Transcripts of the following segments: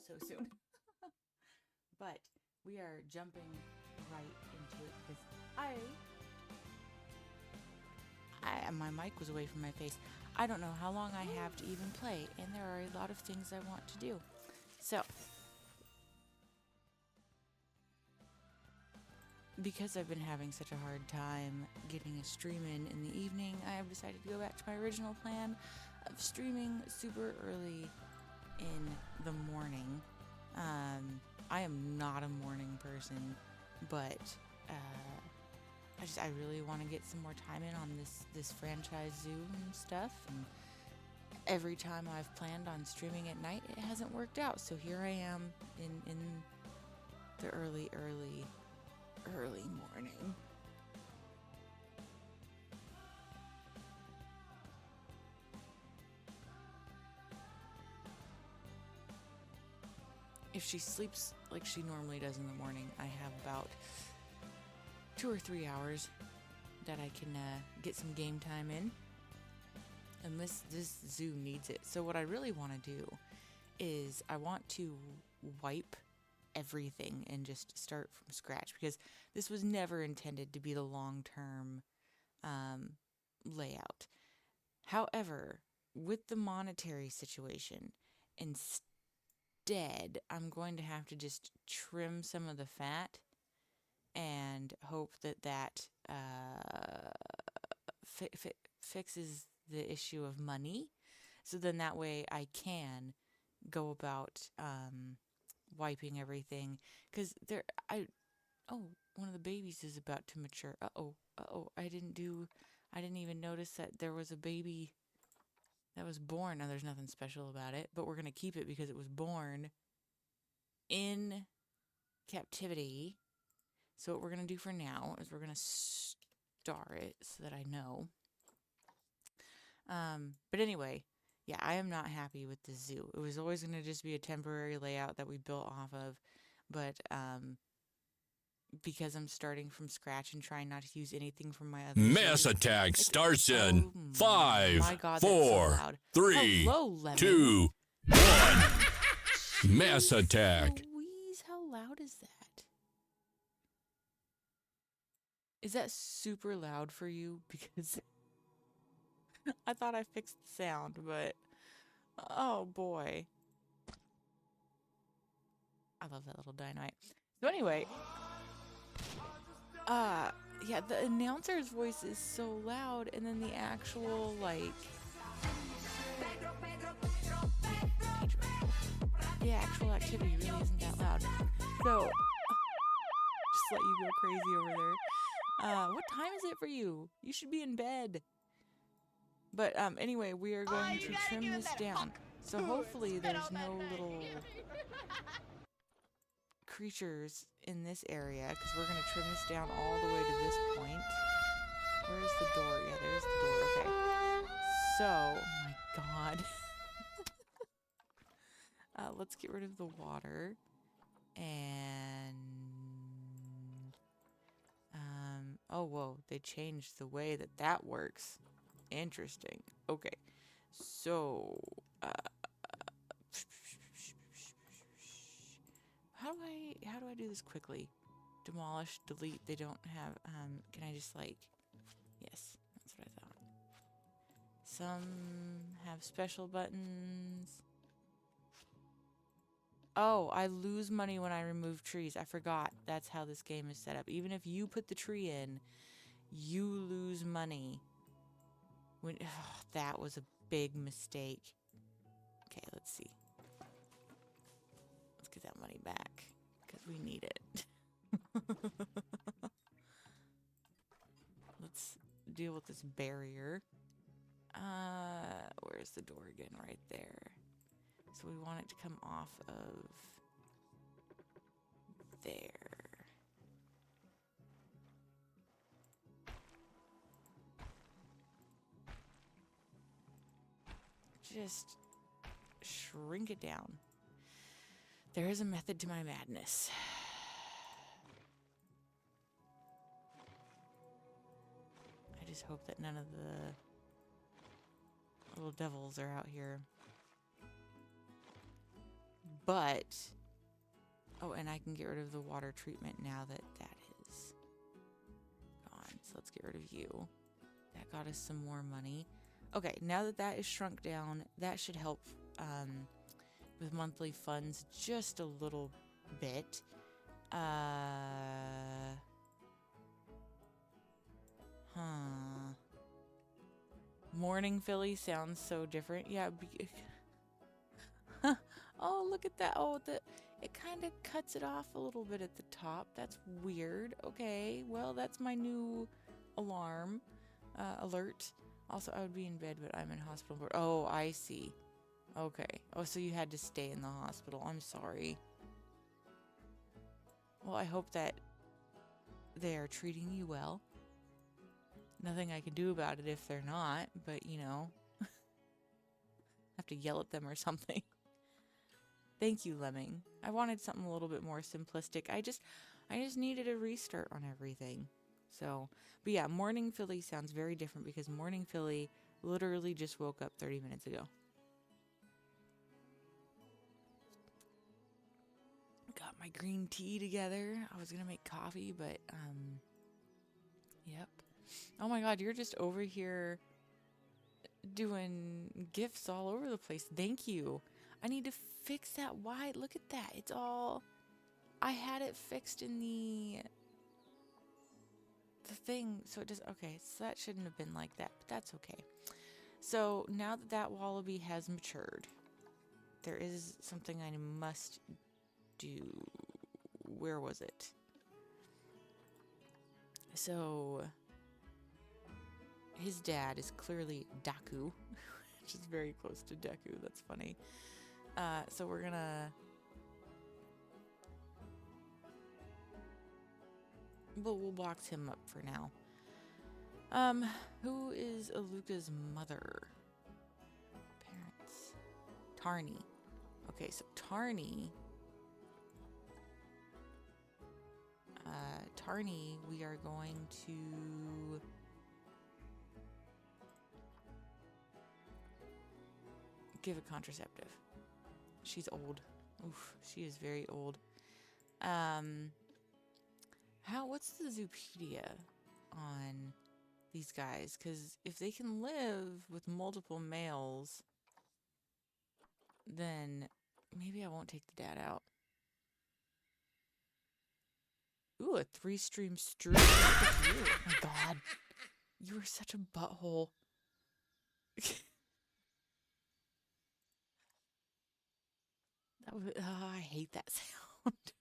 so soon. But we are jumping right into it because my mic was away from my face. I don't know how long I have to even play, and there are a lot of things I want to do. So, because I've been having such a hard time getting a stream in the evening, I have decided to go back to my original plan of streaming super early in the morning. I am not a morning person, but I really want to get some more time in on this franchise zoo and stuff. And every time I've planned on streaming at night, it hasn't worked out. So here I am in the early morning. If she sleeps like she normally does in the morning, I have about 2 or 3 hours that I can get some game time in. And this zoo needs it. So what I really want to do is I want to wipe everything and just start from scratch, because this was never intended to be the long-term layout. However, with the monetary situation, instead, I'm going to have to just trim some of the fat and hope that fixes the issue of money. So then that way I can go about wiping everything, because one of the babies is about to mature. I didn't even notice that there was a baby that was born. Now there's nothing special about it, but we're gonna keep it because it was born in captivity. So what we're gonna do for now is we're gonna star it so that I know. But anyway, yeah, I am not happy with the zoo. It was always gonna just be a temporary layout that we built off of, but because I'm starting from scratch and trying not to use anything from my other Mass zoos, attack starts in my 5, God, that's so 4, loud. 3, Hello, Lemon. 2, 1. Mass attack. Louise, how loud is that? Is that super loud for you? Because I thought I fixed the sound, but oh boy. I love that little dynamite. So anyway, yeah, the announcer's voice is so loud, and then the actual, like, the actual activity really isn't that loud. So, just let you go crazy over there. What time is it for you? You should be in bed. But, anyway, we are going to trim this down. So hopefully there's no little creatures in this area, because we're going to trim this down all the way to this point. Where's the door? Yeah, there's the door. Okay. So, oh my God. Let's get rid of the water. And, oh, whoa, they changed the way that works. Interesting. Okay. So, how do I do this quickly? Demolish, delete. They don't have, can I just, like, yes, that's what I thought. Some have special buttons. Oh, I lose money when I remove trees. I forgot. That's how this game is set up. Even if you put the tree in, you lose money. That was a big mistake. Okay, let's see. Let's get that money back, because we need it. Let's deal with this barrier. Where's the door again? Right there. So we want it to come off of there. Just shrink it down. There is a method to my madness. I just hope that none of the little devils are out here But, oh, and I can get rid of the water treatment now that that is gone. So let's get rid of you. That got us some more money. Okay, now that that is shrunk down, that should help with monthly funds just a little bit. Morning Philly sounds so different. Yeah. Oh, look at that. Oh, it kind of cuts it off a little bit at the top. That's weird. Okay, well, that's my new alarm alert. Also, I would be in bed, but I'm in hospital. Oh, I see. Okay. Oh, so you had to stay in the hospital. I'm sorry. Well, I hope that they are treating you well. Nothing I can do about it if they're not, but you know, have to yell at them or something. Thank you, Lemming. I wanted something a little bit more simplistic. I just needed a restart on everything. So, but yeah, Morning Philly sounds very different because Morning Philly literally just woke up 30 minutes ago. Got my green tea together. I was gonna make coffee, but yep. Oh my god, you're just over here doing gifts all over the place. Thank you. I need to fix that wide. Look at that. It's all, I had it fixed in the thing, so it does. Okay, so that shouldn't have been like that, but that's okay. So now that that wallaby has matured, there is something I must do. Where was it? So his dad is clearly Daku, which is very close to Deku. That's funny. So we're gonna... We'll box him up for now. Who is Aluka's mother? Parents. Tarni. Okay, so Tarni... Tarni, we are going to... give a contraceptive. She's old. Oof, she is very old. What's the Zoopedia on these guys? Because if they can live with multiple males, then maybe I won't take the dad out. Ooh, a 3-stream stream. Look at you. Oh my god. You are such a butthole. I hate that sound.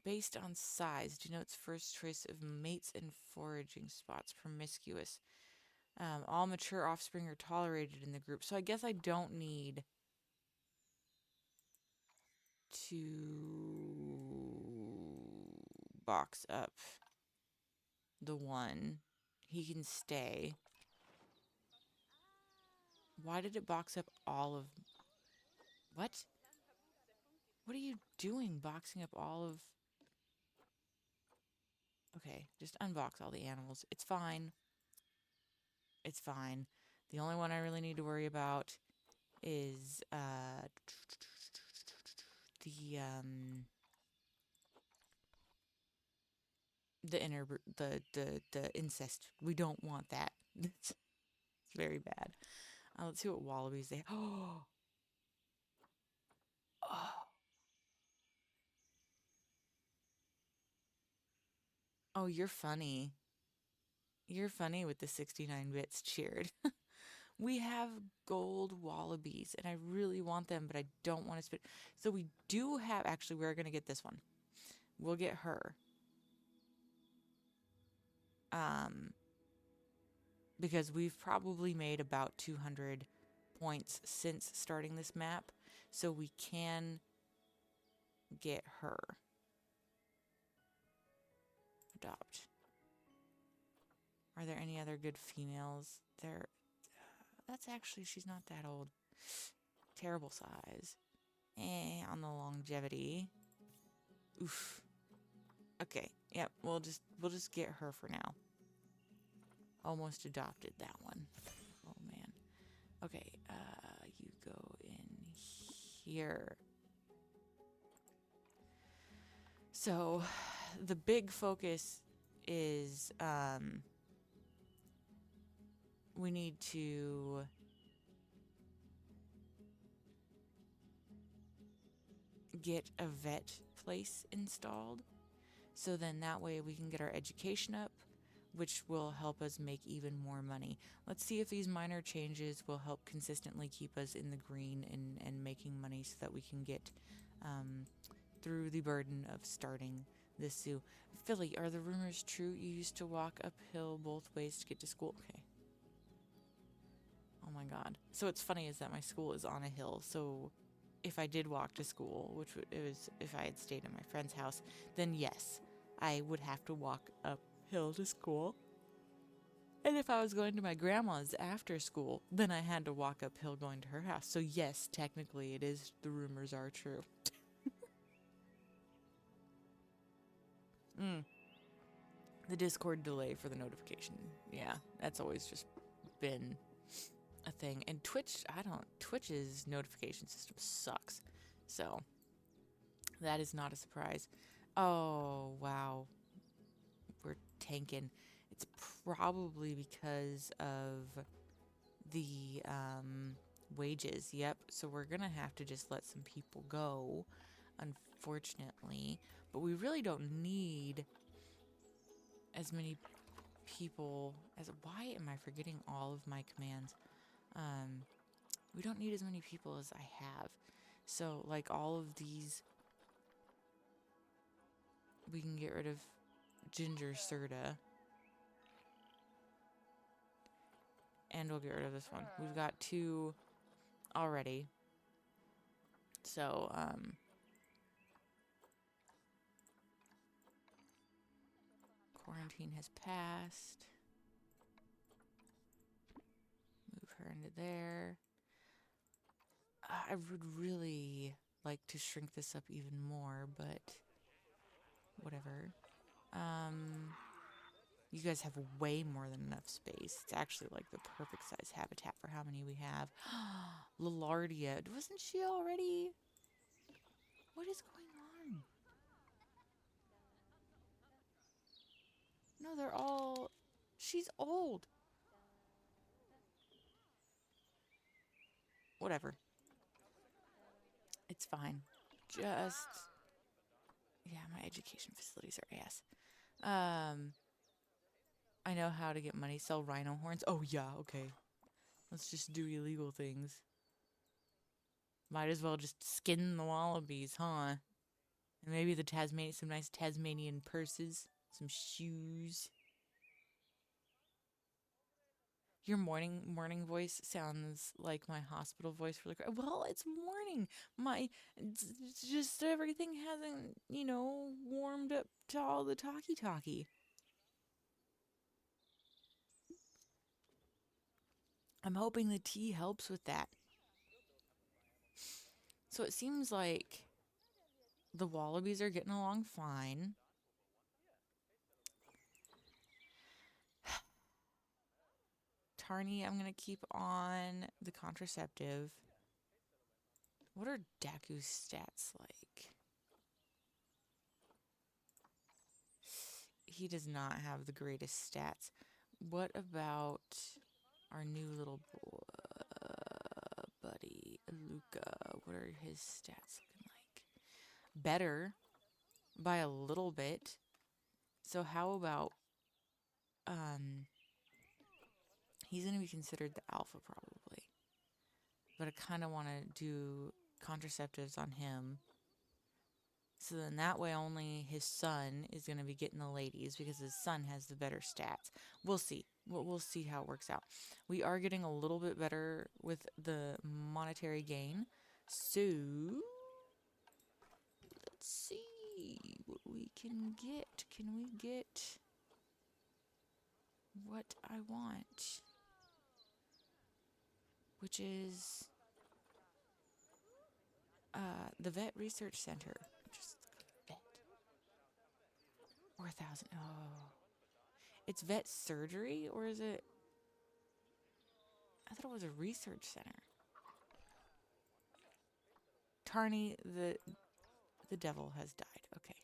Based on size, denotes first choice of mates and foraging spots. Promiscuous. All mature offspring are tolerated in the group. So I guess I don't need to box up the one. He can stay. Why did it box up all of... What? What are you doing, boxing up all of... Okay, just unbox all the animals. It's fine. It's fine. The only one I really need to worry about is the incest. We don't want that. It's very bad. Let's see what wallabies they have. Oh, you're funny. You're funny with the 69 bits cheered. We have gold wallabies, and I really want them, but I don't want to spit. So we do have... Actually, we're going to get this one. We'll get her. Because we've probably made about 200 points since starting this map, so we can get her. Adopt. Are there any other good females? That's actually, she's not that old. Terrible size. On the longevity. Oof. Okay, yep, we'll just get her for now. Almost adopted that one. Oh Okay, you go in here. So, the big focus is we need to get a vet place installed. So then that way we can get our education up, which will help us make even more money. Let's see if these minor changes will help consistently keep us in the green and making money so that we can get through the burden of starting this zoo. Philly, are the rumors true? You used to walk uphill both ways to get to school. Okay. Oh my god. So what's funny is that my school is on a hill, so if I did walk to school, which it was if I had stayed in my friend's house, then yes, I would have to walk uphill to school. And if I was going to my grandma's after school, then I had to walk uphill going to her house. So yes, technically it is, the rumors are true. The Discord delay for the notification. Yeah, that's always just been a thing. And Twitch's notification system sucks. So that is not a surprise. Oh, wow. We're tanking. It's probably because of the wages. Yep. So we're going to have to just let some people go, unfortunately. But we really don't need as many people as. Why am I forgetting all of my commands? We don't need as many people as I have. So, like, all of these, we can get rid of ginger soda. And we'll get rid of this one. We've got 2 already. So, quarantine has passed. Move her into there. I would really like to shrink this up even more, but whatever. You guys have way more than enough space. It's actually like the perfect size habitat for how many we have. Lilardia. Wasn't she already? What is going on? No, they're all. She's old. Whatever. It's fine. Just. Yeah, my education facilities are ass. I know how to get money. Sell rhino horns. Oh, yeah, okay. Let's just do illegal things. Might as well just skin the wallabies, huh? And maybe some nice Tasmanian purses, some shoes. Your morning voice sounds like my hospital voice really quick. Well, it's morning. It's just everything hasn't, warmed up to all the talkie. I'm hoping the tea helps with that. So it seems like the wallabies are getting along fine. Tarny, I'm going to keep on the contraceptive. What are Daku's stats like? He does not have the greatest stats. What about our new little buddy, Luca? What are his stats looking like? Better by a little bit. So how about he's going to be considered the alpha probably. But I kind of want to do contraceptives on him. So then that way only his son is going to be getting the ladies because his son has the better stats. We'll see. We'll see how it works out. We are getting a little bit better with the monetary gain. So let's see what we can get. Can we get what I want? Which is the Vet Research Center. Just vet. Or 1,000. Oh. It's vet surgery, or is it? I thought it was a research center. Tarny, the devil has died. Okay.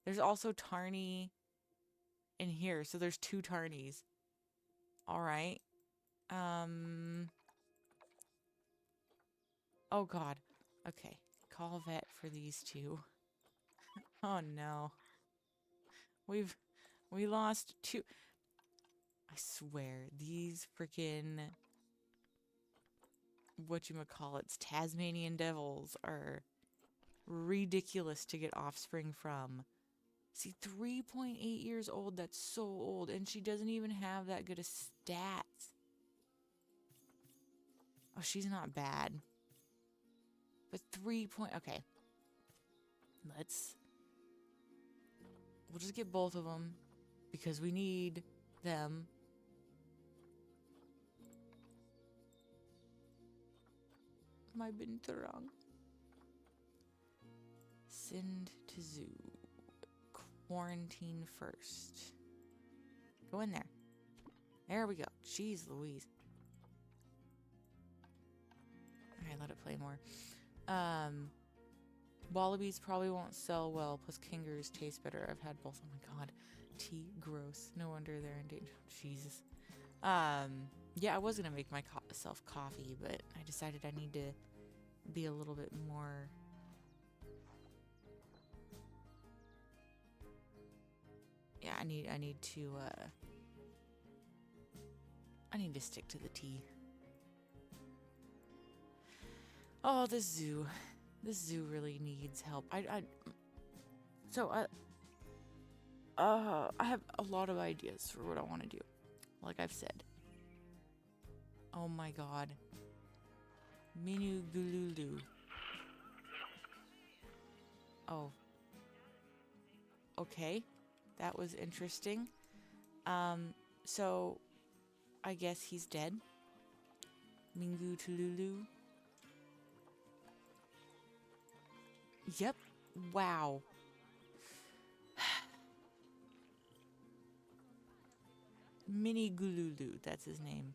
There's also Tarny in here, so there's 2 Tarnies. All right. Oh God. Okay. Call a vet for these 2. Oh no. We lost 2. I swear, these freaking whatchamacallits, Tasmanian devils are ridiculous to get offspring from. See, 3.8 years old, that's so old, and she doesn't even have that good of stats. Oh, she's not bad. But 3 point, okay. We'll just get both of them because we need them. My binturang. Send to zoo. Quarantine first. Go in there. There we go. Jeez Louise. Alright, let it play more. Wallabies probably won't sell well, plus kangaroos taste better. I've had both. Oh my god. Tea, gross. No wonder they're in danger. Jesus. Yeah, I was gonna make myself coffee, but I decided I need to be a little bit more... Yeah, I need to stick to the tea. Oh, this zoo. This zoo really needs help. I have a lot of ideas for what I want to do. Like I've said. Oh my god. Minu Gululu. Oh. Okay. That was interesting. So I guess he's dead. Mingu Tululu. Yep. Wow. Mini Gululu, that's his name.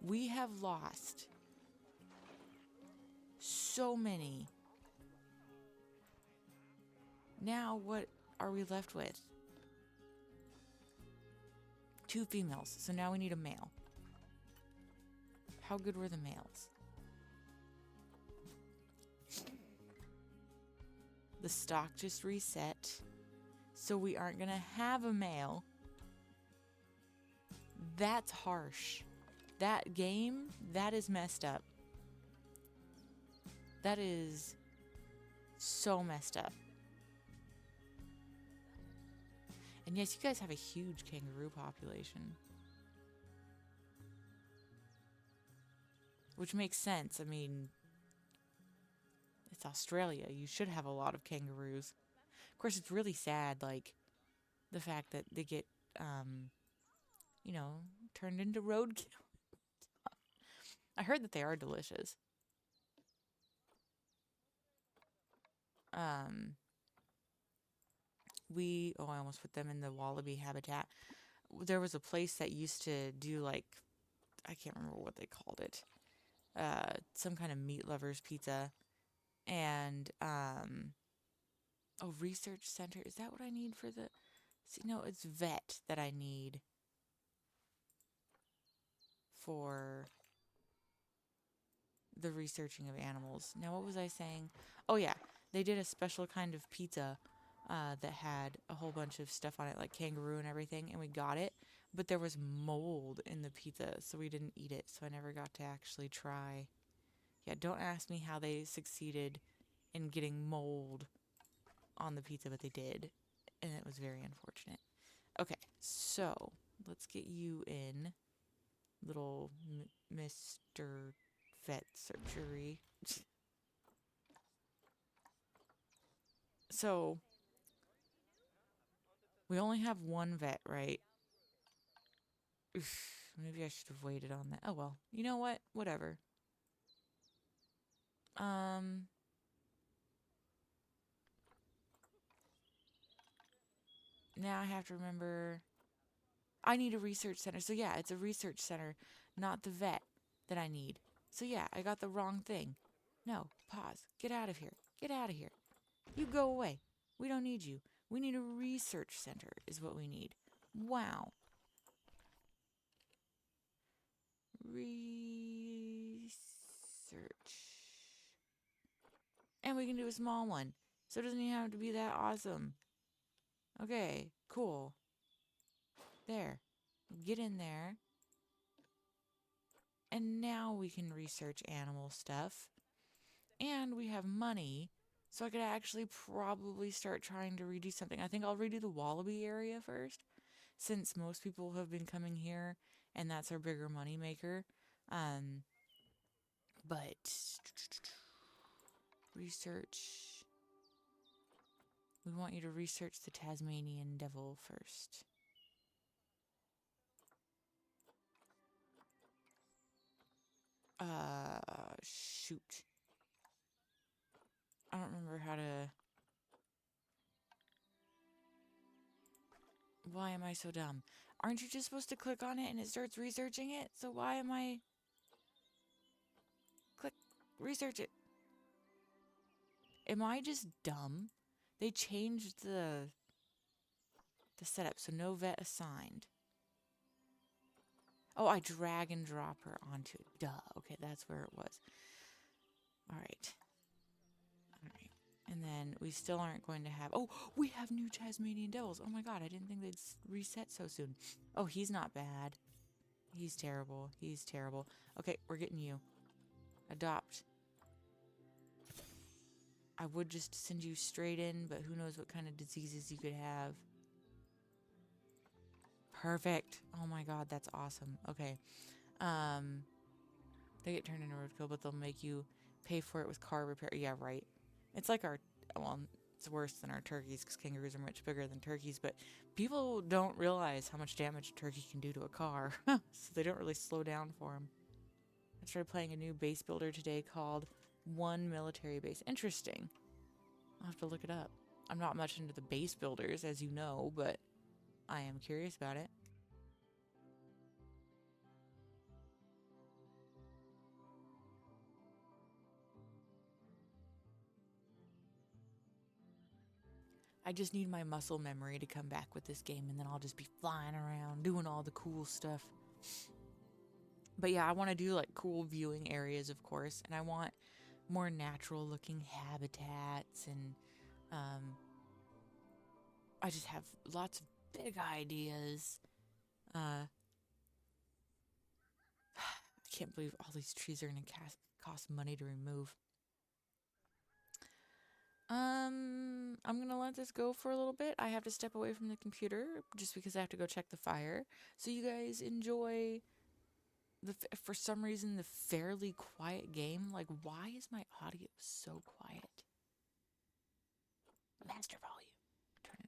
We have lost so many. Now what are we left with? 2 females, so now we need a male. How good were the males? The stock just reset, so we aren't gonna have a male. That's harsh. That game, that is messed up. That is so messed up. And yes, you guys have a huge kangaroo population. Which makes sense. I mean, it's Australia. You should have a lot of kangaroos. Of course, it's really sad, like, the fact that they get, turned into roadkill. I heard that they are delicious. I almost put them in the wallaby habitat. There was a place that used to do, like, I can't remember what they called it. Some kind of meat lovers pizza. And, research center. Is that what I need for the... See, no, it's vet that I need for the researching of animals. Now, what was I saying? Oh, yeah. They did a special kind of pizza that had a whole bunch of stuff on it, like kangaroo and everything, and we got it. But there was mold in the pizza, so we didn't eat it. So I never got to actually try. Yeah, don't ask me how they succeeded in getting mold on the pizza, but they did. And it was very unfortunate. Okay, so let's get you in, little Mr. Vet Surgery. So, we only have one vet, right? Oof, maybe I should have waited on that. Oh well, you know what? Whatever. Now I have to remember I need a research center. So yeah, it's a research center, not the vet that I need. So yeah, I got the wrong thing. No, pause. Get out of here. Get out of here. You go away. We don't need you. We need a research center, is what we need. Wow. Research. And we can do a small one. So it doesn't even have to be that awesome. Okay, cool. There. Get in there. And now we can research animal stuff. And we have money. So I could actually probably start trying to redo something. I think I'll redo the wallaby area first, since most people have been coming here and that's our bigger money maker. Um, but research. We want you to research the Tasmanian devil first. Shoot. I don't remember how to. Why am I so dumb? Aren't you just supposed to click on it and it starts researching it? So why am I. Click. Research it. Am I just dumb? They changed the setup, so no vet assigned. Oh, I drag and drop her onto it. Duh. Okay, that's where it was. All right. All right. And then we still aren't going to have. Oh, we have new Tasmanian devils. Oh my god, I didn't think they'd reset so soon. Oh, he's not bad. He's terrible. He's terrible. Okay, we're getting you. Adopt. I would just send you straight in, but who knows what kind of diseases you could have. Perfect. Oh my god, that's awesome. Okay. They get turned into roadkill, but they'll make you pay for it with car repair. Yeah, right. It's like our, well, it's worse than our turkeys because kangaroos are much bigger than turkeys, but people don't realize how much damage a turkey can do to a car, so they don't really slow down for them. I started playing a new base builder today called One Military Base. Interesting. I'll have to look it up. I'm not much into the base builders, as you know, but I am curious about it. I just need my muscle memory to come back with this game, and then I'll just be flying around doing all the cool stuff. But yeah, I want to do like cool viewing areas, of course, and I want more natural looking habitats, and I just have lots of big ideas. I can't believe all these trees are going to cost money to remove. I'm going to let this go for a little bit. I have to step away from the computer just because I have to go check the fire. So you guys enjoy for some reason the fairly quiet game. Like, why is my audio so quiet? Master volume. Turn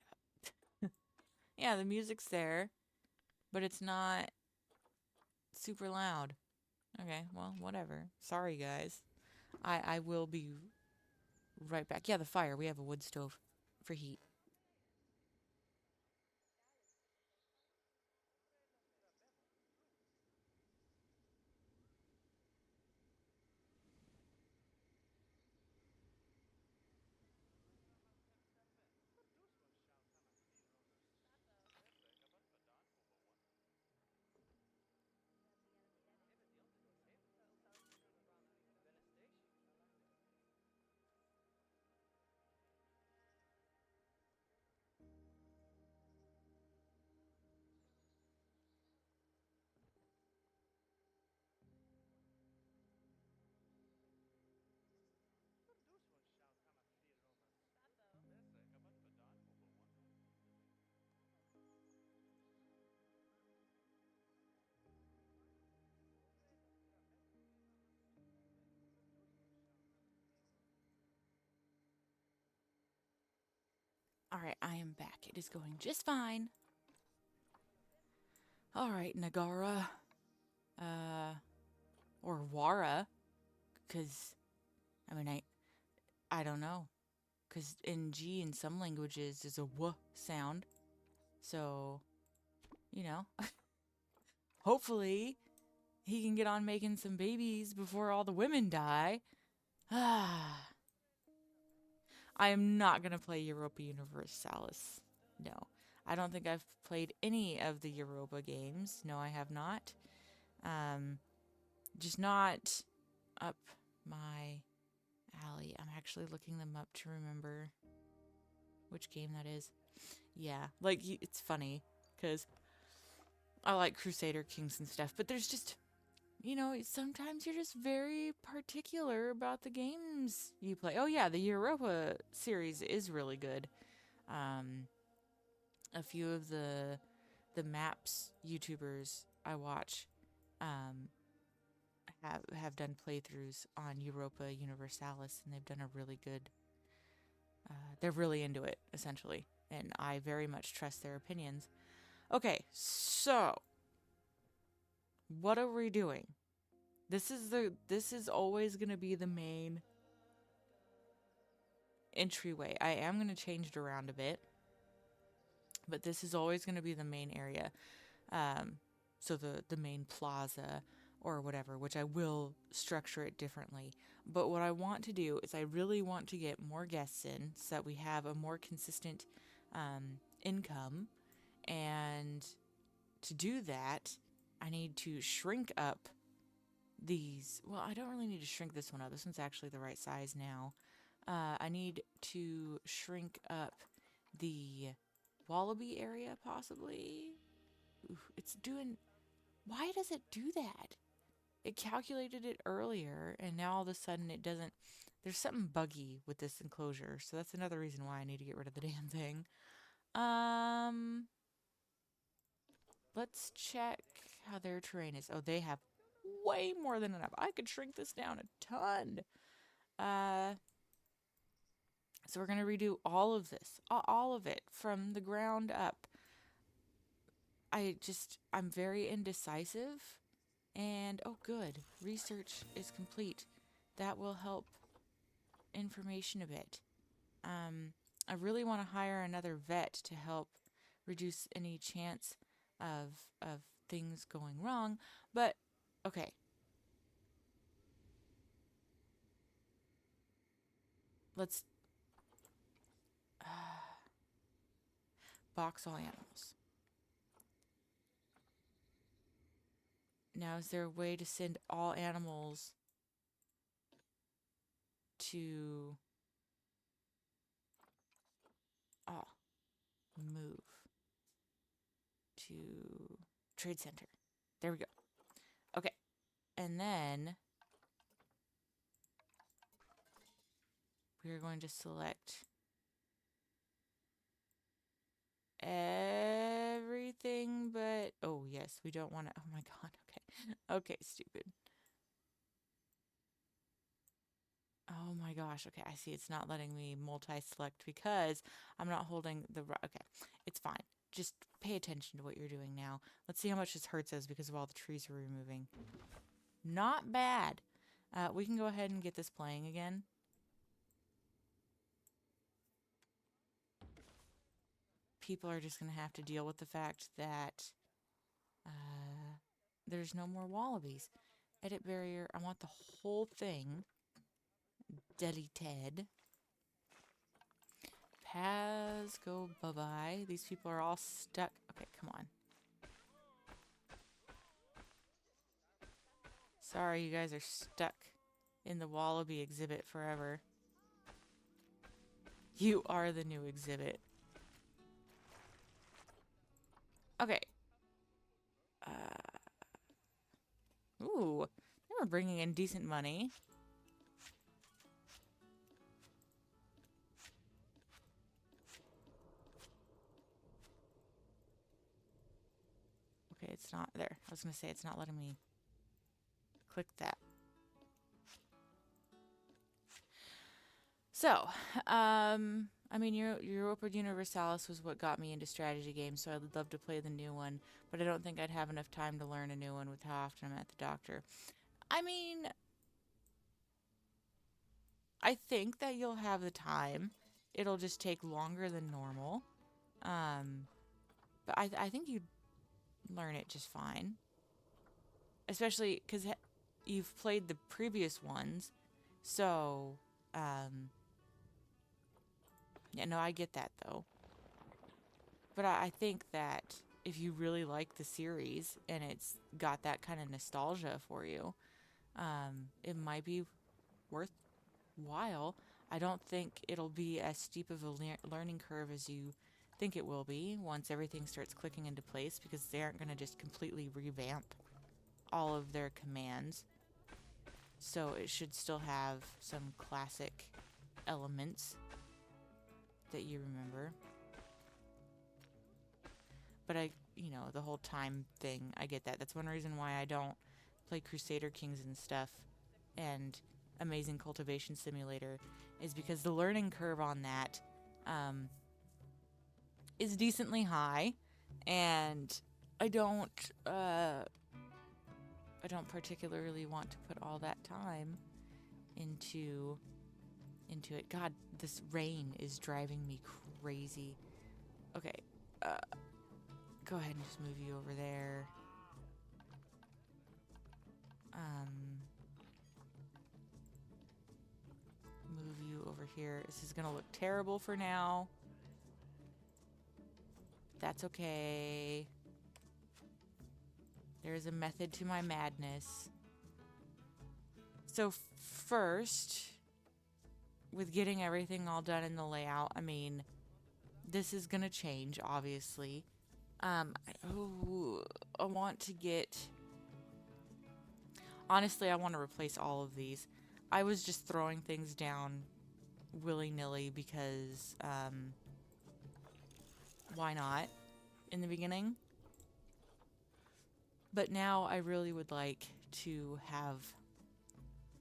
it up. Yeah, the music's there, but it's not super loud. Okay, well, whatever. Sorry, guys. I will be right back. Yeah, the fire. We have a wood stove for heat. All right, I am back. It is going just fine. All right, Nagara. Or Wara. Because, I mean, I don't know. Because in G in some languages is a W sound. So, you know, hopefully he can get on making some babies before all the women die. Ah, I am not going to play Europa Universalis. No. I don't think I've played any of the Europa games. No, I have not. Um, just not up my alley. I'm actually looking them up to remember which game that is. Yeah, like it's funny because I like Crusader Kings and stuff, but there's just, sometimes you're just very particular about the games you play. Oh yeah, the Europa series is really good. Um, a few of the maps YouTubers I watch um, have done playthroughs on Europa Universalis, and they've done a really good. They're really into it, essentially, and I very much trust their opinions. Okay, so what are we doing? This is always going to be the main entryway. I am going to change it around a bit, but this is always going to be the main area. So the main plaza or whatever, which I will structure it differently. But what I want to do is I really want to get more guests in so that we have a more consistent income. And to do that, I need to shrink up these. Well, I don't really need to shrink this one up. This one's actually the right size now. I need to shrink up the wallaby area, possibly. Oof, it's doing. Why does it do that? It calculated it earlier, and now all of a sudden it doesn't. There's something buggy with this enclosure, so that's another reason why I need to get rid of the damn thing. Um, let's check how their terrain is. Oh, they have way more than enough. I could shrink this down a ton. Uh, so we're gonna redo all of this, all of it from the ground up. I'm very indecisive. And oh, good. Research is complete. That will help information a bit. I really want to hire another vet to help reduce any chance of things going wrong. But okay, let's box all animals. Now, is there a way to send all animals to move to trade center? There we go. Okay, and then we are going to select everything but, oh yes, we don't want to, oh my god. Okay, stupid. Oh my gosh. Okay, I see it's not letting me multi-select because I'm not holding the okay, it's fine. Just pay attention to what you're doing now. Let's see how much this hurts us because of all the trees we're removing. Not bad. We can go ahead and get this playing again. People are just going to have to deal with the fact that there's no more wallabies. Edit barrier. I want the whole thing deleted. Paths go bye-bye. These people are all stuck. Okay, come on. Sorry, you guys are stuck in the wallaby exhibit forever. You are the new exhibit. Okay. Ooh, they were bringing in decent money. Okay, it's not there. I was going to say it's not letting me click that. So, I mean, Europa Universalis was what got me into strategy games, so I'd love to play the new one, but I don't think I'd have enough time to learn a new one with how often I'm at the doctor. I mean, I think that you'll have the time. It'll just take longer than normal. But I think you learn it just fine. Especially because you've played the previous ones. So, yeah, no, I get that though. But I think that if you really like the series and it's got that kind of nostalgia for you, it might be worthwhile. I don't think it'll be as steep of a learning curve as you think it will be once everything starts clicking into place because they aren't going to just completely revamp all of their commands. So it should still have some classic elements that you remember. But the whole time thing, I get that. That's one reason why I don't play Crusader Kings and stuff and Amazing Cultivation Simulator is because the learning curve on that is decently high, and I don't particularly want to put all that time into it. God, this rain is driving me crazy. Okay, go ahead and just move you over there. Move you over here. This is gonna look terrible for now. That's okay. There is a method to my madness. So first, with getting everything all done in the layout, I mean, this is gonna change, obviously. I want to get... Honestly, I want to replace all of these. I was just throwing things down willy-nilly because, why not in the beginning? But now I really would like to have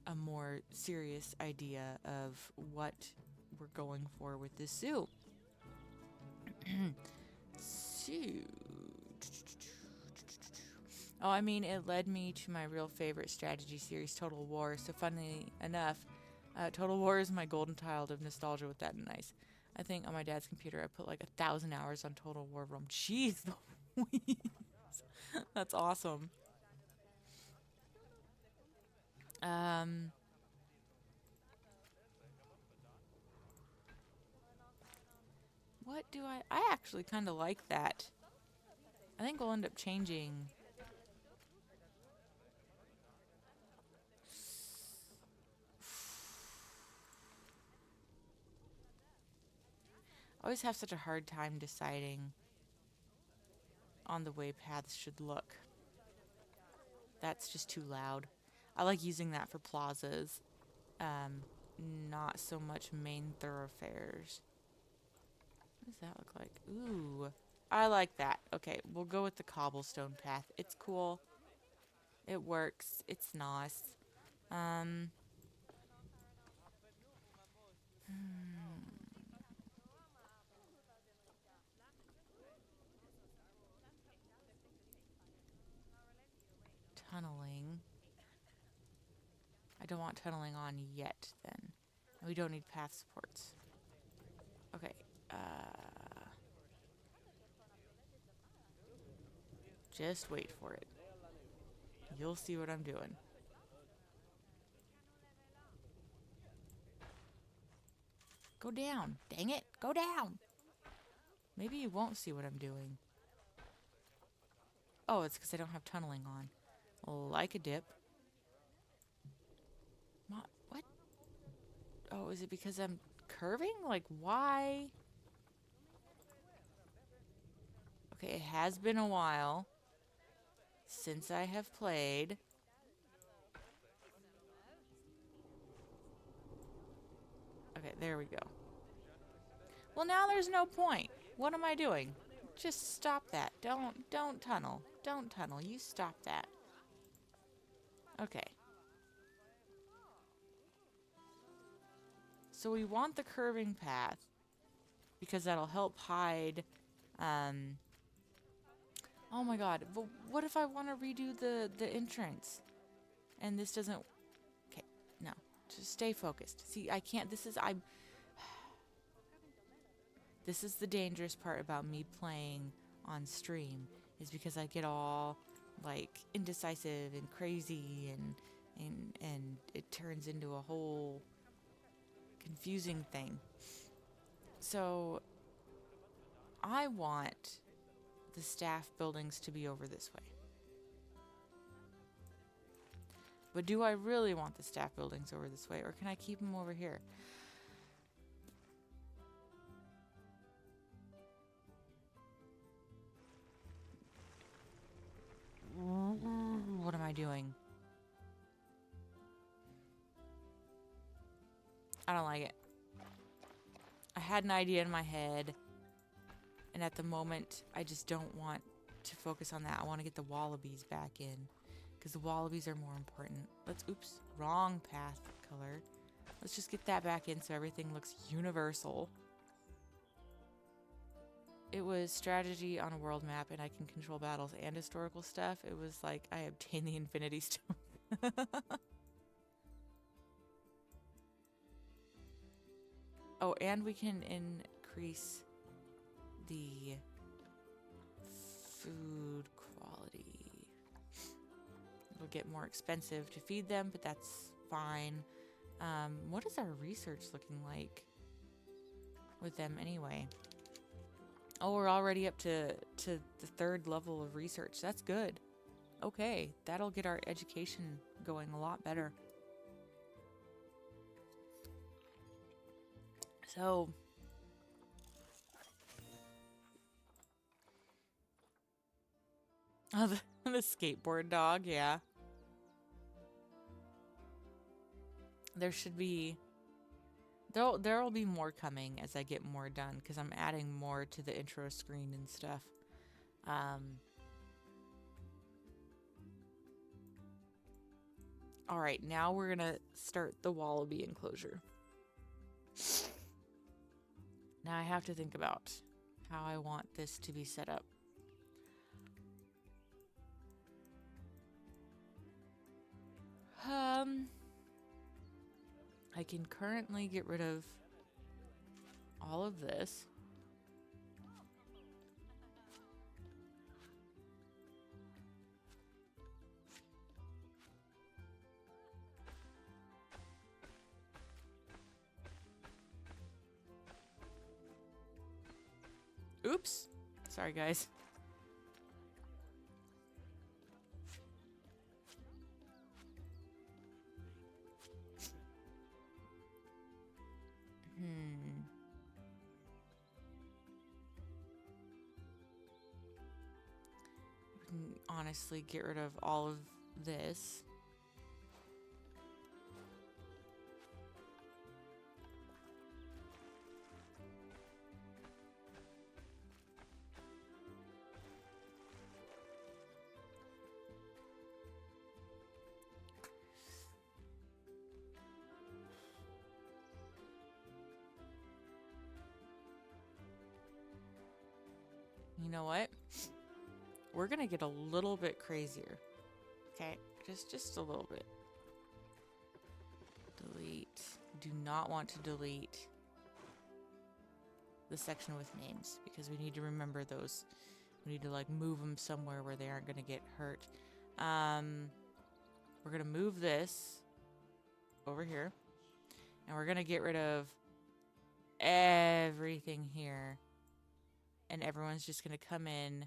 a more serious idea of what we're going for with this zoo. Zoo. Oh, I mean, it led me to my real favorite strategy series, Total War. So funnily enough, Total War is my golden child of nostalgia with that and nice. I think on my dad's computer I put like 1,000 hours on Total War Rome. Jeez Louise. That's awesome. What do I actually kind of like that. I think we'll end up changing. I always have such a hard time deciding on the way paths should look. That's just too loud. I like using that for plazas, not so much main thoroughfares. What does that look like? Ooh, I like that. Okay, we'll go with the cobblestone path. It's cool. It works. It's nice. Tunneling. I don't want tunneling on yet, then. And we don't need path supports. Okay, just wait for it. You'll see what I'm doing. Go down. Dang it. Go down. Maybe you won't see what I'm doing. Oh, it's because I don't have tunneling on. Like a dip. What? Oh, is it because I'm curving? Like, why? Okay, it has been a while since I have played. Okay, there we go. Well, now there's no point. What am I doing? Just stop that. Don't tunnel. Don't tunnel. You stop that. Okay. So we want the curving path because that'll help hide. Oh my god. But what if I want to redo the entrance? And this doesn't... Okay, no. Just stay focused. See, I can't... This is the dangerous part about me playing on stream, is because I get all like indecisive and crazy and it turns into a whole confusing thing. So I want the staff buildings to be over this way. But do I really want the staff buildings over this way, or can I keep them over here? What am I doing? I don't like it. I had an idea in my head, and at the moment, I just don't want to focus on that. I want to get the wallabies back in, because the wallabies are more important. Oops, wrong path color. Let's just get that back in so everything looks universal. It was strategy on a world map, and I can control battles and historical stuff. It was like I obtained the Infinity Stone. Oh, and we can increase the food quality. It'll get more expensive to feed them, but that's fine. What is our research looking like with them anyway? Oh, we're already up to the 3rd level of research. That's good. Okay, that'll get our education going a lot better. So, oh, the skateboard dog, yeah. There should be... There'll be more coming as I get more done, because I'm adding more to the intro screen and stuff. Alright, now we're gonna start the wallaby enclosure. Now I have to think about how I want this to be set up. I can currently get rid of all of this. Oops. Sorry, guys. We can honestly get rid of all of this. You know what? We're gonna get a little bit crazier. Okay, just a little bit. Delete. Do not want to delete the section with names, because we need to remember those. We need to like move them somewhere where they aren't gonna get hurt. We're gonna move this over here, and we're gonna get rid of everything here, and everyone's just gonna come in.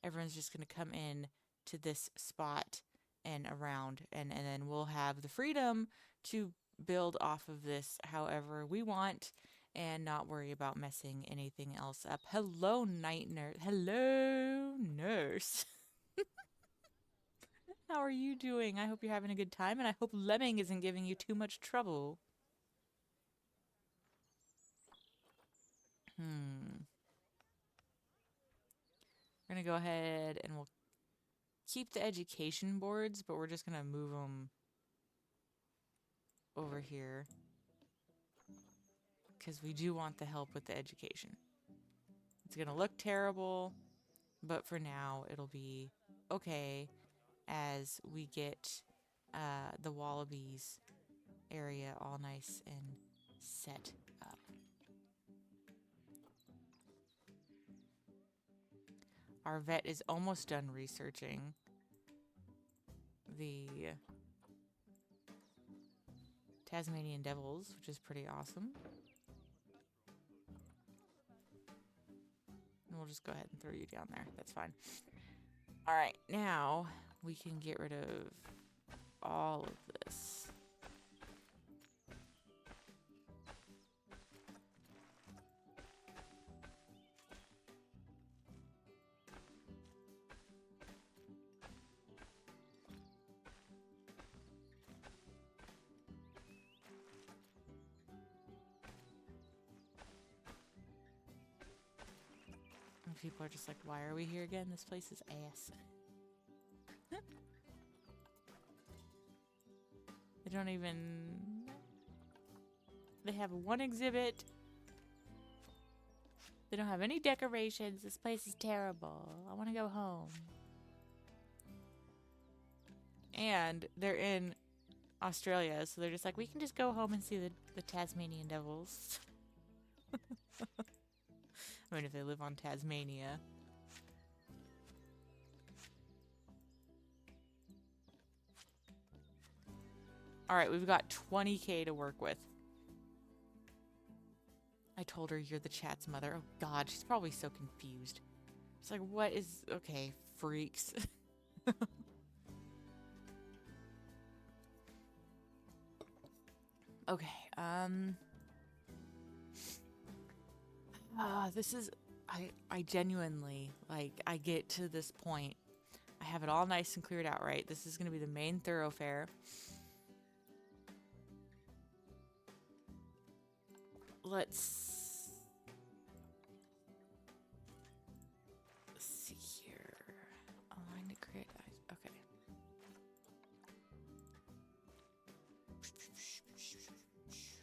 Everyone's just gonna come in to this spot and around, and then we'll have the freedom to build off of this however we want and not worry about messing anything else up. Hello, night nurse. Hello, nurse. How are you doing? I hope you're having a good time, and I hope Lemming isn't giving you too much trouble. We're gonna go ahead and we'll keep the education boards, but we're just gonna move them over here, because we do want the help with the education. It's gonna look terrible, but for now it'll be okay as we get the wallabies area all nice and set up. Our vet is almost done researching the Tasmanian devils, which is pretty awesome. And we'll just go ahead and throw you down there. That's fine. All right, now we can get rid of all of this. And people are just like, why are we here again? This place is ass. They don't even... They have one exhibit. They don't have any decorations. This place is terrible. I want to go home. And they're in Australia, so they're just like, we can just go home and see the Tasmanian devils. I mean, if they live on Tasmania. Alright, we've got 20K to work with. I told her you're the chat's mother. Oh god, she's probably so confused. She's like, what is... Okay, freaks. Okay, this is... I genuinely, like, I get to this point. I have it all nice and cleared out, right? This is going to be the main thoroughfare. Let's see here. Align to create... Okay.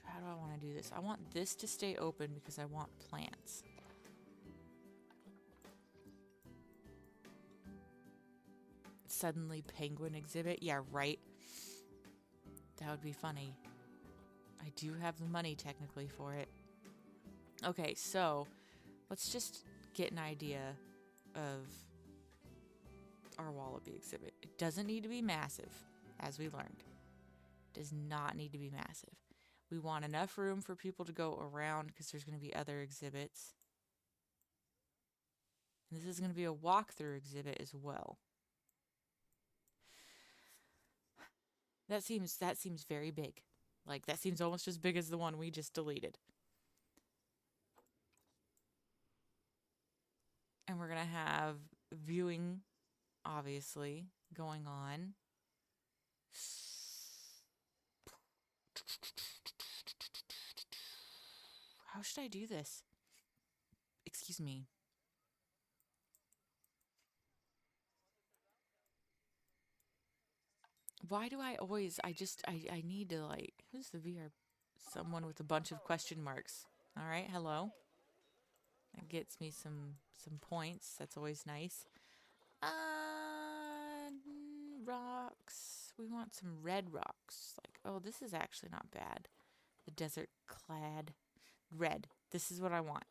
How do I want to do this? I want this to stay open because I want plants. Suddenly penguin exhibit? Yeah, right. That would be funny. I do have the money technically for it. Okay, so let's just get an idea of our wallaby exhibit. It doesn't need to be massive, as we learned. It does not need to be massive. We want enough room for people to go around because there's going to be other exhibits. And this is going to be a walkthrough exhibit as well. That seems very big. Like, that seems almost as big as the one we just deleted. And we're going to have viewing, obviously, going on. How should I do this? Excuse me. Why do I always... I need to, like... Who's the VR? Someone with a bunch of question marks. All right, hello. That gets me some points. That's always nice. Rocks. We want some red rocks. Like, oh, this is actually not bad. The desert clad red. This is what I want.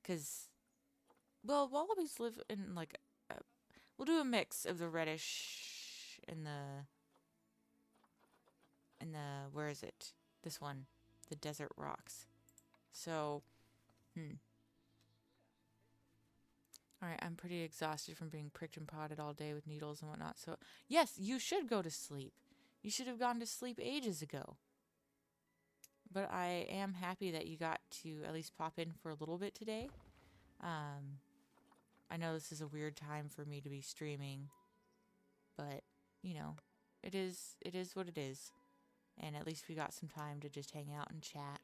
Because, well, wallabies live in, like, we'll do a mix of the reddish and the, where is it? This one. The desert rocks. So, Alright, I'm pretty exhausted from being pricked and prodded all day with needles and whatnot. So, yes, you should go to sleep. You should have gone to sleep ages ago. But I am happy that you got to at least pop in for a little bit today. I know this is a weird time for me to be streaming. But, you know, it is what it is. And at least we got some time to just hang out and chat.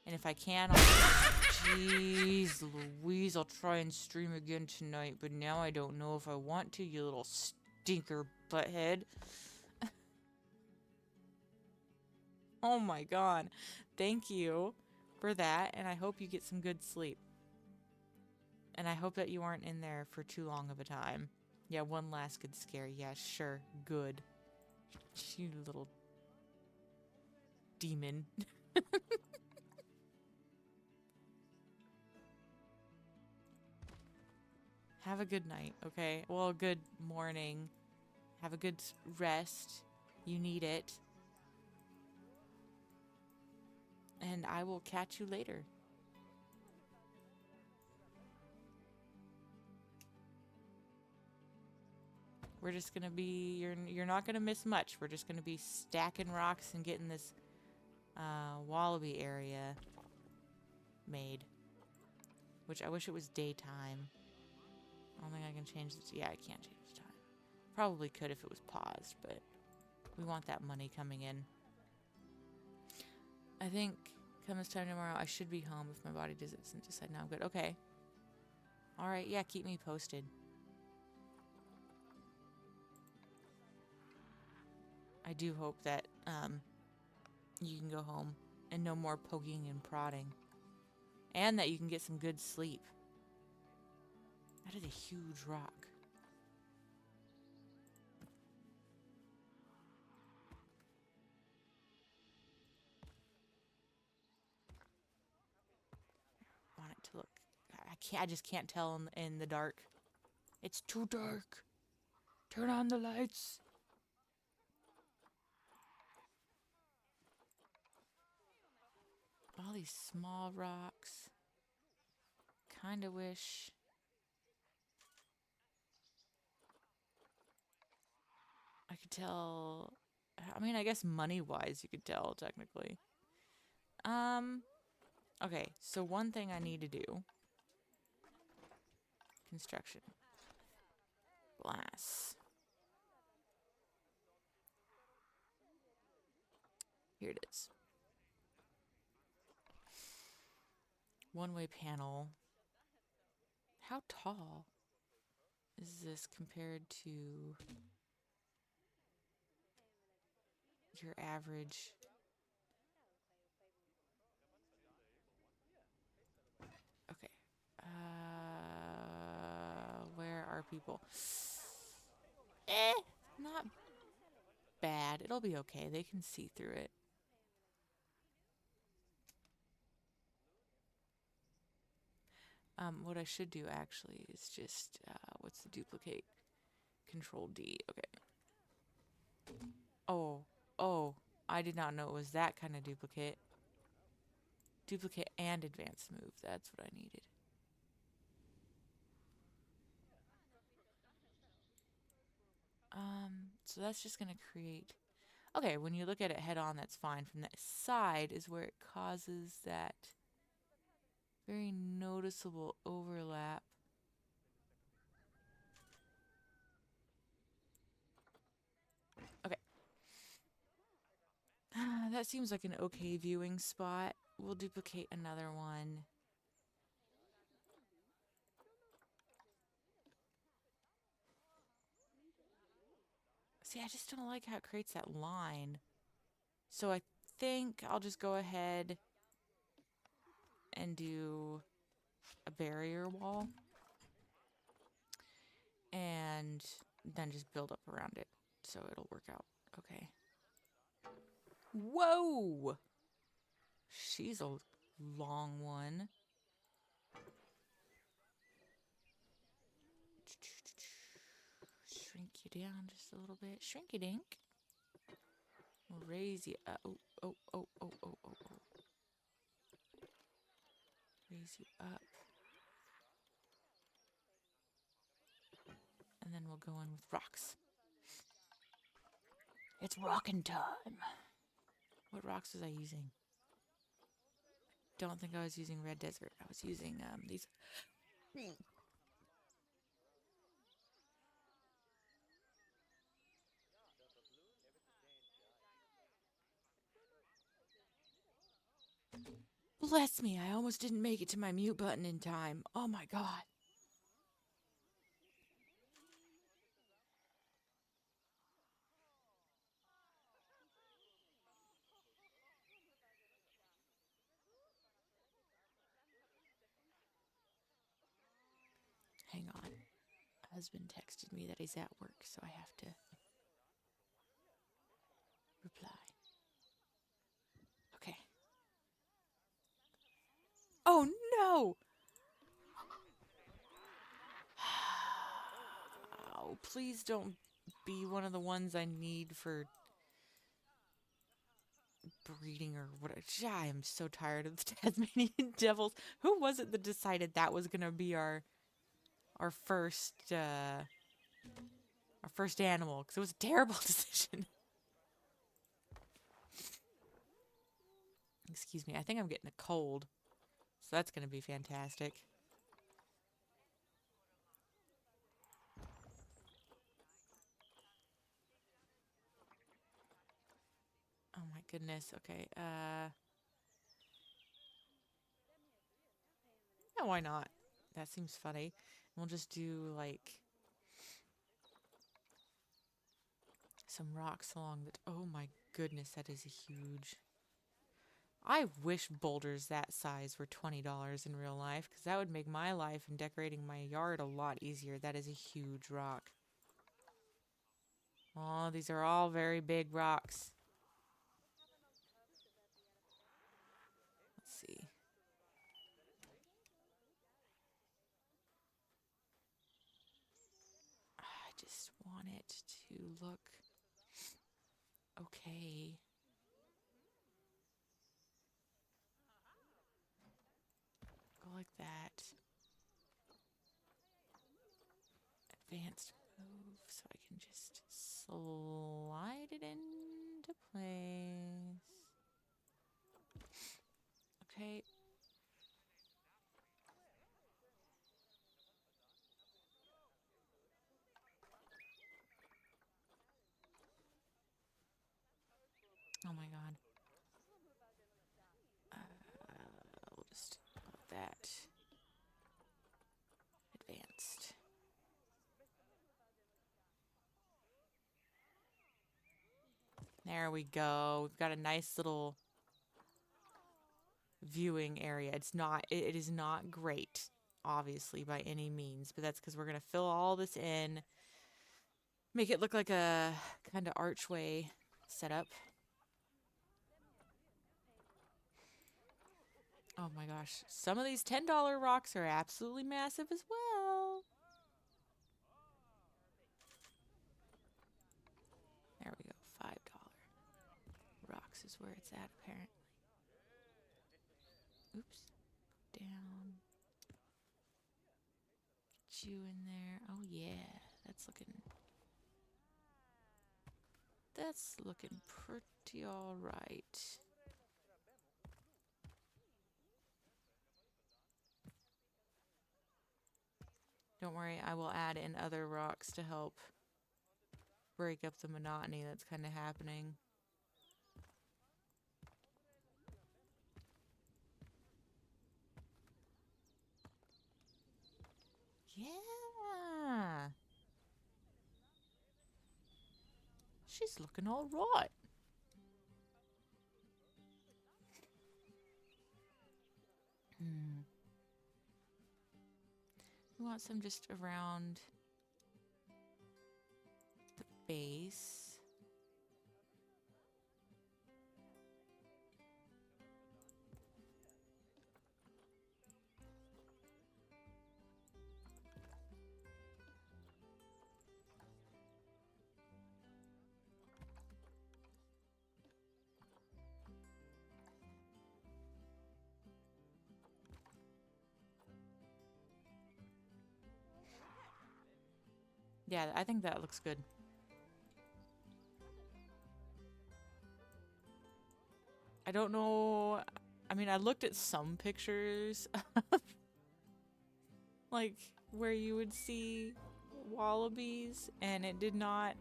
And if I can, jeez Louise, I'll try and stream again tonight. But now I don't know if I want to, you little stinker butthead. Oh my god. Thank you for that. And I hope you get some good sleep. And I hope that you aren't in there for too long of a time. Yeah, one last good scare. Yeah, sure. Good. You little demon. Have a good night, okay? Well, good morning. Have a good rest. You need it. And I will catch you later. We're just gonna be you're not gonna miss much. We're just gonna be stacking rocks and getting this wallaby area made. Which I wish it was daytime. I don't think I can change this. Yeah, I can't change the time. Probably could if it was paused, but we want that money coming in. I think come this time tomorrow, I should be home if my body doesn't decide now I'm good. Okay. All right. Yeah, keep me posted. I do hope that you can go home and no more poking and prodding. And that you can get some good sleep. That is a huge rock. I want it to look. I just can't tell in the dark. It's too dark. Turn on the lights. All these small rocks. Kind of wish. I could tell. I mean, I guess money-wise, you could tell technically. Okay. So one thing I need to do. Construction. Glass. Here it is. One-way panel. How tall is this compared to your average? Okay. Where are people? Not bad. It'll be okay. They can see through it. What I should do actually is just, what's the duplicate? Control D. Okay. Oh, I did not know it was that kind of duplicate. Duplicate and advanced move. That's what I needed. So that's just gonna create. Okay, when you look at it head on, that's fine. From that side is where it causes that very noticeable overlap. Okay. That seems like an okay viewing spot. We'll duplicate another one. See, I just don't like how it creates that line. So I think I'll just go ahead and do a barrier wall. And then just build up around it. So it'll work out. Okay. Whoa! She's a long one. Shrink you down just a little bit. Shrink you dink. We'll raise you up. Oh. Raise you up. And then we'll go in with rocks. It's rockin' time. What rocks was I using? Don't think I was using red desert. I was using these. Bless me, I almost didn't make it to my mute button in time. Oh my god. Hang on. Husband texted me that he's at work, so I have to reply. Okay. Oh no! Please don't be one of the ones I need for breeding or whatever. I am so tired of the Tasmanian devils. Who was it that decided that was gonna be our first our first animal? Because it was a terrible decision. Excuse me. I think I'm getting a cold, so that's gonna be fantastic. Oh my goodness. Okay. Yeah, why not? That seems funny. We'll just do like some rocks along the. Oh my goodness, that is huge. I wish boulders that size were $20 in real life, because that would make my life and decorating my yard a lot easier. That is a huge rock. Oh, these are all very big rocks. Let's see. I just want it to look okay. Go like that. Advanced move so I can just slide it into place. Okay. Oh my god. We'll just put that advanced. There we go. We've got a nice little viewing area. It is not great, obviously, by any means, but that's because we're going to fill all this in, make it look like a kind of archway setup. Oh my gosh. Some of these $10 rocks are absolutely massive as well. There we go. $5 rocks is where it's at, apparently. Oops. Down. Get you in there. Oh yeah. That's looking pretty all right. Don't worry, I will add in other rocks to help break up the monotony that's kind of happening. Yeah. She's looking all right. We want some just around the base. Yeah, I think that looks good. I don't know. I mean, I looked at some pictures like where you would see wallabies, and it did not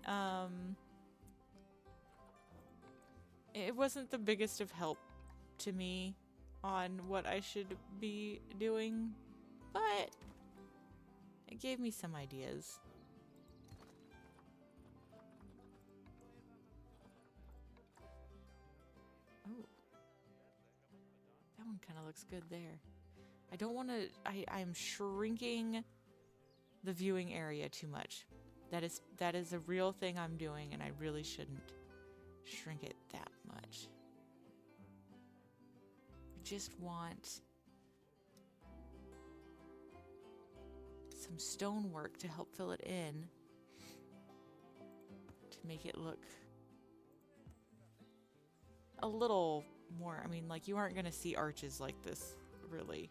it wasn't the biggest of help to me on what I should be doing, but it gave me some ideas. Oh, that one kind of looks good there. I don't want to. I'm shrinking the viewing area too much. That is a real thing I'm doing, and I really shouldn't shrink it that much. I just want some stonework to help fill it in. make it look a little more. I mean, like, you aren't gonna see arches like this really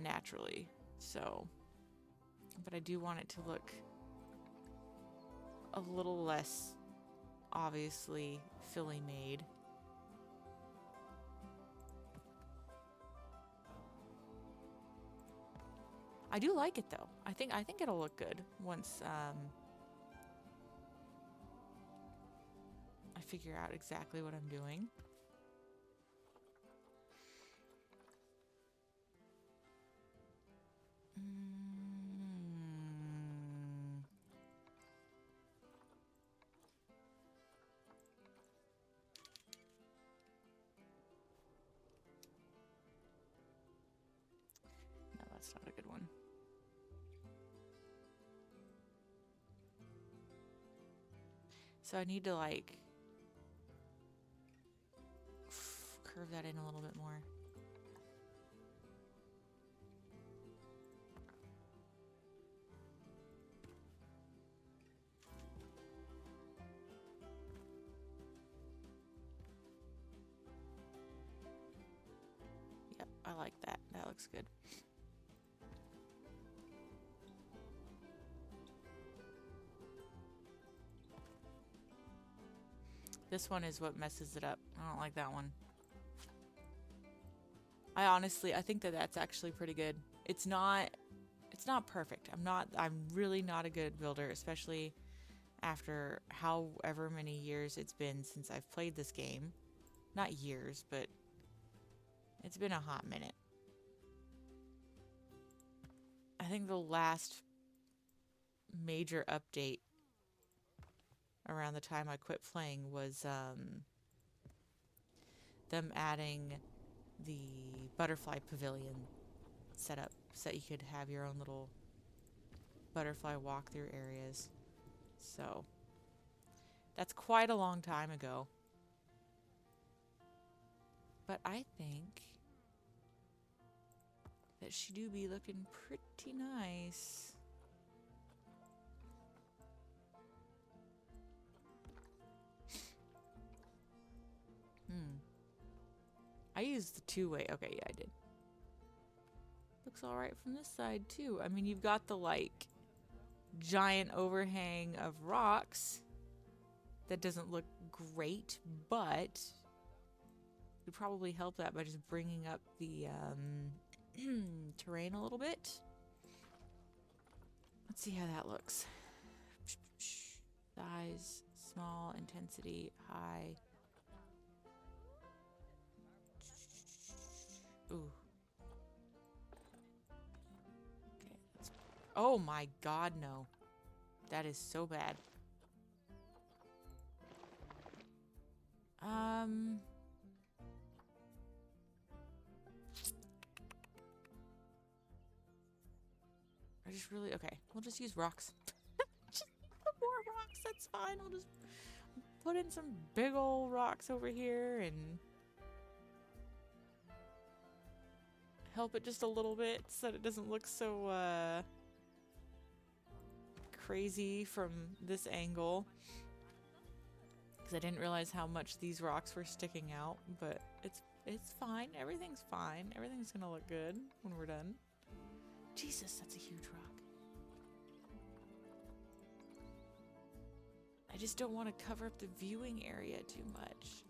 naturally. So, but I do want it to look a little less obviously Philly made. I do like it though. I think it'll look good once I figure out exactly what I'm doing. No, that's not a good one. So I need to like curve that in a little bit more. Yep, I like that. That looks good. This one is what messes it up. I don't like that one. I think that that's actually pretty good. It's not perfect. I'm really not a good builder, especially after however many years it's been since I've played this game. Not years, but it's been a hot minute. I think the last major update around the time I quit playing was them adding the butterfly pavilion setup so that you could have your own little butterfly walkthrough areas. So that's quite a long time ago. But I think that she do be looking pretty nice. I used the two-way. Okay, yeah, I did. Looks all right from this side too. I mean, you've got the like giant overhang of rocks that doesn't look great, but you probably help that by just bringing up the terrain a little bit. Let's see how that looks. Size, small, intensity, high. Ooh. Okay. Oh my god, no. That is so bad. I just really... Okay, we'll just use rocks. Just more rocks, that's fine. We'll just put in some big old rocks over here and help it just a little bit so that it doesn't look so crazy from this angle. Because I didn't realize how much these rocks were sticking out, but it's fine. Everything's fine. Everything's gonna look good when we're done. Jesus, that's a huge rock. I just don't want to cover up the viewing area too much.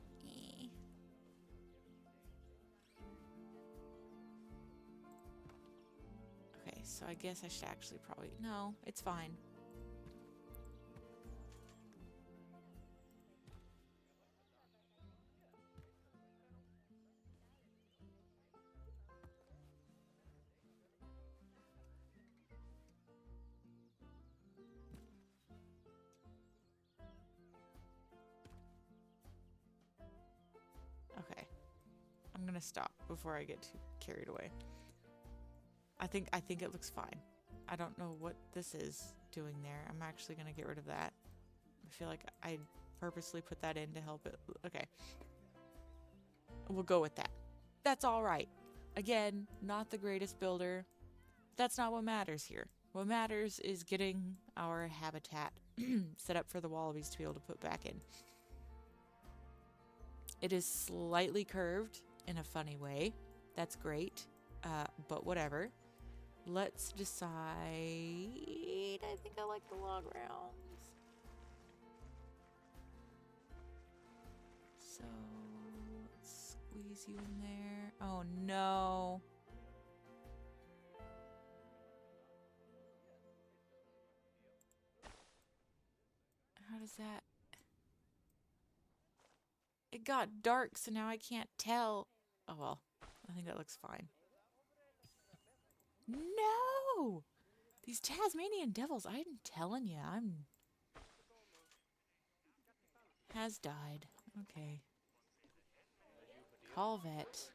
Okay, so I guess I should actually probably... No, it's fine. Okay. I'm gonna stop before I get too carried away. I think it looks fine. I don't know what this is doing there. I'm actually gonna get rid of that. I feel like I purposely put that in to help it. Okay. We'll go with that. That's all right. Again, not the greatest builder. That's not what matters here. What matters is getting our habitat set up for the wallabies to be able to put back in. It is slightly curved in a funny way. That's great, but whatever. Let's decide. I think I like the log rounds. So let's squeeze you in there. Oh no. How does that? It got dark, so now I can't tell. Oh well, I think that looks fine. No! These Tasmanian devils, I'm telling you, has died. Okay. Call vet.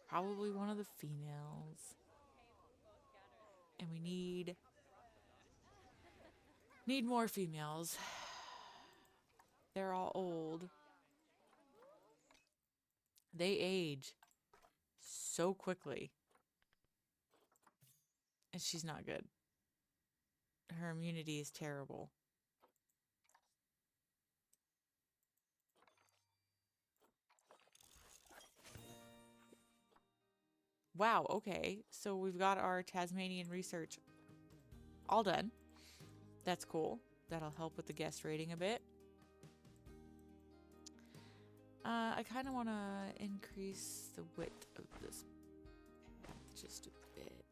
Probably one of the females. And we need more females. They're all old. They age so quickly. And she's not good. Her immunity is terrible. Wow, okay. So we've got our Tasmanian research all done. That's cool. That'll help with the guest rating a bit. I kind of want to increase the width of this path just a bit.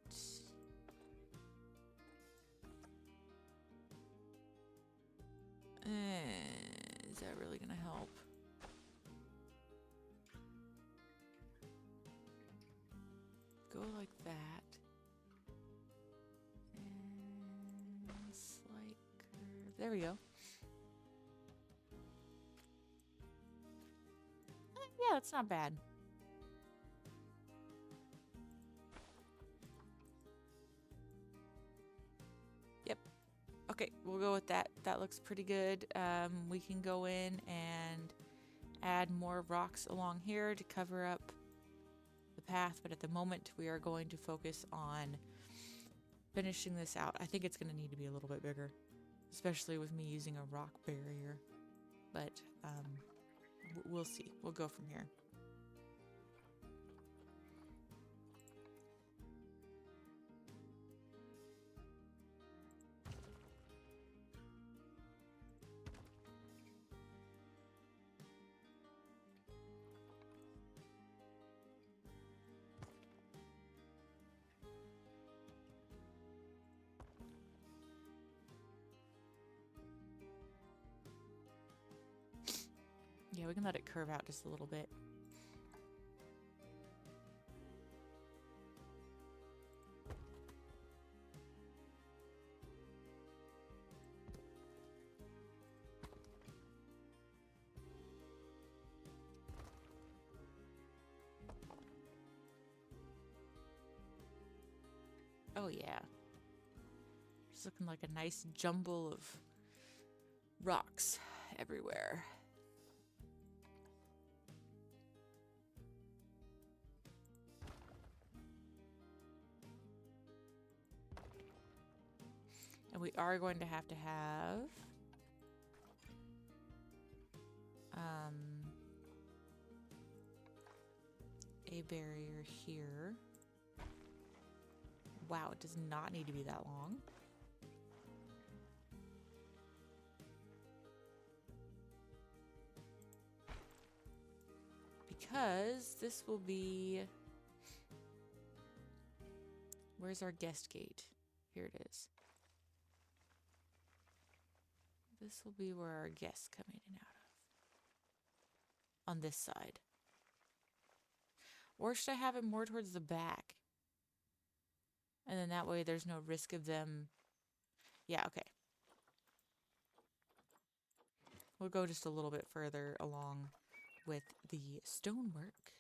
Is that really going to help? Go like that. And slight curve. There we go. Yeah, that's not bad. Yep. Okay, we'll go with that. That looks pretty good. We can go in and add more rocks along here to cover up the path, but at the moment we are going to focus on finishing this out. I think it's going to need to be a little bit bigger, especially with me using a rock barrier, but we'll see. We'll go from here. Yeah, we can let it curve out just a little bit. Oh yeah. Just looking like a nice jumble of rocks everywhere. And we are going to have a barrier here. Wow, it does not need to be that long. Because this will be... Where's our guest gate? Here it is. This will be where our guests come in and out of. On this side. Or should I have it more towards the back? And then that way there's no risk of them... Yeah, okay. We'll go just a little bit further along with the stonework.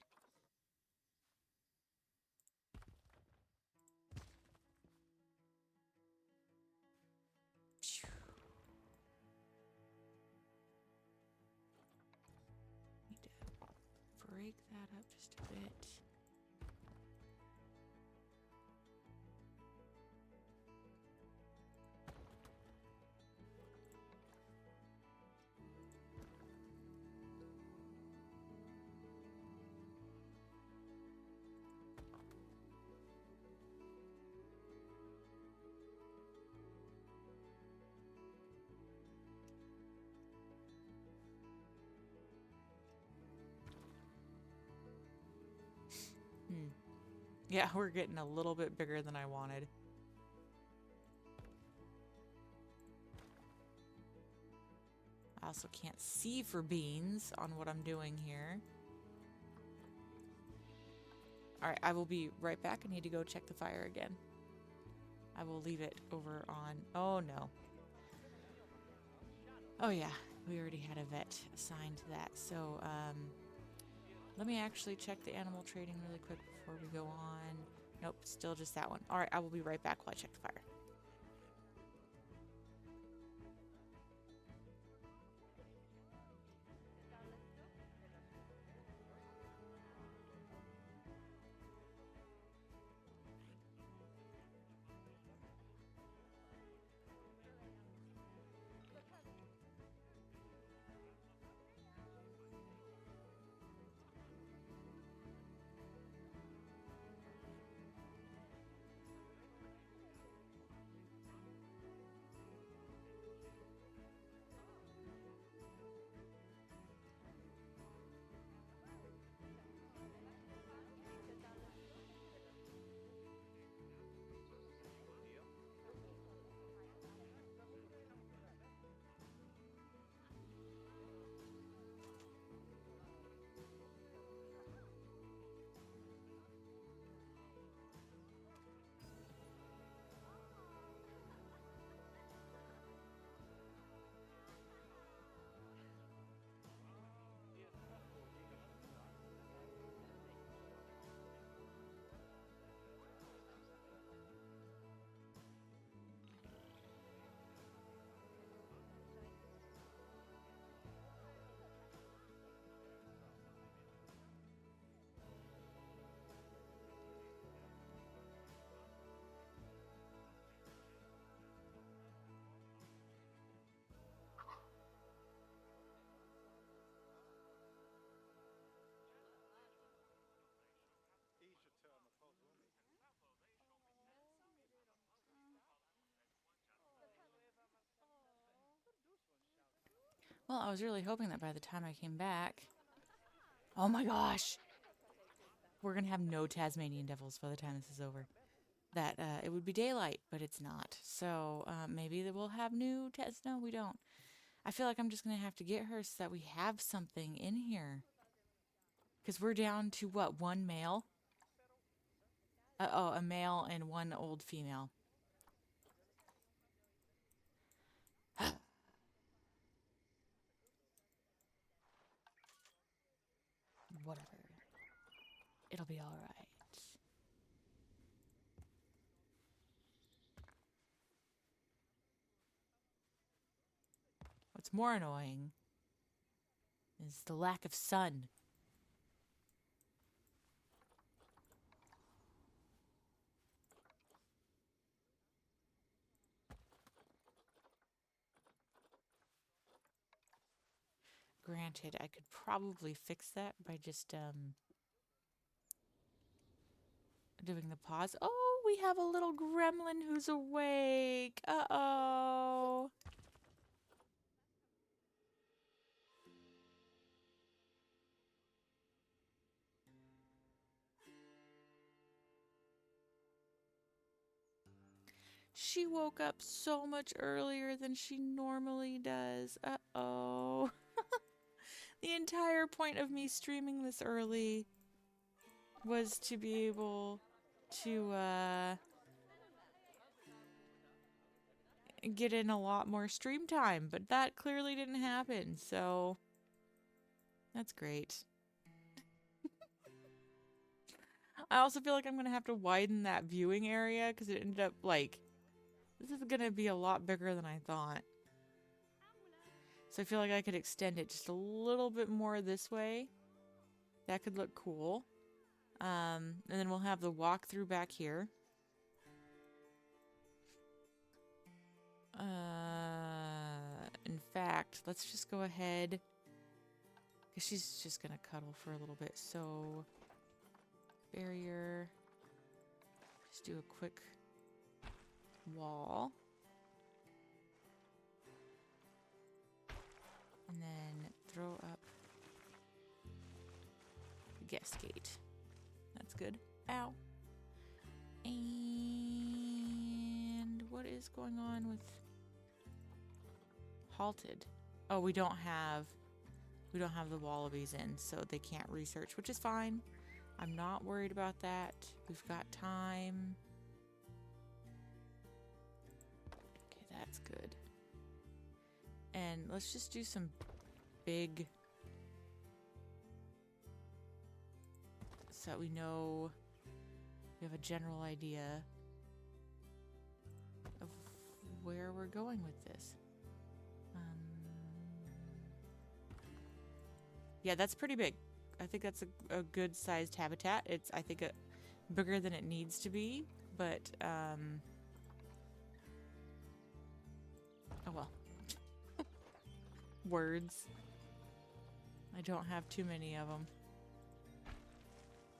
Need to break that up just a bit. Yeah, we're getting a little bit bigger than I wanted. I also can't see for beans on what I'm doing here. Alright, I will be right back. I need to go check the fire again. I will leave it over on... Oh, no. Oh, yeah. We already had a vet assigned to that. So, let me actually check the animal trading really quick before we go on. Nope, still just that one. Alright, I will be right back while I check the fire. Well, I was really hoping that by the time I came back... Oh my gosh! We're gonna have no Tasmanian devils by the time this is over. That it would be daylight, but it's not. So maybe we'll have new No, we don't. I feel like I'm just gonna have to get her so that we have something in here. Because we're down to what, one male? A male and one old female. Whatever. It'll be all right. What's more annoying is the lack of sun. Granted, I could probably fix that by just doing the pause. Oh, we have a little gremlin who's awake. Uh-oh. She woke up so much earlier than she normally does. Uh-oh. The entire point of me streaming this early was to be able to get in a lot more stream time, but that clearly didn't happen, so that's great. I also feel like I'm gonna have to widen that viewing area because it ended up like, this is gonna be a lot bigger than I thought. So I feel like I could extend it just a little bit more this way. That could look cool. And then we'll have the walkthrough back here. In fact, let's just go ahead, because she's just gonna cuddle for a little bit. So, barrier. Just do a quick wall. And then throw up the guest gate. That's good. Ow. is going on with halted? Oh, we don't have the wallabies in, so they can't research, which is fine. I'm not worried about that. We've got time. Okay, that's good. And let's just do some big, so that we know, we have a general idea of where we're going with this. Yeah, that's pretty big. I think that's a good sized habitat. It's, I think, bigger than it needs to be, but oh well. Words. I don't have too many of them.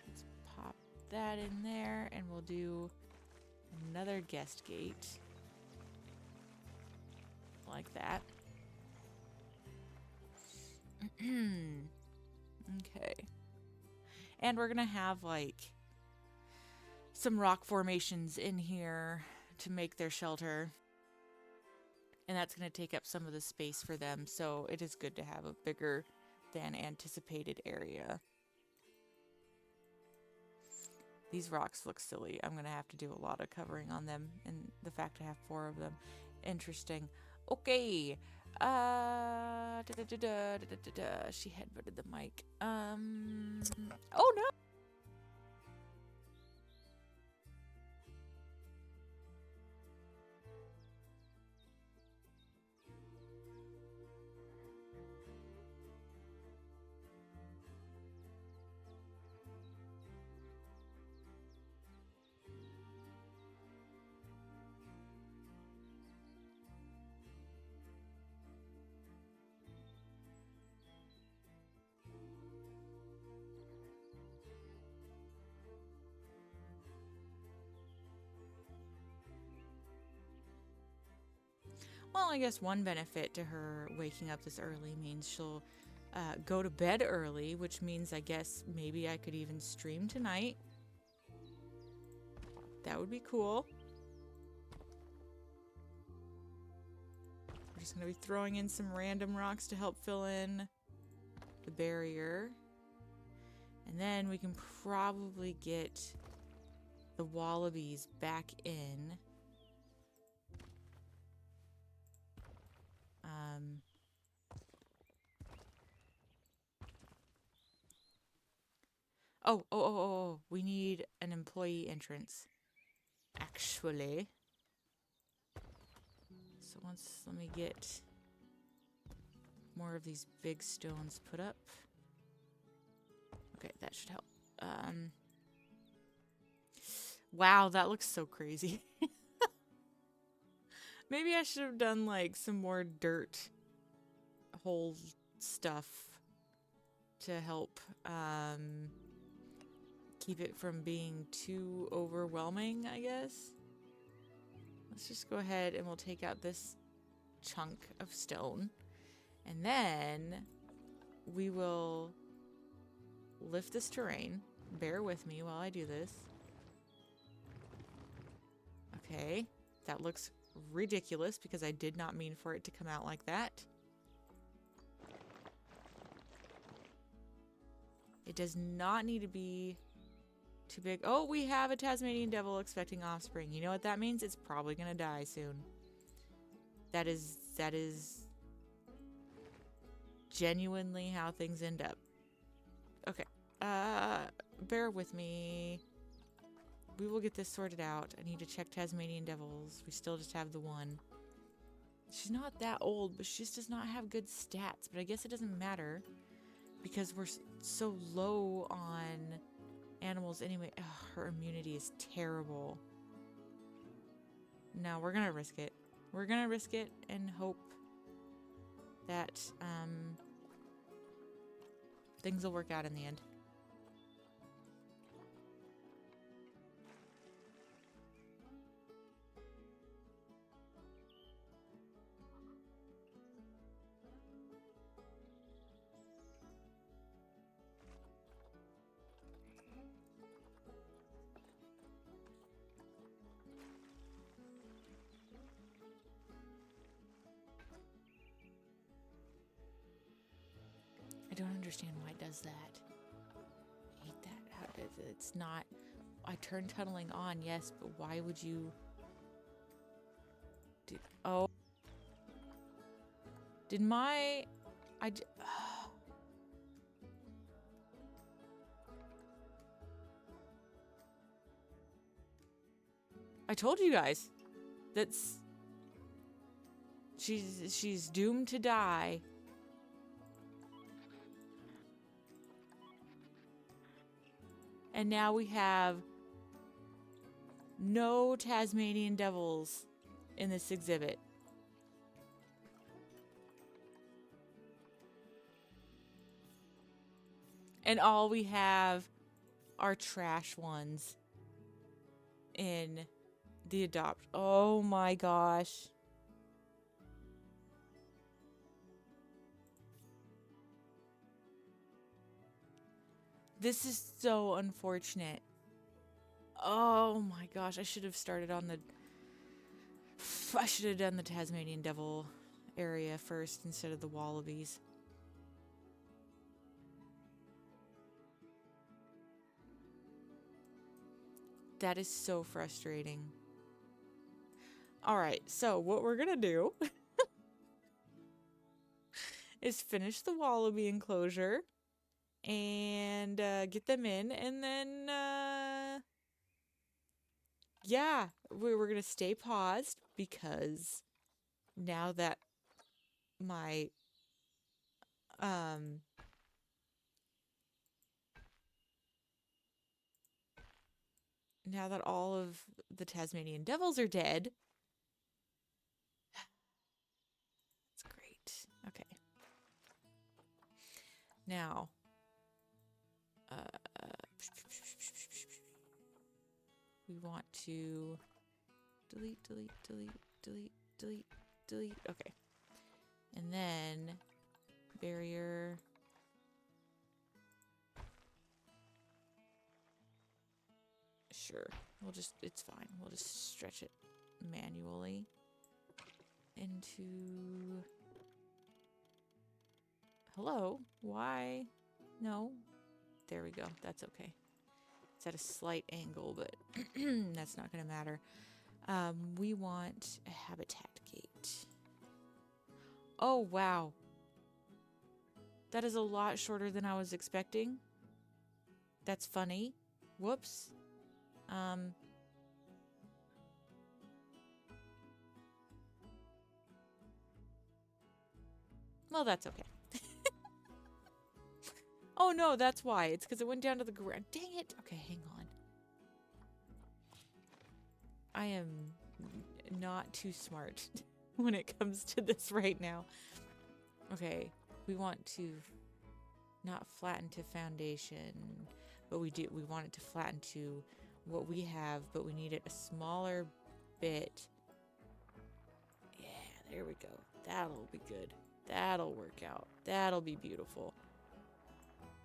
Let's pop that in there, and we'll do another guest gate like that. Okay. And we're gonna have like some rock formations in here to make their shelter. And that's gonna take up some of the space for them, so it is good to have a bigger than anticipated area. These rocks look silly. I'm gonna have to do a lot of covering on them, and the fact I have 4 of them. Interesting. Okay. She headbutted the mic. Oh no! Well, I guess one benefit to her waking up this early means she'll go to bed early, which means I guess maybe I could even stream tonight. That would be cool. We're just going to be throwing in some random rocks to help fill in the barrier. And then we can probably get the wallabies back in. Oh, we need an employee entrance, actually. So let me get more of these big stones put up. Okay, that should help. Wow, that looks so crazy. Maybe I should have done like some more dirt hole stuff to help keep it from being too overwhelming, I guess. Let's just go ahead and we'll take out this chunk of stone. And then we will lift this terrain. Bear with me while I do this. Okay, that looks ridiculous because I did not mean for it to come out like that. It does not need to be too big. Oh, we have a Tasmanian devil expecting offspring. You know what that means? It's probably gonna die soon. That is genuinely how things end up. Okay. Bear with me. We will get this sorted out. I need to check Tasmanian devils. We still just have the one. She's not that old, but she just does not have good stats. But I guess it doesn't matter because we're so low on animals anyway. Ugh, her immunity is terrible. No, we're gonna risk it. We're gonna risk it and hope that things will work out in the end. understand why it does that. I hate that. It's not... I turned tunneling on, yes, but why would you... Oh. Did my... I told you guys. That's... She's doomed to die. And now we have no Tasmanian devils in this exhibit. And all we have are trash ones in the adopt. Oh my gosh. This is so unfortunate. Oh my gosh, I should have started on the... I should have done the Tasmanian devil area first instead of the wallabies. That is so frustrating. Alright, so what we're gonna do is finish the wallaby enclosure and get them in, and then yeah, we're gonna stay paused because now that my now that all of the Tasmanian devils are dead. That's great. Okay. Now we want to delete. Okay. And then barrier. Sure. It's fine. We'll just stretch it manually into... Hello? Why? No? There we go. That's okay. It's at a slight angle, but that's not going to matter. We want a habitat gate. Oh, wow. That is a lot shorter than I was expecting. That's funny. Whoops. Well, that's okay. Oh no, that's why. It's because it went down to the ground. Dang it. Okay, hang on. I am not too smart when it comes to this right now. Okay, we want to not flatten to foundation, but we want it to flatten to what we have, but we need it a smaller bit. Yeah, there we go. That'll be good. That'll work out. That'll be beautiful.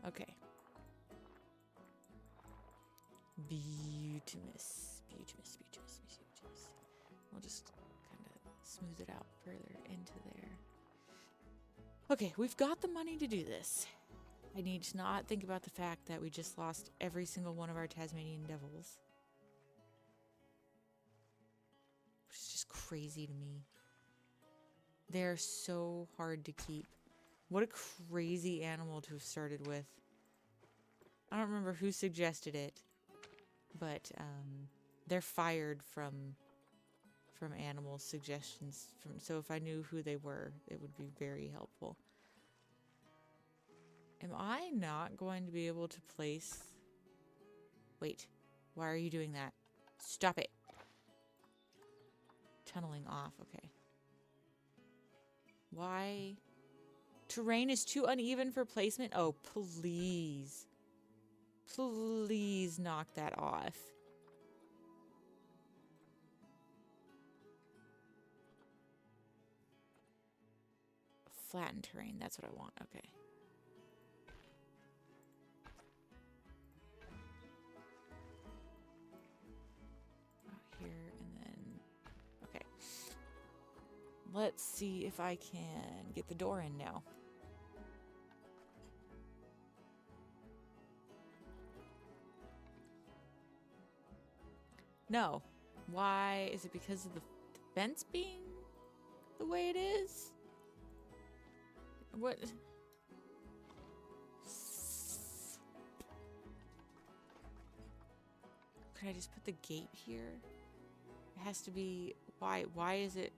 Okay. Beautimous. We'll just kind of smooth it out further into there. Okay, we've got the money to do this. I need to not think about the fact that we just lost every single one of our Tasmanian devils. Which is just crazy to me. They're so hard to keep. What a crazy animal to have started with. I don't remember who suggested it, but they're fired from animal suggestions. So if I knew who they were, it would be very helpful. Am I not going to be able to place... Wait, why are you doing that? Stop it. Tunneling off, okay. Why? Terrain is too uneven for placement? Oh, please. Please knock that off. Flattened terrain, that's what I want, okay. Here and then, okay. Let's see if I can get the door in now. No. Why? Is it because of the fence being the way it is? What? Could I just put the gate here? It has to be... Why is it...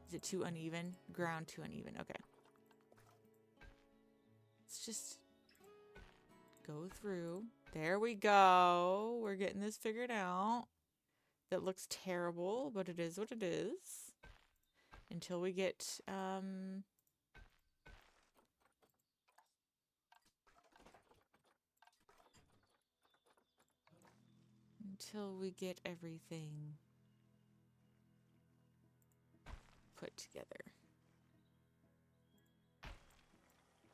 Is it too uneven? Ground too uneven. Okay. Let's just go through. There we go. We're getting this figured out. That looks terrible, but it is what it is. Until we get, until we get everything put together.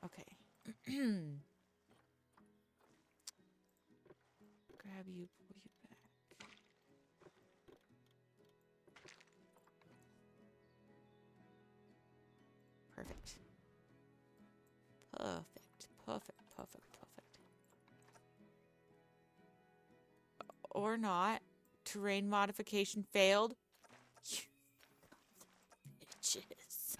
Okay. Grab you, pull you back. Perfect. Perfect. Perfect. Perfect. Perfect. Or not. Terrain modification failed. Bitches.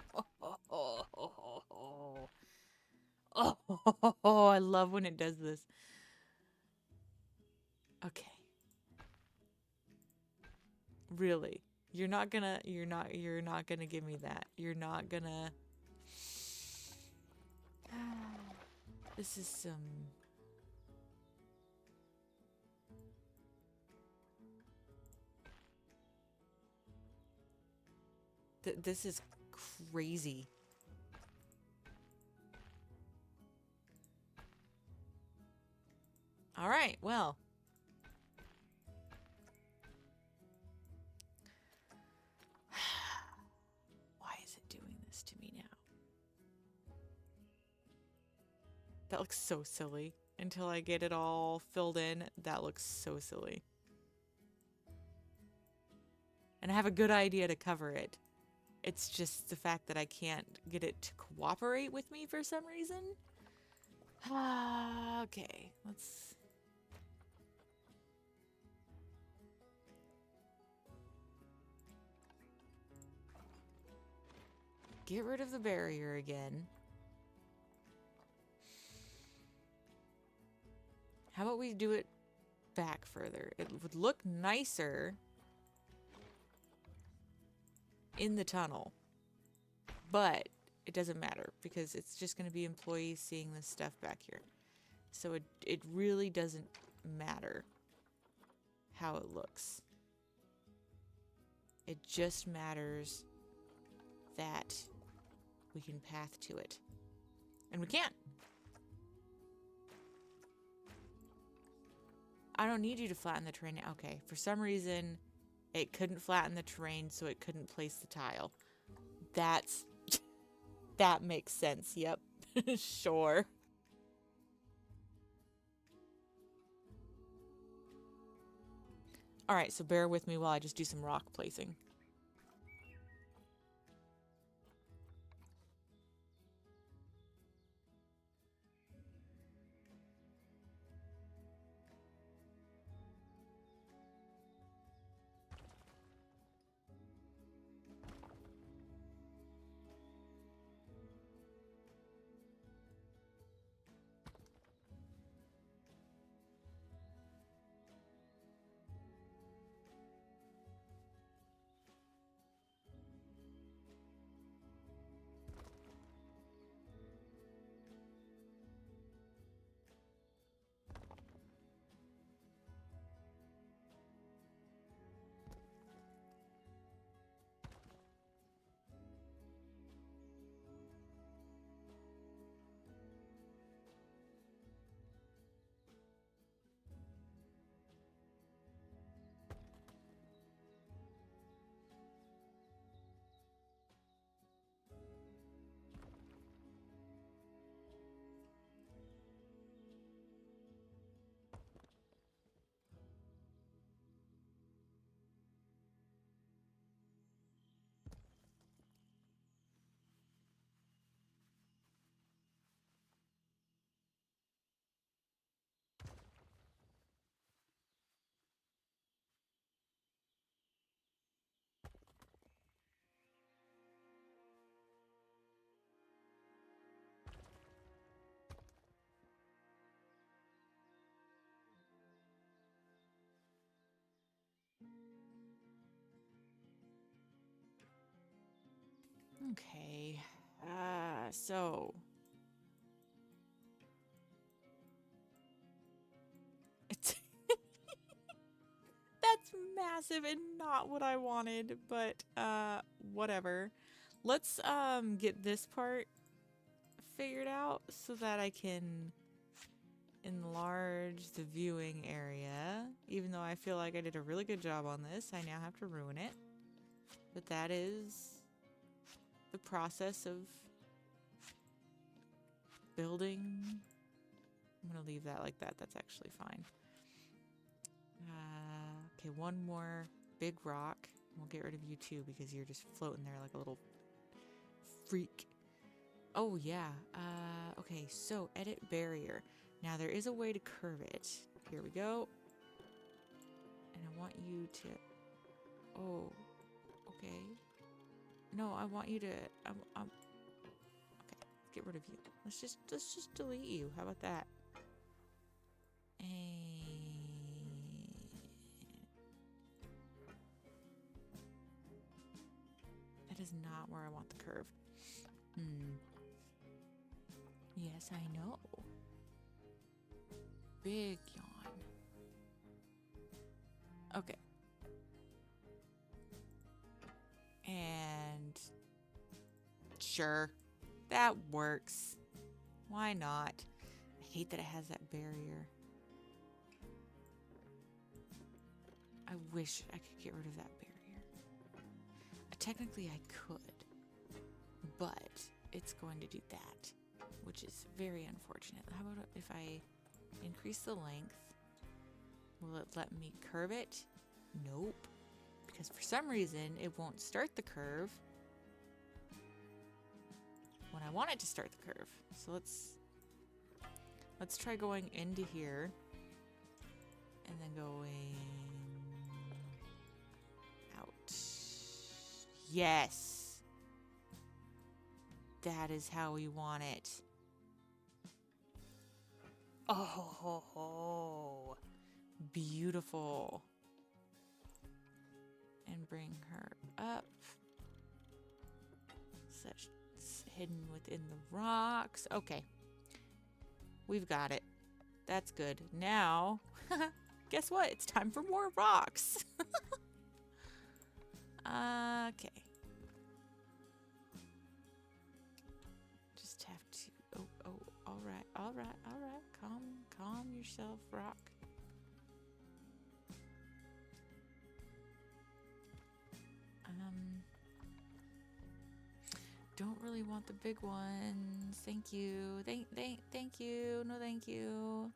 Oh, I love when it does this. Okay. Really? You're not gonna give me that. You're not gonna. This is some. This is crazy. All right, well. Why is it doing this to me now? That looks so silly. Until I get it all filled in, that looks so silly. And I have a good idea to cover it. It's just the fact that I can't get it to cooperate with me for some reason. Okay, let's... Get rid of the barrier again. How about we do it back further? It would look nicer in the tunnel. But it doesn't matter because it's just going to be employees seeing this stuff back here. So it really doesn't matter how it looks. It just matters that we can path to it. And we can't. I don't need you to flatten the terrain. Okay, for some reason, it couldn't flatten the terrain, so it couldn't place the tile. That makes sense. Yep. Sure. All right, so bear with me while I just do some rock placing. Okay. So it's that's massive and not what I wanted, but whatever. Let's get this part figured out so that I can enlarge the viewing area. Even though I feel like I did a really good job on this, I now have to ruin it. But that is the process of building. I'm gonna leave that like that. That's actually fine. Okay, one more big rock. We'll get rid of you too because you're just floating there like a little freak. Oh yeah. Okay, so edit barrier. Now there is a way to curve it. Here we go. And I want you to... Oh, okay. No, I want you to... okay, let's get rid of you. Let's just delete you. How about that? And... That is not where I want the curve. Yes, I know. Big yawn. Okay. And... Sure. That works. Why not? I hate that it has that barrier. I wish I could get rid of that barrier. Technically, I could. But it's going to do that, which is very unfortunate. How about if I increase the length? Will it let me curve it? Nope. Because for some reason, it won't start the curve when I want it to start the curve. So let's try going into here and then going out. Yes. That is how we want it. Oh, beautiful. And bring her up. Such hidden within the rocks. Okay. We've got it. That's good. Now, guess what? It's time for more rocks. Okay. Just have to... Oh, all right. Calm yourself, rock. Don't really want the big ones. Thank you. Thank you. No, thank you.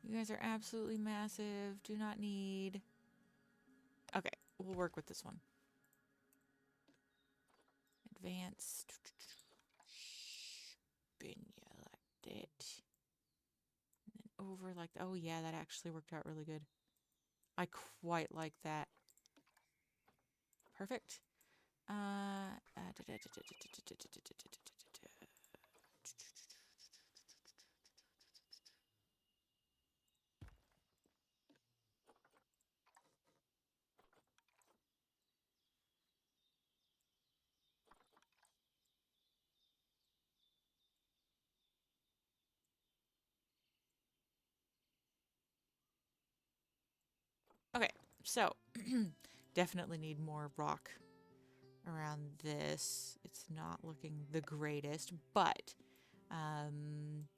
You guys are absolutely massive. Do not need... Okay, we'll work with this one. Advanced. Spin you like that. And then over like... Oh, yeah, that actually worked out really good. I quite like that. Perfect. Okay, so definitely need more rock around this. It's not looking the greatest, but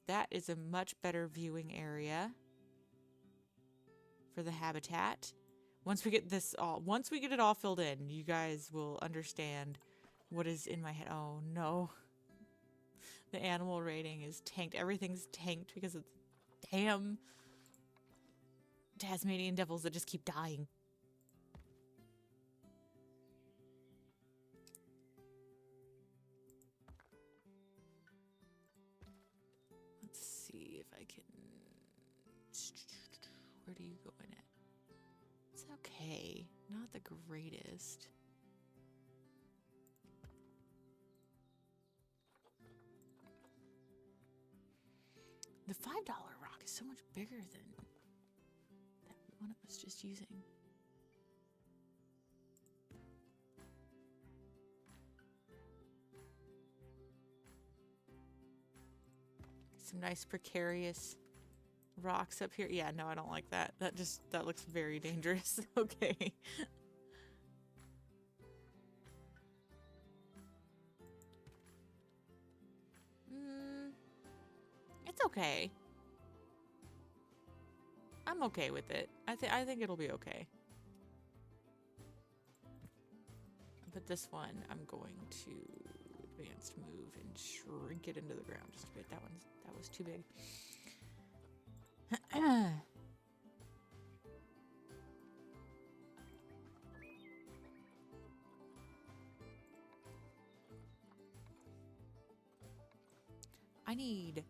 that is a much better viewing area for the habitat. Once we get it all filled in, you guys will understand what is in my head. Oh no. The animal rating is tanked. Everything's tanked because of damn Tasmanian devils that just keep dying. Let's see if I can... Where do you go in it? It's okay. Not the greatest. The $5 rock is so much bigger than that one I was just using. some nice precarious rocks up here. Yeah, no, I don't like that. That looks very dangerous. Okay. It's okay. I'm okay with it. I think it'll be okay. But this one, I'm going to advanced move and shrink it into the ground just a bit. That was too big. I need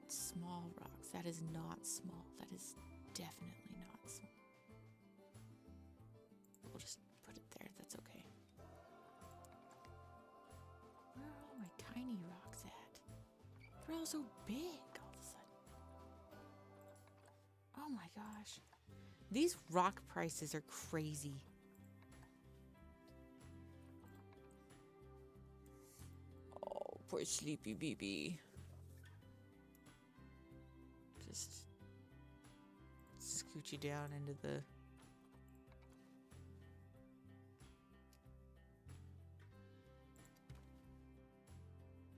small rocks. That is not small. That is definitely not small. We'll just put it there. That's okay. Where are all my tiny rocks at? They're all so big all of a sudden. Oh my gosh. These rock prices are crazy. Oh, poor sleepy BB. Just scoot you down into the...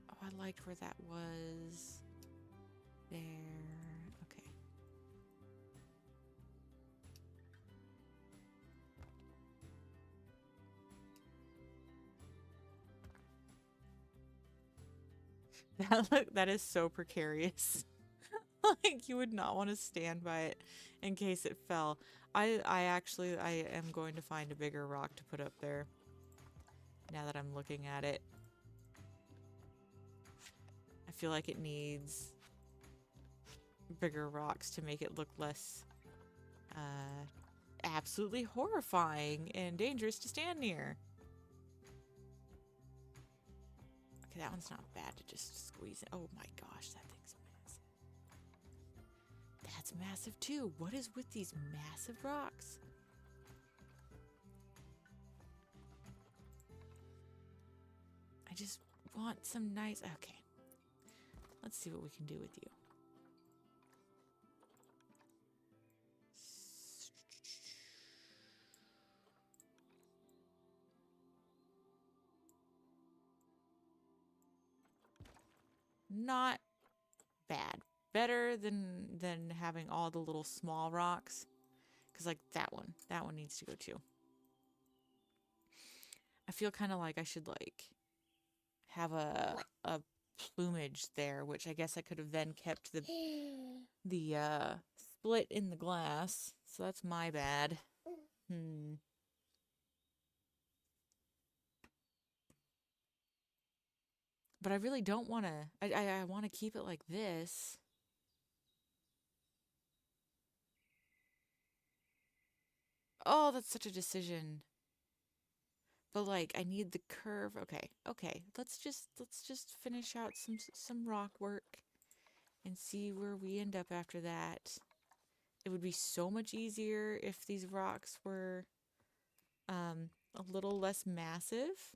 Oh, I liked where that was. There. Okay. That is so precarious. Like, you would not want to stand by it in case it fell. I am going to find a bigger rock to put up there now that I'm looking at it. I feel like it needs bigger rocks to make it look less absolutely horrifying and dangerous to stand near. Okay, that one's not bad to just squeeze it. Oh my gosh, that thing's massive. That's massive too. What is with these massive rocks? I just want some nice... Okay. Let's see what we can do with you. Not bad. Better than having all the little small rocks. Because, like, that one needs to go too. I feel kind of like I should, like, have a plumage there, which I guess I could have then kept the split in the glass. So that's my bad. But I really don't want to... I want to keep it like this. Oh, that's such a decision. But, like, I need the curve. Okay. Let's just finish out some rock work and see where we end up after that. It would be so much easier if these rocks were a little less massive.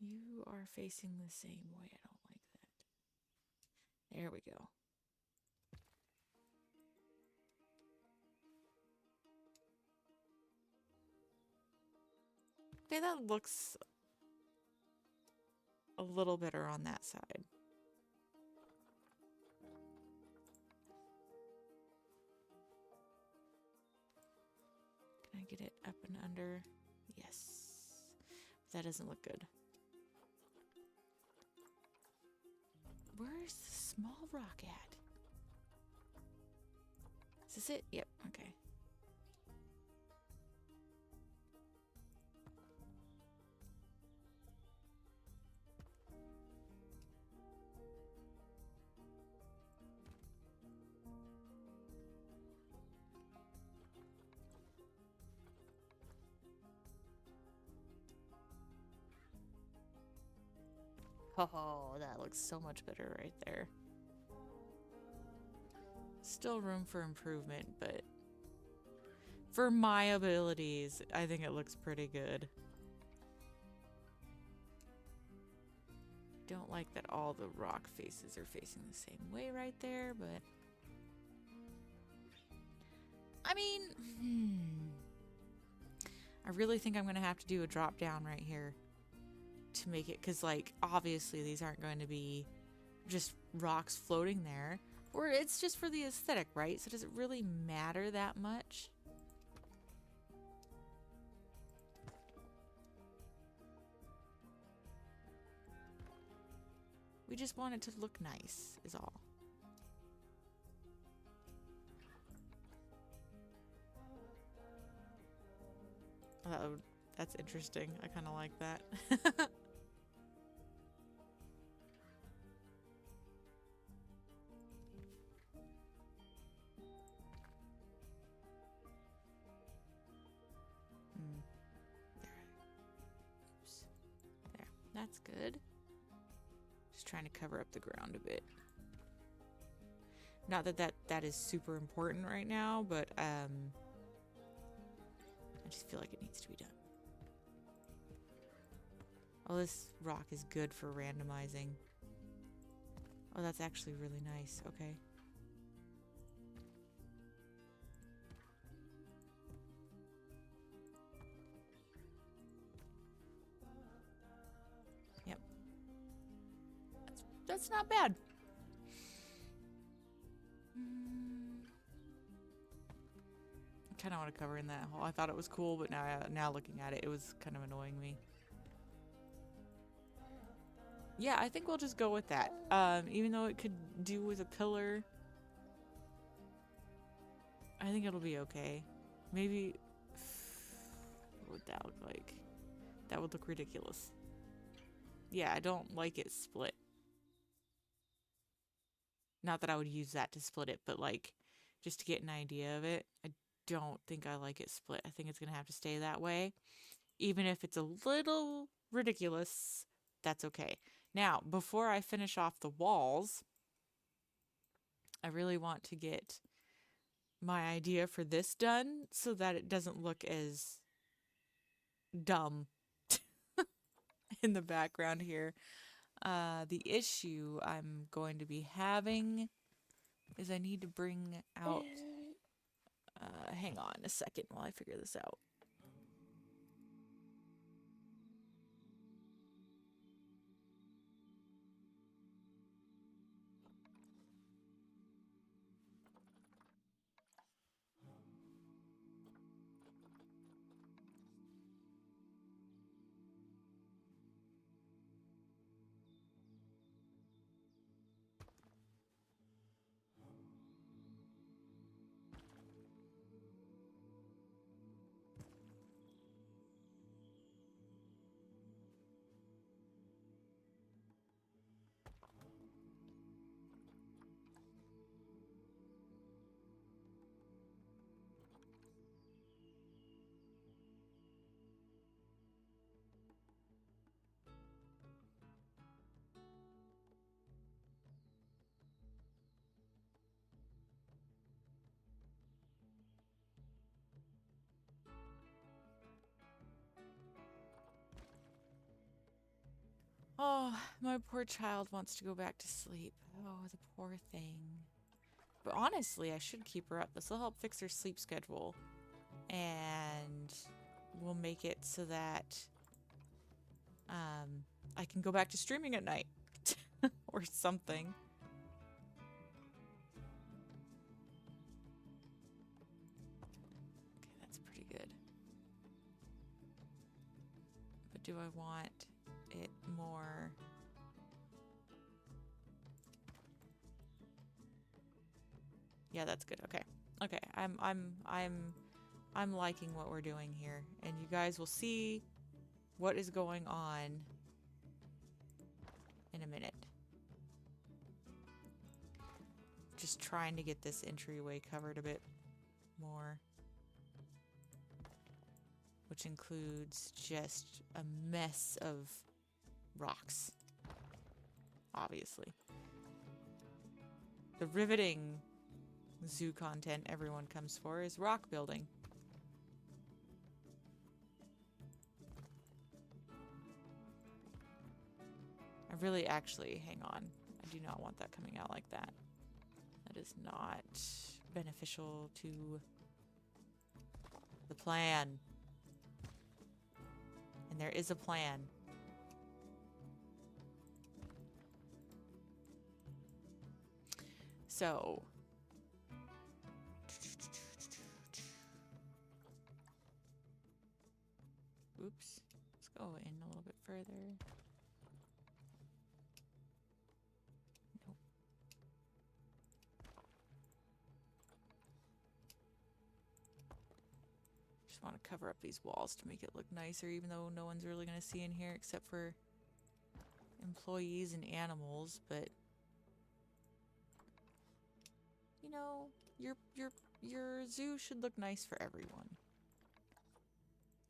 You are facing the same way. I don't like that. There we go. Okay, that looks a little better on that side. Can I get it up and under? Yes. That doesn't look good. Where's the small rock at? Is this it? Yep, okay. Oh, that looks so much better right there. Still room for improvement, but For my abilities, I think it looks pretty good. Don't like that all the rock faces are facing the same way right there, but I mean, I really think I'm gonna have to do a drop down right here to make it, because like obviously these aren't going to be just rocks floating there, or it's just for the aesthetic, right? So does it really matter that much? We just want it to look nice, is all. Oh, that's interesting. I kind of like that. Oops. There. That's good. Just trying to cover up the ground a bit. Not that is super important right now, but I just feel like it needs to be done. Oh, this rock is good for randomizing. Oh, that's actually really nice. Okay. Yep. That's not bad. I kind of want to cover in that hole. I thought it was cool, but now looking at it, it was kind of annoying me. Yeah, I think we'll just go with that. Even though it could do with a pillar, I think it'll be okay. Maybe, what would that look like? That would look ridiculous. Yeah, I don't like it split. Not that I would use that to split it, but like, just to get an idea of it, I don't think I like it split. I think it's gonna have to stay that way. Even if it's a little ridiculous, that's okay. Now, before I finish off the walls, I really want to get my idea for this done so that it doesn't look as dumb in the background here. The issue I'm going to be having is I need to bring out... hang on a second while I figure this out. Oh, my poor child wants to go back to sleep. Oh, the poor thing. But honestly, I should keep her up. This will help fix her sleep schedule. And we'll make it so that I can go back to streaming at night. Or something. Okay, that's pretty good. But do I want it more... Yeah, that's good. Okay. Okay. I'm liking what we're doing here, and you guys will see what is going on in a minute. Just trying to get this entryway covered a bit more, which includes just a mess of rocks, obviously. The riveting zoo content everyone comes for is rock building. I really actually, hang on. I do not want that coming out like that. That is not beneficial to the plan. And there is a plan. So, oops. Let's go in a little bit further. Nope. Just want to cover up these walls to make it look nicer, even though no one's really going to see in here except for employees and animals, but you know, your zoo should look nice for everyone.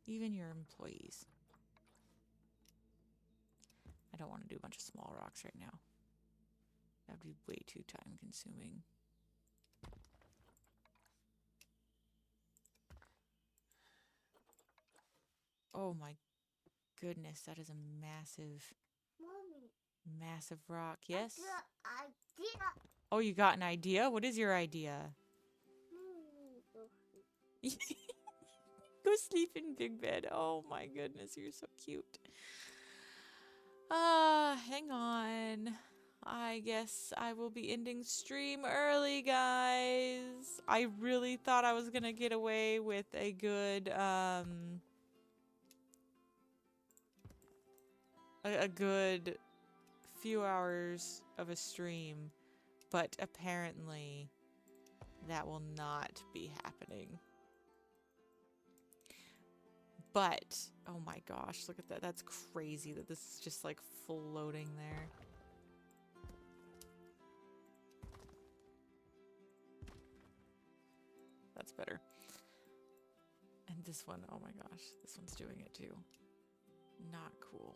Even your employees. I don't want to do a bunch of small rocks right now. That would be way too time consuming. Oh my goodness, that is a massive, Mommy, massive rock. Yes? idea. Oh, you got an idea? What is your idea? Go sleep in big bed. Oh my goodness, you're so cute. Hang on. I guess I will be ending stream early, guys. I really thought I was gonna get away with a good, a good few hours of a stream, but apparently that will not be happening. But, oh my gosh, look at that. That's crazy that this is just like floating there. That's better. And this one, oh my gosh, this one's doing it too. Not cool.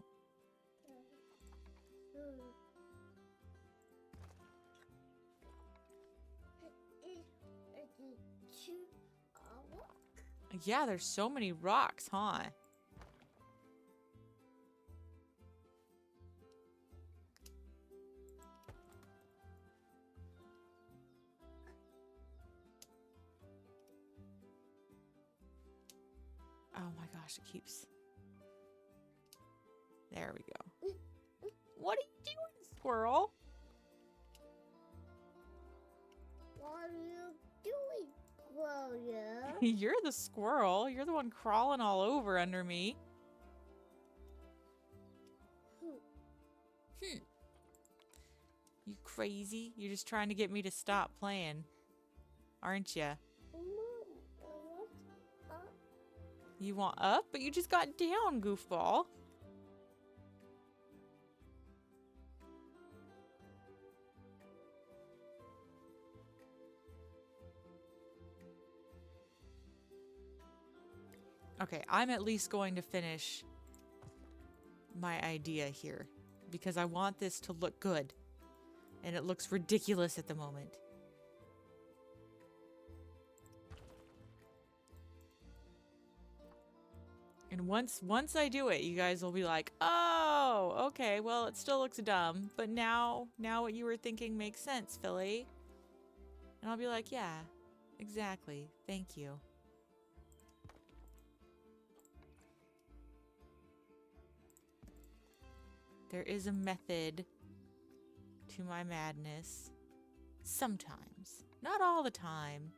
Yeah, there's so many rocks, huh? Oh my gosh, it keeps... There we go. What are you doing, squirrel? What are you doing, Gloria? You're the squirrel. You're the one crawling all over under me. You crazy? You're just trying to get me to stop playing, aren't you? You want up? But you just got down, goofball. Okay, I'm at least going to finish my idea here because I want this to look good. And it looks ridiculous at the moment. And once I do it, you guys will be like, "Oh, okay, well, it still looks dumb, but now what you were thinking makes sense, Philly." And I'll be like, "Yeah, exactly. Thank you." There is a method to my madness. Sometimes. Not all the time,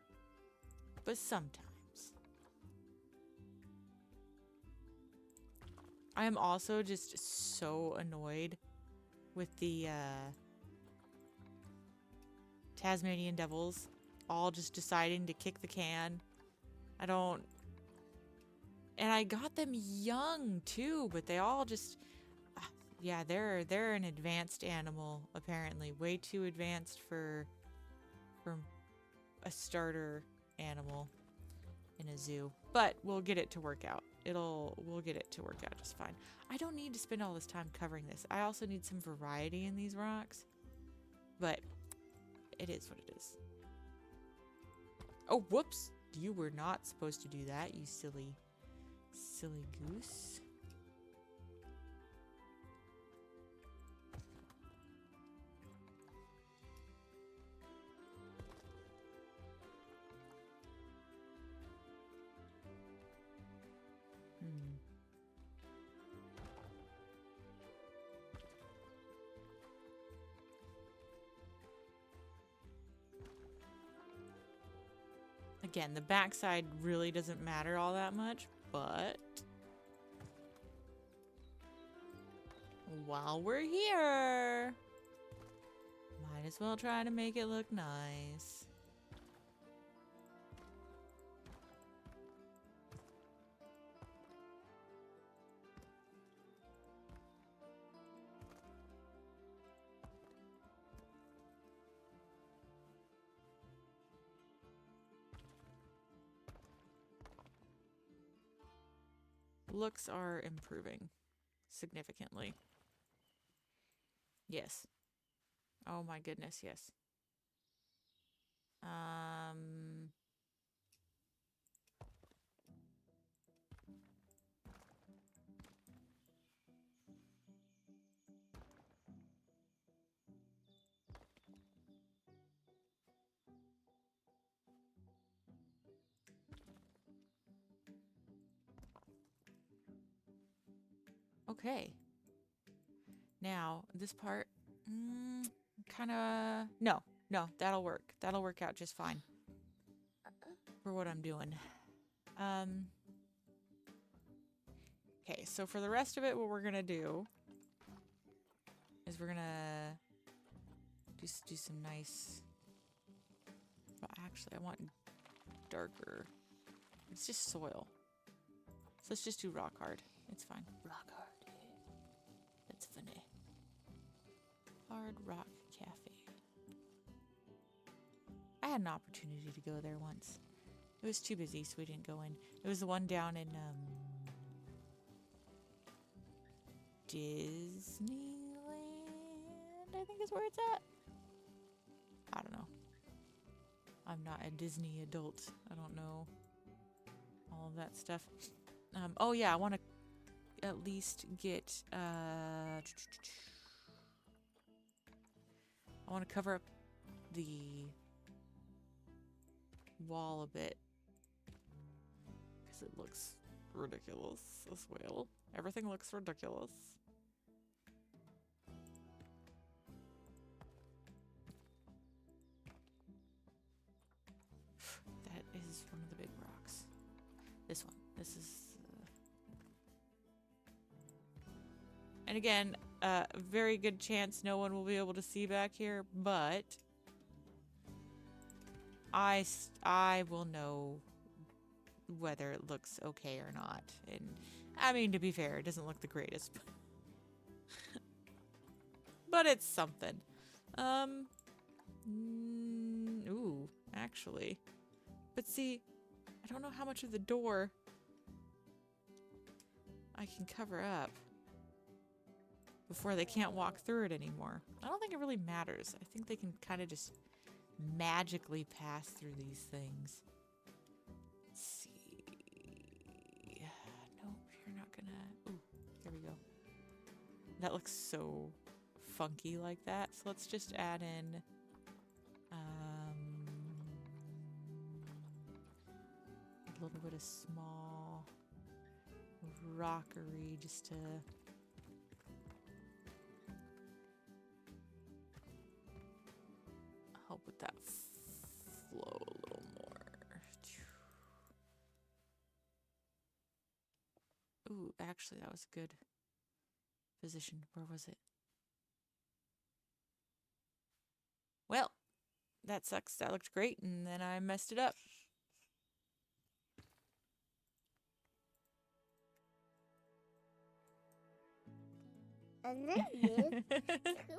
but sometimes. I am also just so annoyed with the Tasmanian devils all just deciding to kick the can. I don't... And I got them young too, but they all just... Yeah, they're an advanced animal, apparently. Way too advanced for a starter animal in a zoo. But we'll get it to work out. We'll get it to work out just fine. I don't need to spend all this time covering this. I also need some variety in these rocks. But it is what it is. Oh, whoops. You were not supposed to do that, you silly goose. Again, the backside really doesn't matter all that much, but while we're here, might as well try to make it look nice. Looks are improving significantly. Yes. Oh my goodness, yes. Okay. Now, this part, kind of, no, that'll work. That'll work out just fine for what I'm doing. Okay, so for the rest of it, what we're gonna do is we're gonna do some nice, well, actually, I want darker. It's just soil. So let's just do rock hard. It's fine. Rock hard. That's funny. Hard Rock Cafe. I had an opportunity to go there once. It was too busy, so we didn't go in. It was the one down in Disneyland, I think is where it's at. I don't know. I'm not a Disney adult. I don't know all of that stuff. Oh yeah, I want to at least get I want to cover up the wall a bit because it looks ridiculous as well. Everything looks ridiculous. That is one of the big rocks. This one. This is and again, a very good chance no one will be able to see back here, but I will know whether it looks okay or not. And I mean, to be fair, it doesn't look the greatest, but it's something. Ooh, actually, but see, I don't know how much of the door I can cover up before they can't walk through it anymore. I don't think it really matters. I think they can kind of just magically pass through these things. Let's see. Nope, you're not gonna. Ooh, there we go. That looks so funky like that. So let's just add in a little bit of small rockery just to help with that flow a little more. Ooh, actually, that was a good position. Where was it? Well, that sucks. That looked great, and then I messed it up. And then it's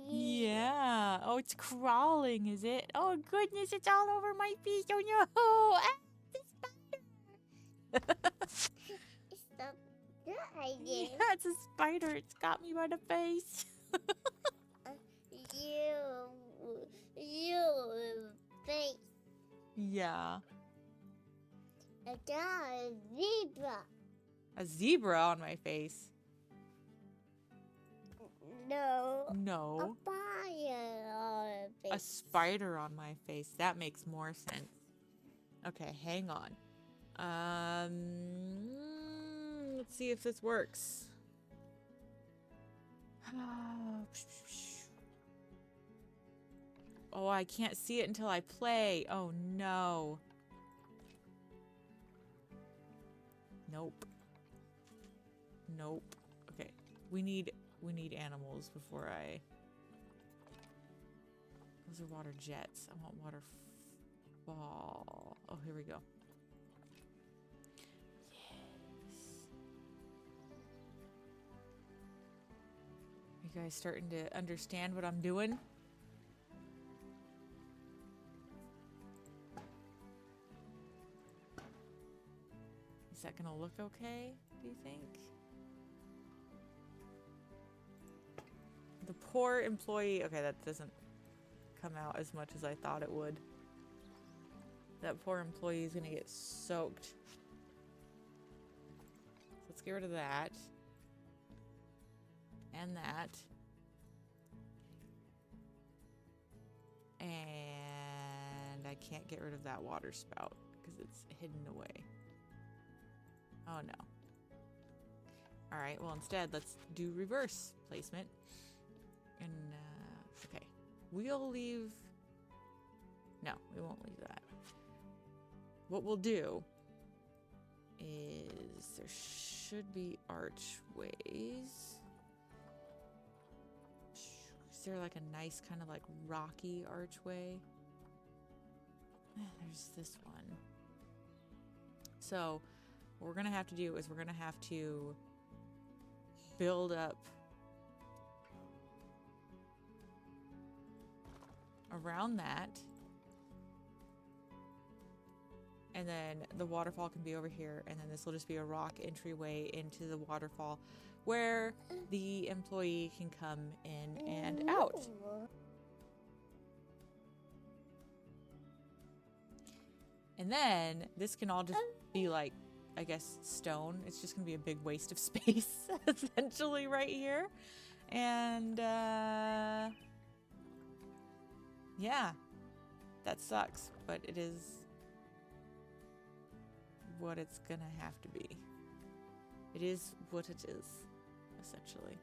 Yeah. Oh, it's crawling, is it? Oh, goodness, it's all over my feet. Oh, no. Ah, the spider. It's not good idea. Yeah, it's a spider. It's got me by the face. You face. Yeah. I got a zebra. A zebra on my face. No. No. A fire on a face. A spider on my face. That makes more sense. Okay, hang on. Let's see if this works. Oh, I can't see it until I play. Oh no. Nope. Nope. Okay. We need animals before I... Those are water jets. I want waterfall. Oh, here we go. Yes. You guys starting to understand what I'm doing? Is that gonna look okay, do you think? The poor employee... Okay, that doesn't come out as much as I thought it would. That poor employee is gonna get soaked. Let's get rid of that. And that. And I can't get rid of that water spout because it's hidden away. Oh no. Alright, well instead let's do reverse placement. And, okay. We'll leave... No, we won't leave that. What we'll do is there should be archways. Is there like a nice kind of like rocky archway? There's this one. So what we're gonna have to do is we're gonna have to build up around that. And then the waterfall can be over here, and then this will just be a rock entryway into the waterfall where the employee can come in and out. And then this can all just be like, I guess, stone. It's just gonna be a big waste of space, essentially, right here. And, yeah, that sucks, but it is what it's gonna have to be. It is what it is, essentially.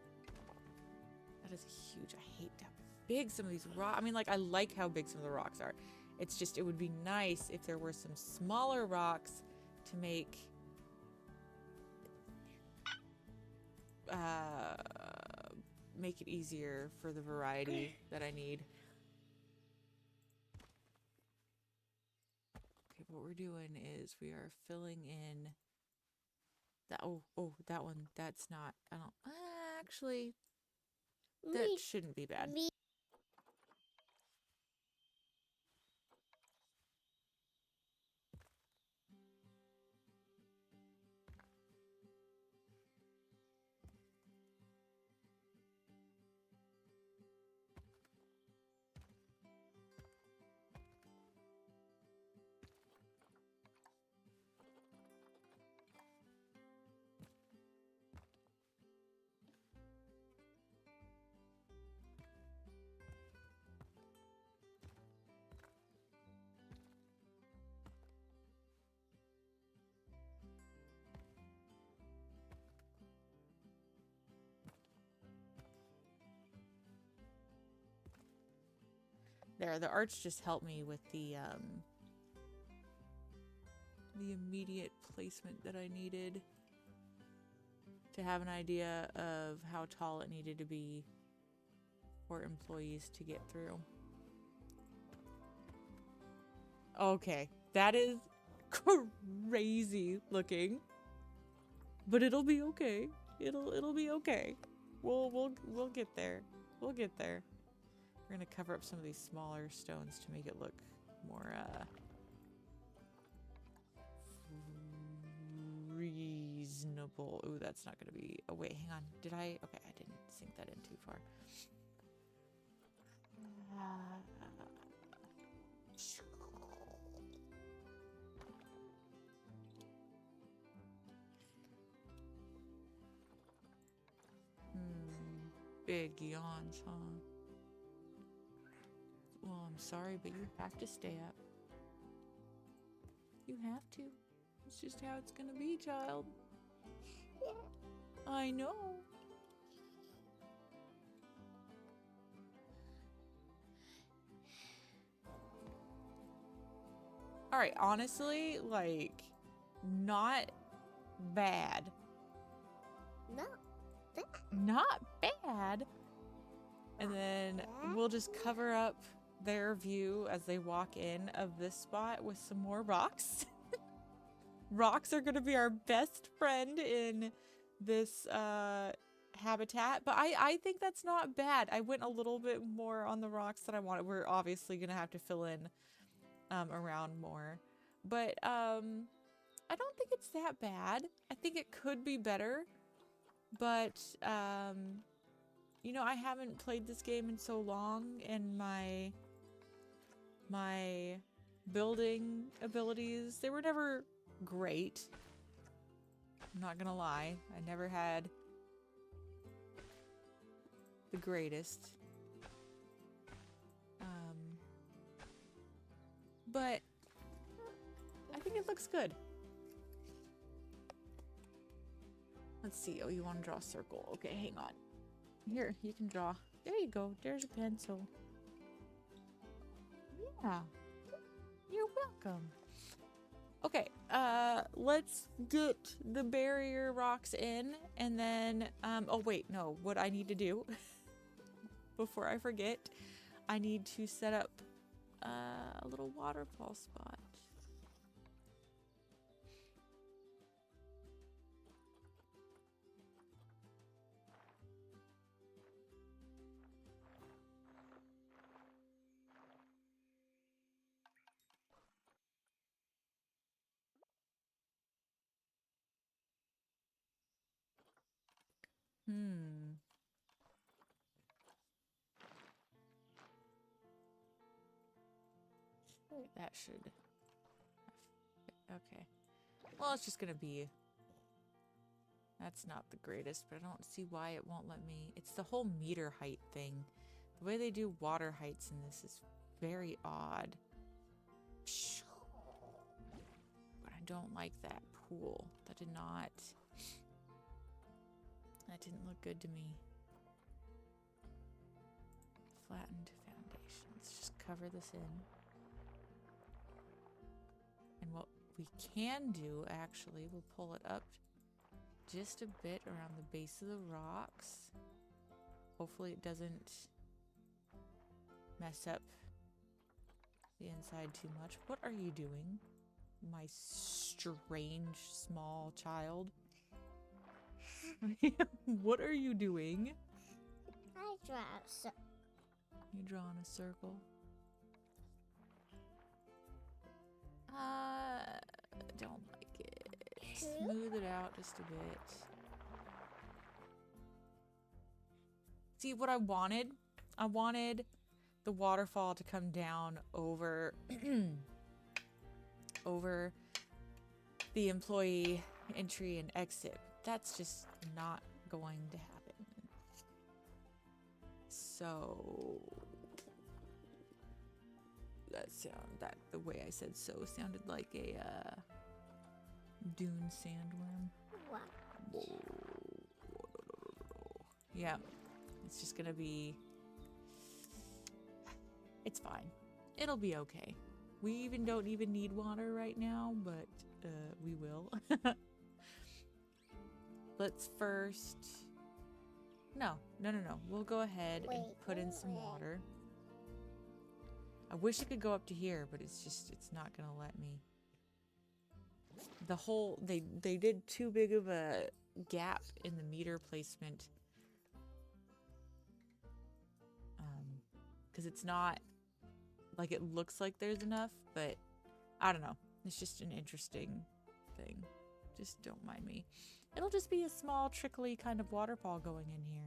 That is huge. I hate how big some of these rocks... I mean, like, I like how big some of the rocks are. It's just, it would be nice if there were some smaller rocks to make... make it easier for the variety that I need. Okay, what we're doing is we are filling in that. Oh, that one. That's not. I don't. Actually, that shouldn't be bad. There, the arch just helped me with the immediate placement that I needed to have an idea of how tall it needed to be for employees to get through. Okay, that is crazy looking, but it'll be okay. It'll be okay. We'll get there. We'll get there. We're gonna cover up some of these smaller stones to make it look more reasonable. Ooh, that's not gonna be... Oh wait, hang on. Did I... Okay, I didn't sink that in too far. Big yawns, huh? Well, I'm sorry, but you have to stay up. You have to. It's just how it's gonna be, child. I know. Alright, honestly, like, not bad. No. Not bad. And then we'll just cover up their view as they walk in of this spot with some more rocks. Rocks are going to be our best friend in this habitat, but I think that's not bad. I went a little bit more on the rocks than I wanted. We're obviously going to have to fill in around more, but I don't think it's that bad. I think it could be better, but you know, I haven't played this game in so long, and my building abilities, they were never great. I'm not gonna lie. I never had the greatest. But I think it looks good. Let's see. Oh, you want to draw a circle. Okay, hang on. Here, you can draw. There you go. There's a pencil. Yeah. You're welcome. Okay, let's get the barrier rocks in, and then, oh wait, no, what I need to do, before I forget, I need to set up, a little waterfall spot. That should... Okay. Well, it's just gonna be... That's not the greatest, but I don't see why it won't let me... It's the whole meter height thing. The way they do water heights in this is very odd. But I don't like that pool. That did not... That didn't look good to me. Flattened foundation. Let's just cover this in. And what we can do, actually, we'll pull it up just a bit around the base of the rocks. Hopefully it doesn't mess up the inside too much. What are you doing, my strange small child? What are you doing? I draw a circle. You drawing a circle? Don't like it. Smooth it out just a bit. See what I wanted? I wanted the waterfall to come down over over the employee entry and exit. That's just not going to happen. So that the way I said so sounded like a dune sandworm. What? Yeah, it's just gonna be... It's fine. It'll be okay. We don't even need water right now, but we will. Let's first... No. We'll go ahead and put in some water. I wish it could go up to here, but it's not gonna let me. The whole... They did too big of a gap in the meter placement. Because it's not... Like, it looks like there's enough, but I don't know. It's just an interesting thing. Just don't mind me. It'll just be a small, trickly kind of waterfall going in here.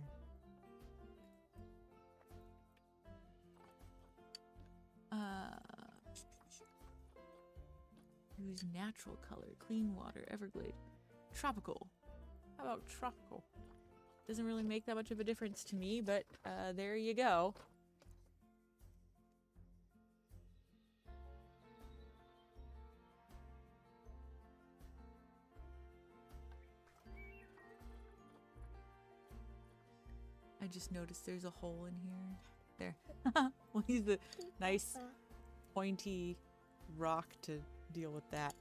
Use natural color, clean water, Everglade. Tropical. How about tropical? Doesn't really make that much of a difference to me, but there you go. I just noticed there's a hole in here. There. We'll use the nice pointy rock to deal with that.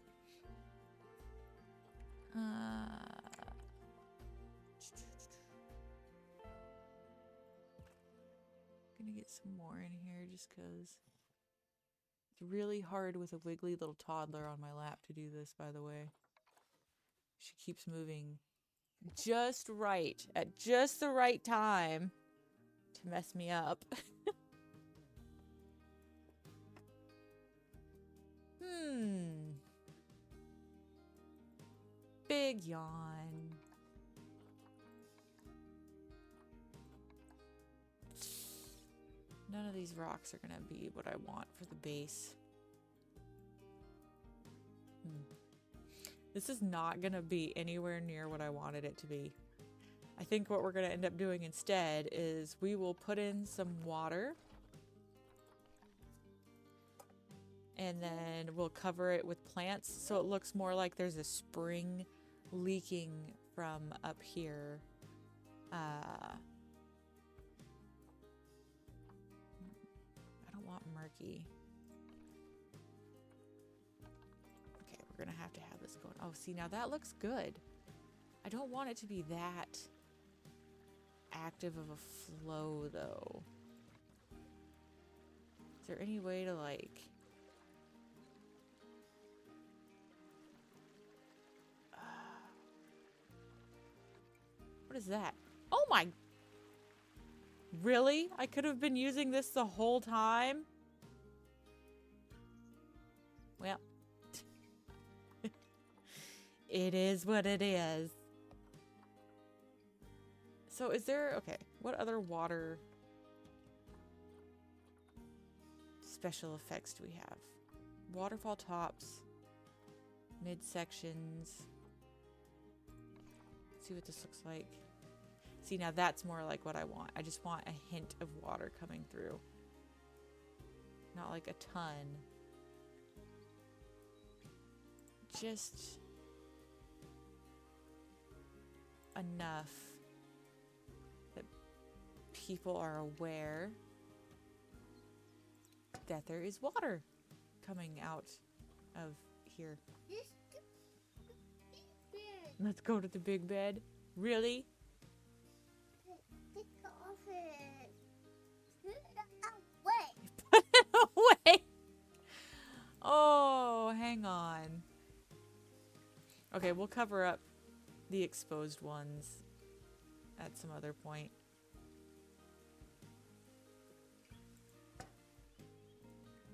Gonna get some more in here just because it's really hard with a wiggly little toddler on my lap to do this, by the way. She keeps moving just right at just the right time to mess me up. Big yawn. None of these rocks are gonna be what I want for the base. This is not gonna be anywhere near what I wanted it to be. I think what we're gonna end up doing instead is we will put in some water and then we'll cover it with plants so it looks more like there's a spring leaking from up here. I don't want murky. Okay, we're gonna have this going. Oh, see, now that looks good. I don't want it to be that active of a flow, though. Is there any way to, like... What is that? Oh my... Really? I could have been using this the whole time? Well... It is what it is. So is there... Okay, what other water special effects do we have? Waterfall tops. Midsections. See what this looks like. See, now that's more like what I want. I just want a hint of water coming through. Not like a ton. Just enough that people are aware that there is water coming out of here. Let's go to the big bed. Really? Take off it. Put it away. Put it away. Oh, hang on. Okay, we'll cover up the exposed ones at some other point.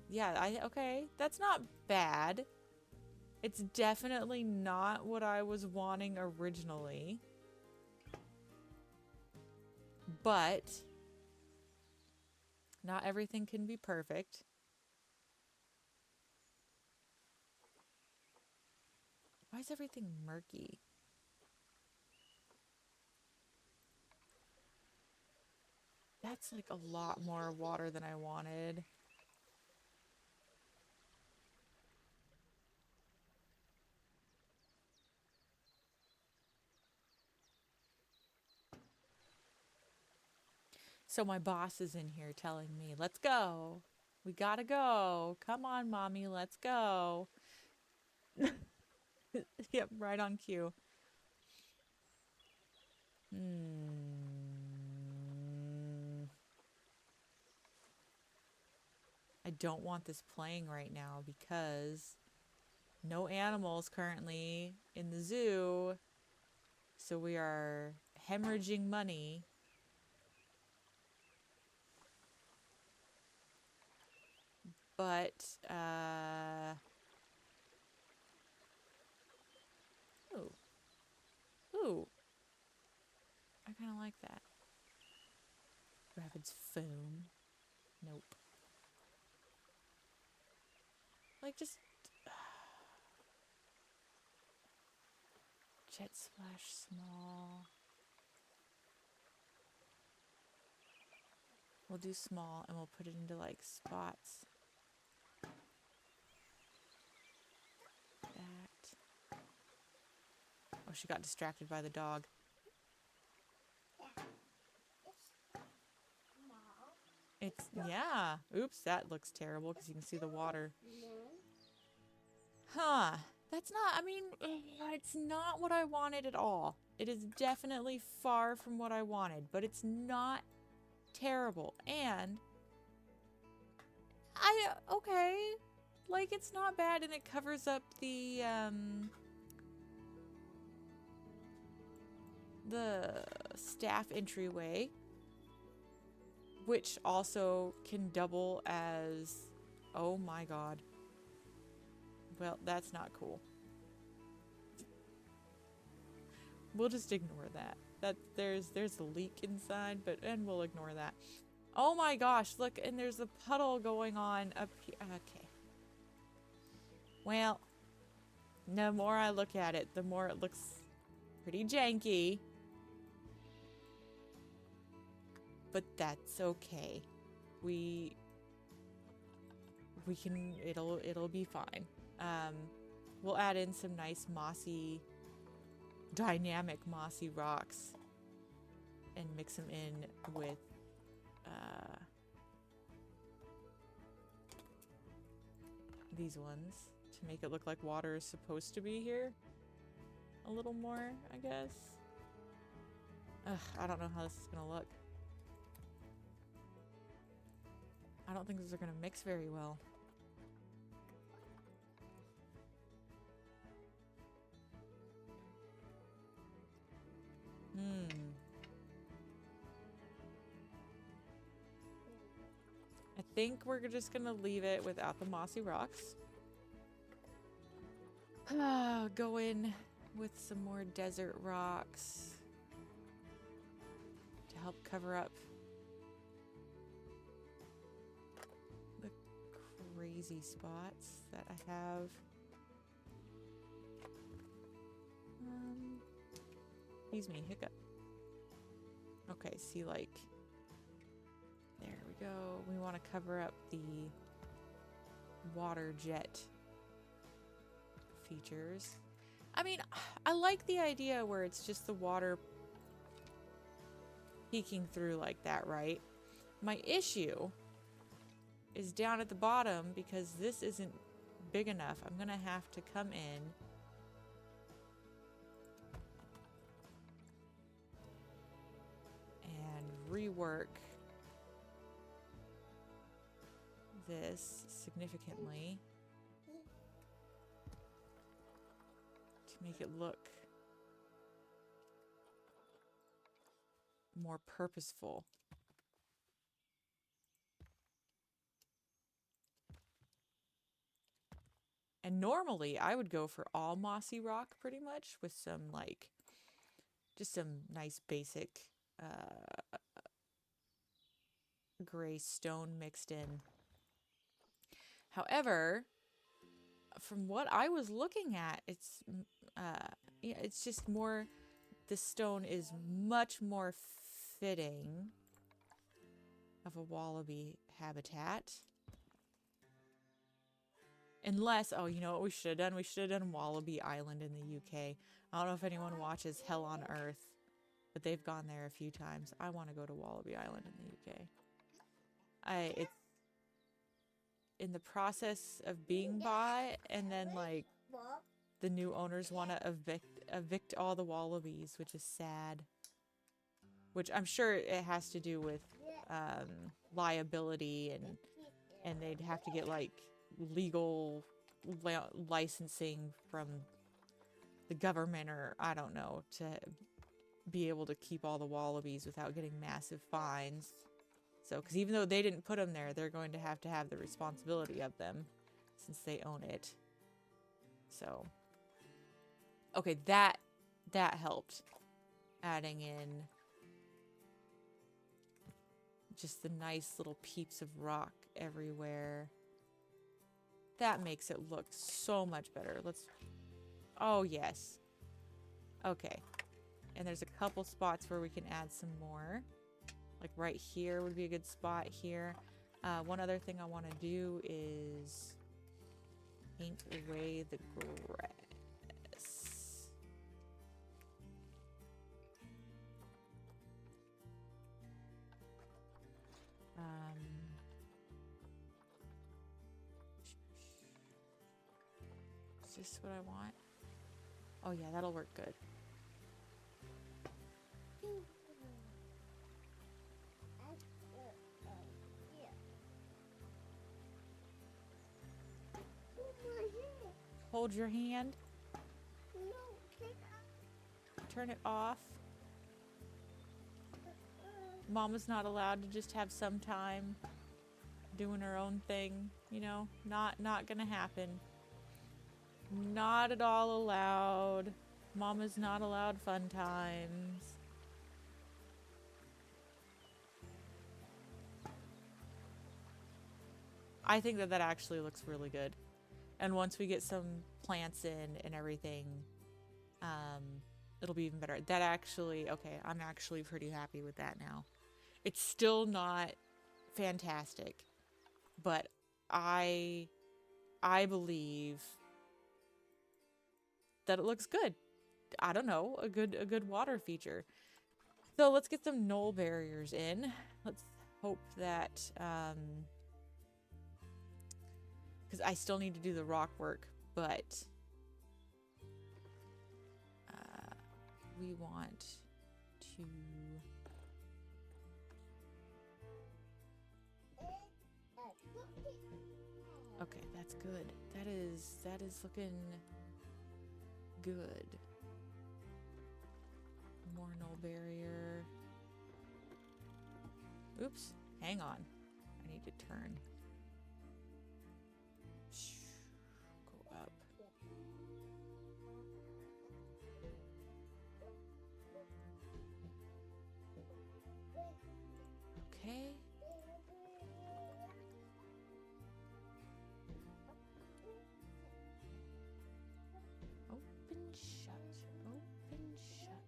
Yeah, okay, that's not bad. It's definitely not what I was wanting originally. But not everything can be perfect. Why is everything murky? That's like a lot more water than I wanted. So my boss is in here telling me, let's go. We gotta go. Come on, mommy, let's go. Yep, right on cue. I don't want this playing right now because no animals currently in the zoo. So we are hemorrhaging money. But, ooh. Ooh. I kind of like that. Rapids foam. Nope. Like, just... Jet splash small. We'll do small and we'll put it into, like, spots. That. Oh, she got distracted by the dog. It's, yeah. Oops, that looks terrible because you can see the water. Huh. That's not, I mean, it's not what I wanted at all. It is definitely far from what I wanted, but it's not terrible. And okay, like it's not bad and it covers up the staff entryway, which also can double as, oh my god. Well, that's not cool. We'll just ignore that. There's a leak inside, and we'll ignore that. Oh my gosh, look, and there's a puddle going on up here. Okay. Well, the more I look at it, the more it looks pretty janky. But that's okay. We can, it'll be fine. We'll add in some nice mossy, dynamic mossy rocks and mix them in with these ones to make it look like water is supposed to be here a little more, I guess. Ugh, I don't know how this is gonna look. I don't think these are gonna mix very well. I think we're just gonna leave it without the mossy rocks. Go in with some more desert rocks to help cover up the crazy spots that I have. Excuse me, hiccup. Okay, see, like, there we go. We want to cover up the water jet features. I mean, I like the idea where it's just the water peeking through like that, right? My issue is down at the bottom because this isn't big enough. I'm gonna have to come in and rework this significantly to make it look more purposeful. And normally I would go for all mossy rock pretty much with some like just some nice basic gray stone mixed in. However, from what I was looking at, yeah, it's just more, the stone is much more fitting of a wallaby habitat. Unless, oh, you know what we should have done? We should have done Wallaby Island in the UK. I don't know if anyone watches Hell on Earth, but they've gone there a few times. I want to go to Wallaby Island in the UK. It's in the process of being bought, and then like the new owners want to evict all the wallabies, which is sad. Which I'm sure it has to do with liability, and they'd have to get like legal licensing from the government, or I don't know, to be able to keep all the wallabies without getting massive fines. So, because even though they didn't put them there, they're going to have the responsibility of them since they own it. So, okay, that helped. Adding in just the nice little peeps of rock everywhere. That makes it look so much better. Oh yes. Okay. And there's a couple spots where we can add some more. Like right here would be a good spot here. One other thing I want to do is paint away the grass. Is this what I want? Oh yeah, that'll work good. Hold your hand. Turn it off. Mama's not allowed to just have some time doing her own thing, you know? Not gonna happen. Not at all allowed. Mama's not allowed fun times. I think that actually looks really good. And once we get some plants in and everything, it'll be even better. That actually, okay, I'm actually pretty happy with that now. It's still not fantastic, but I believe that it looks good. I don't know, a good water feature. So let's get some knoll barriers in. Let's hope that because I still need to do the rock work, but we want to. Okay, that's good. That is looking good. More null barrier. Oops, hang on. I need to turn. Go up. Okay. Open, shut. Open, shut.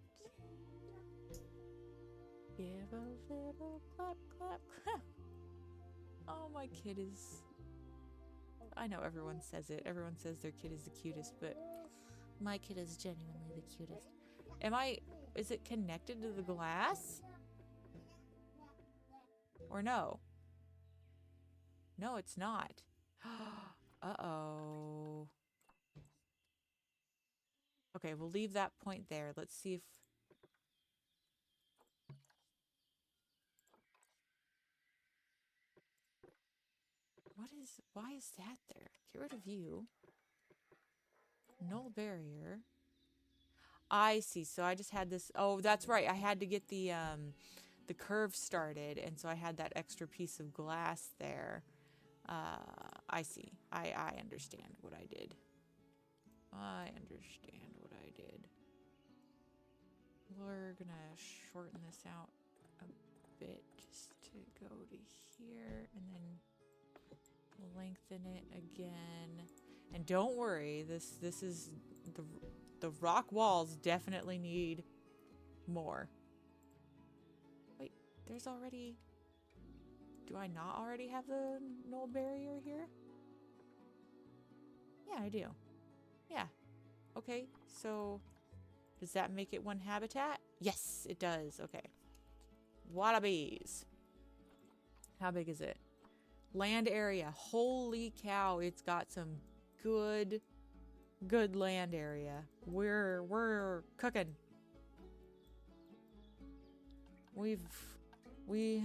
Give a little clap, clap, clap. Oh, my kid is... I know everyone says it. Everyone says their kid is the cutest, but my kid is genuinely the cutest. Is it connected to the glass? Or no? No, it's not. Uh-oh. Okay, we'll leave that point there. Let's see if... Why is that there? Get rid of you. Null barrier. I see. So I just had this. Oh, that's right. I had to get the curve started, and so I had that extra piece of glass there. I see. I understand what I did. I understand what I did. We're gonna shorten this out a bit just to go to here, and then lengthen it again. And don't worry, this is the rock walls definitely need more. Wait, there's already... Do I not already have the null barrier here? Yeah, I do. Yeah. Okay, so does that make it one habitat? Yes, it does. Okay. Wallabies. How big is it? Land area. Holy cow, it's got some good land area. We're cooking. We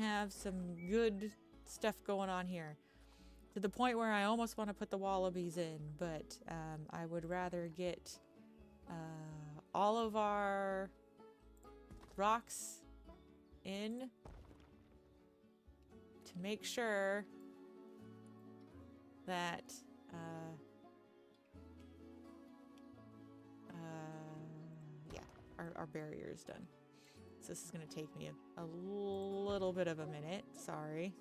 have some good stuff going on here. To the point where I almost want to put the wallabies in, but I would rather get all of our rocks in to make sure that yeah, our barrier is done. So this is going to take me a little bit of a minute. Sorry.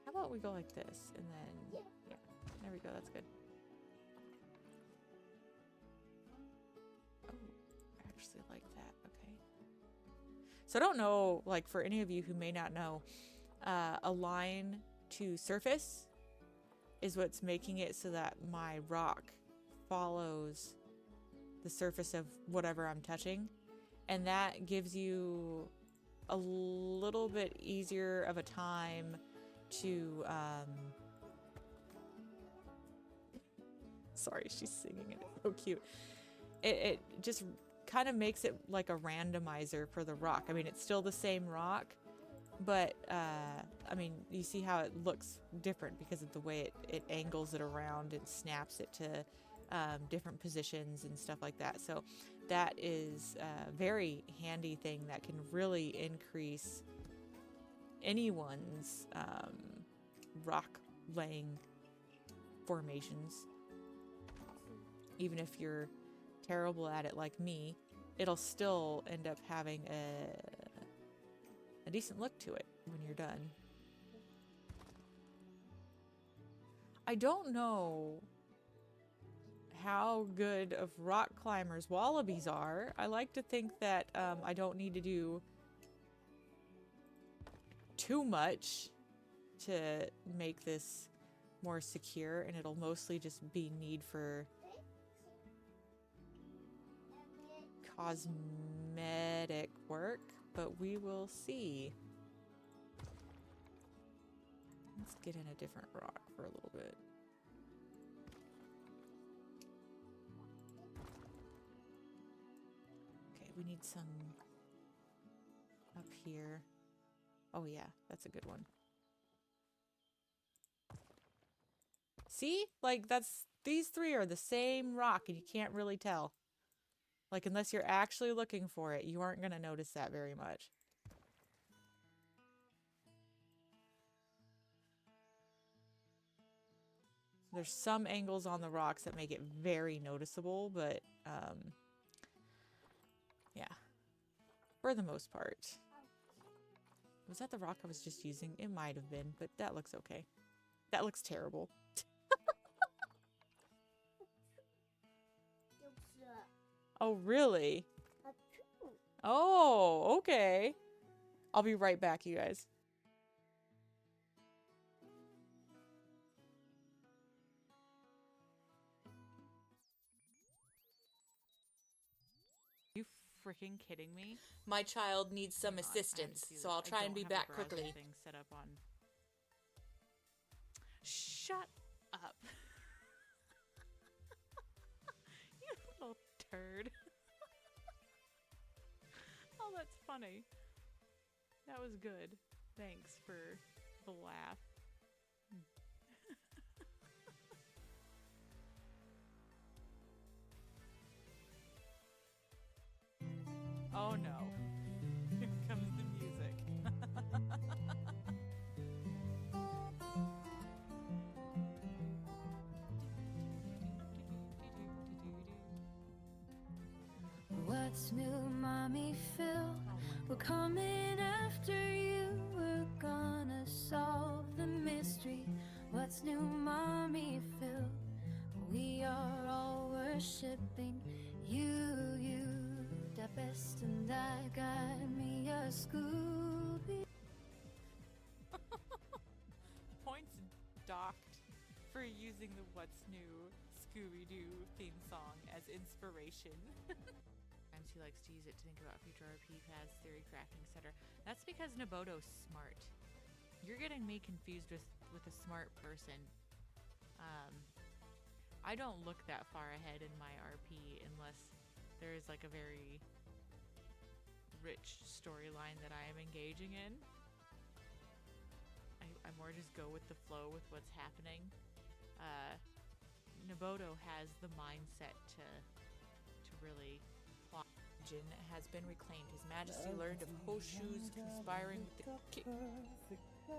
How about we go like this and then, yeah, there we go. That's good. Oh, I actually like that. Okay. So I don't know, like for any of you who may not know, a line to surface is what's making it so that my rock follows the surface of whatever I'm touching. And that gives you a little bit easier of a time to Sorry, she's singing it. It's so cute. It just kind of makes it like a randomizer for the rock. I mean, it's still the same rock, but I mean, you see how it looks different because of the way it angles it around and snaps it to different positions and stuff like that. So that is a very handy thing that can really increase anyone's rock laying formations. Even if you're terrible at it like me, it'll still end up having a decent look to it when you're done. I don't know how good of rock climbers wallabies are. I like to think that I don't need to do too much to make this more secure, and it'll mostly just be need for cosmetic work, but we will see. Let's get in a different rock for a little bit. Okay, we need some up here. Oh yeah, that's a good one. See? Like, these three are the same rock and you can't really tell. Like, unless you're actually looking for it, you aren't going to notice that very much. There's some angles on the rocks that make it very noticeable, but, yeah. For the most part. Was that the rock I was just using? It might have been, but that looks okay. That looks terrible. Oh, really? Oh, okay. I'll be right back, you guys. You freaking kidding me? My child needs some assistance, so I'll try and be back quickly. Set up on. Shut up. You little turd. Oh, that's funny. That was good. Thanks for the laugh. Oh no. Here comes the music. What's new, mommy Phil? We're coming after you. We're gonna solve the mystery. What's new, mommy Phil? We are all worshipping you, you, the best, and I got me a Scooby. Points docked for using the What's New Scooby-Doo theme song as inspiration. Sometimes he likes to use it to think about future RP paths, theory crafting, etc. That's because Naboto's smart. You're getting me confused with a smart person. I don't look that far ahead in my RP unless there is like a very rich storyline that I am engaging in. I more just go with the flow with what's happening. Naboto has the mindset to really plot. Jin has been reclaimed. His Majesty learned of Hoshu's conspiring with the king. Oh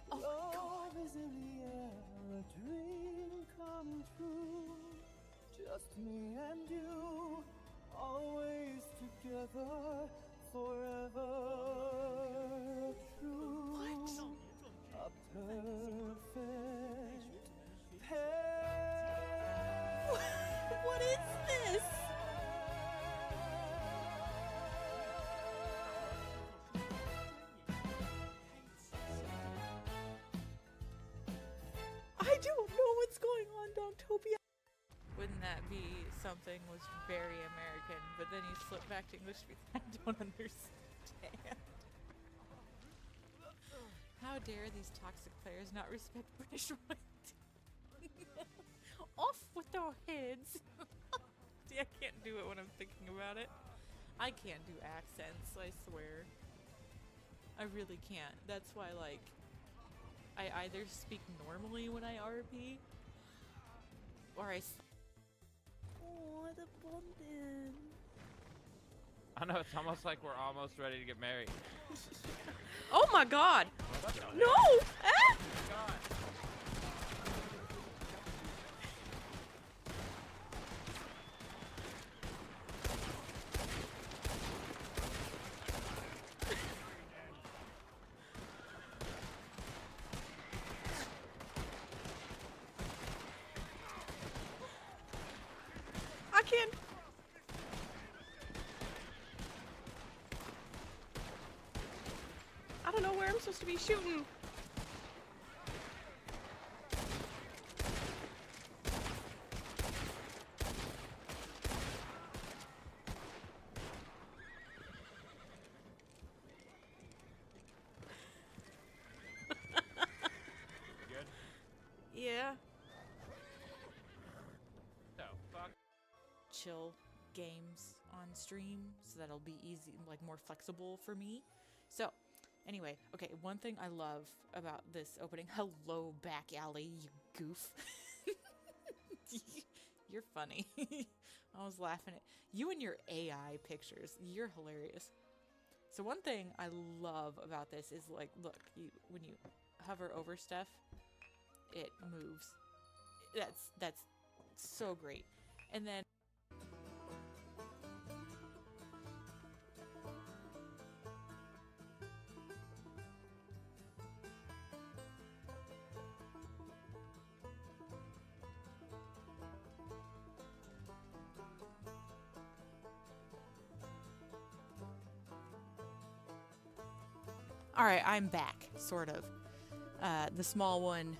my God! Love is in the air, a dream come true. Just me and you, always together, forever true. What? A perfect pair. What is this? I don't know what's going on, Dogtopia. Wouldn't that be something was very American, but then you slip back to English because I don't understand. How dare these toxic players not respect British royalty? Off with our heads. See, I can't do it when I'm thinking about it. I can't do accents, I swear. I really can't. That's why, like, I either speak normally when I RP, or Oh, the bonding. I know, it's almost like we're almost ready to get married. Oh my god! No! Ah! I can't. I don't know where I'm supposed to be shooting. Good? Yeah. So, fuck. Chill games on stream so that'll be easy, like more flexible for me. So, anyway, okay, one thing I love about this opening, hello back alley, you goof. You're funny. I was laughing at you and your AI pictures. You're hilarious. So one thing I love about this is like, look, when you hover over stuff, it moves. That's so great. And then all right, I'm back, sort of. The small one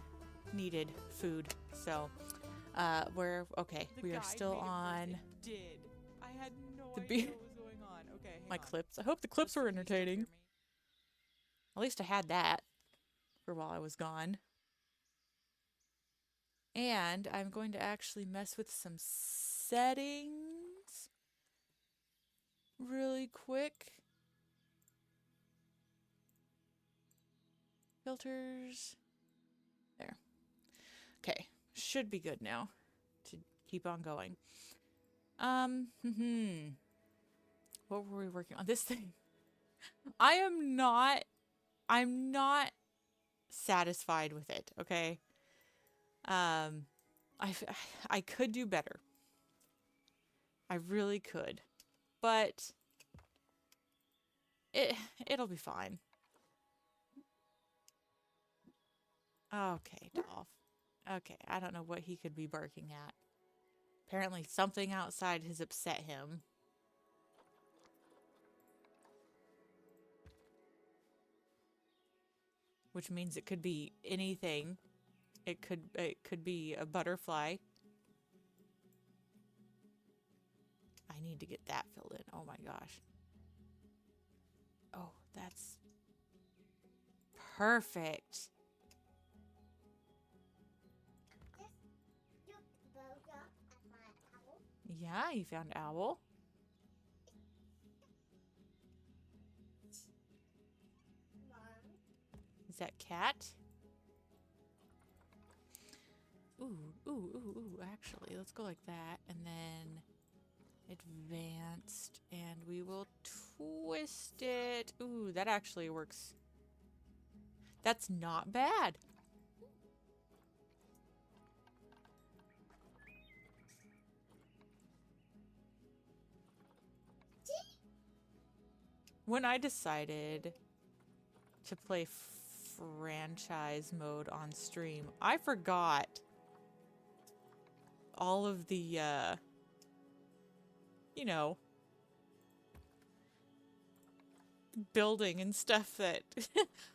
needed food, so we are still on Did. I had no the idea be- what was going on. Okay, hang my on. clips. I hope the clips were Can you still hear entertaining. me? At least I had that for while I was gone. And I'm going to actually mess with some settings really quick. Filters. There. Okay. Should be good now to keep on going. What were we working on? This thing. I'm not satisfied with it, okay? I could do better. I really could. But it'll be fine. Okay, Dolph. Okay, I don't know what he could be barking at. Apparently something outside has upset him. Which means it could be anything. It could be a butterfly. I need to get that filled in. Oh my gosh. Oh, that's perfect. Just look burger at my owl. Yeah, you found owl. Mom. Is that cat? Ooh. Actually, let's go like that. And then advanced. And we will twist it. Ooh, that actually works. That's not bad. When I decided to play franchise mode on stream, I forgot all of the, you know, building and stuff that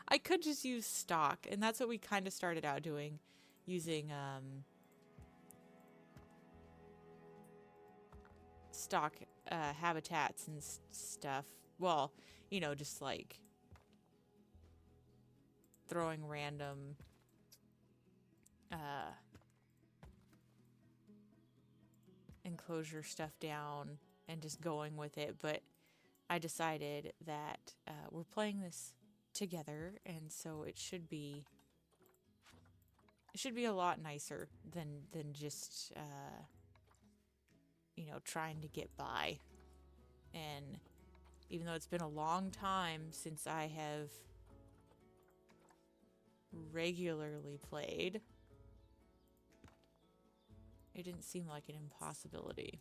I could just use stock. And that's what we kind of started out doing, using, stock, habitats and stuff. Well, you know, just like throwing random enclosure stuff down and just going with it, but I decided that we're playing this together, and so it should be a lot nicer than just trying to get by. And even though it's been a long time since I have regularly played, it didn't seem like an impossibility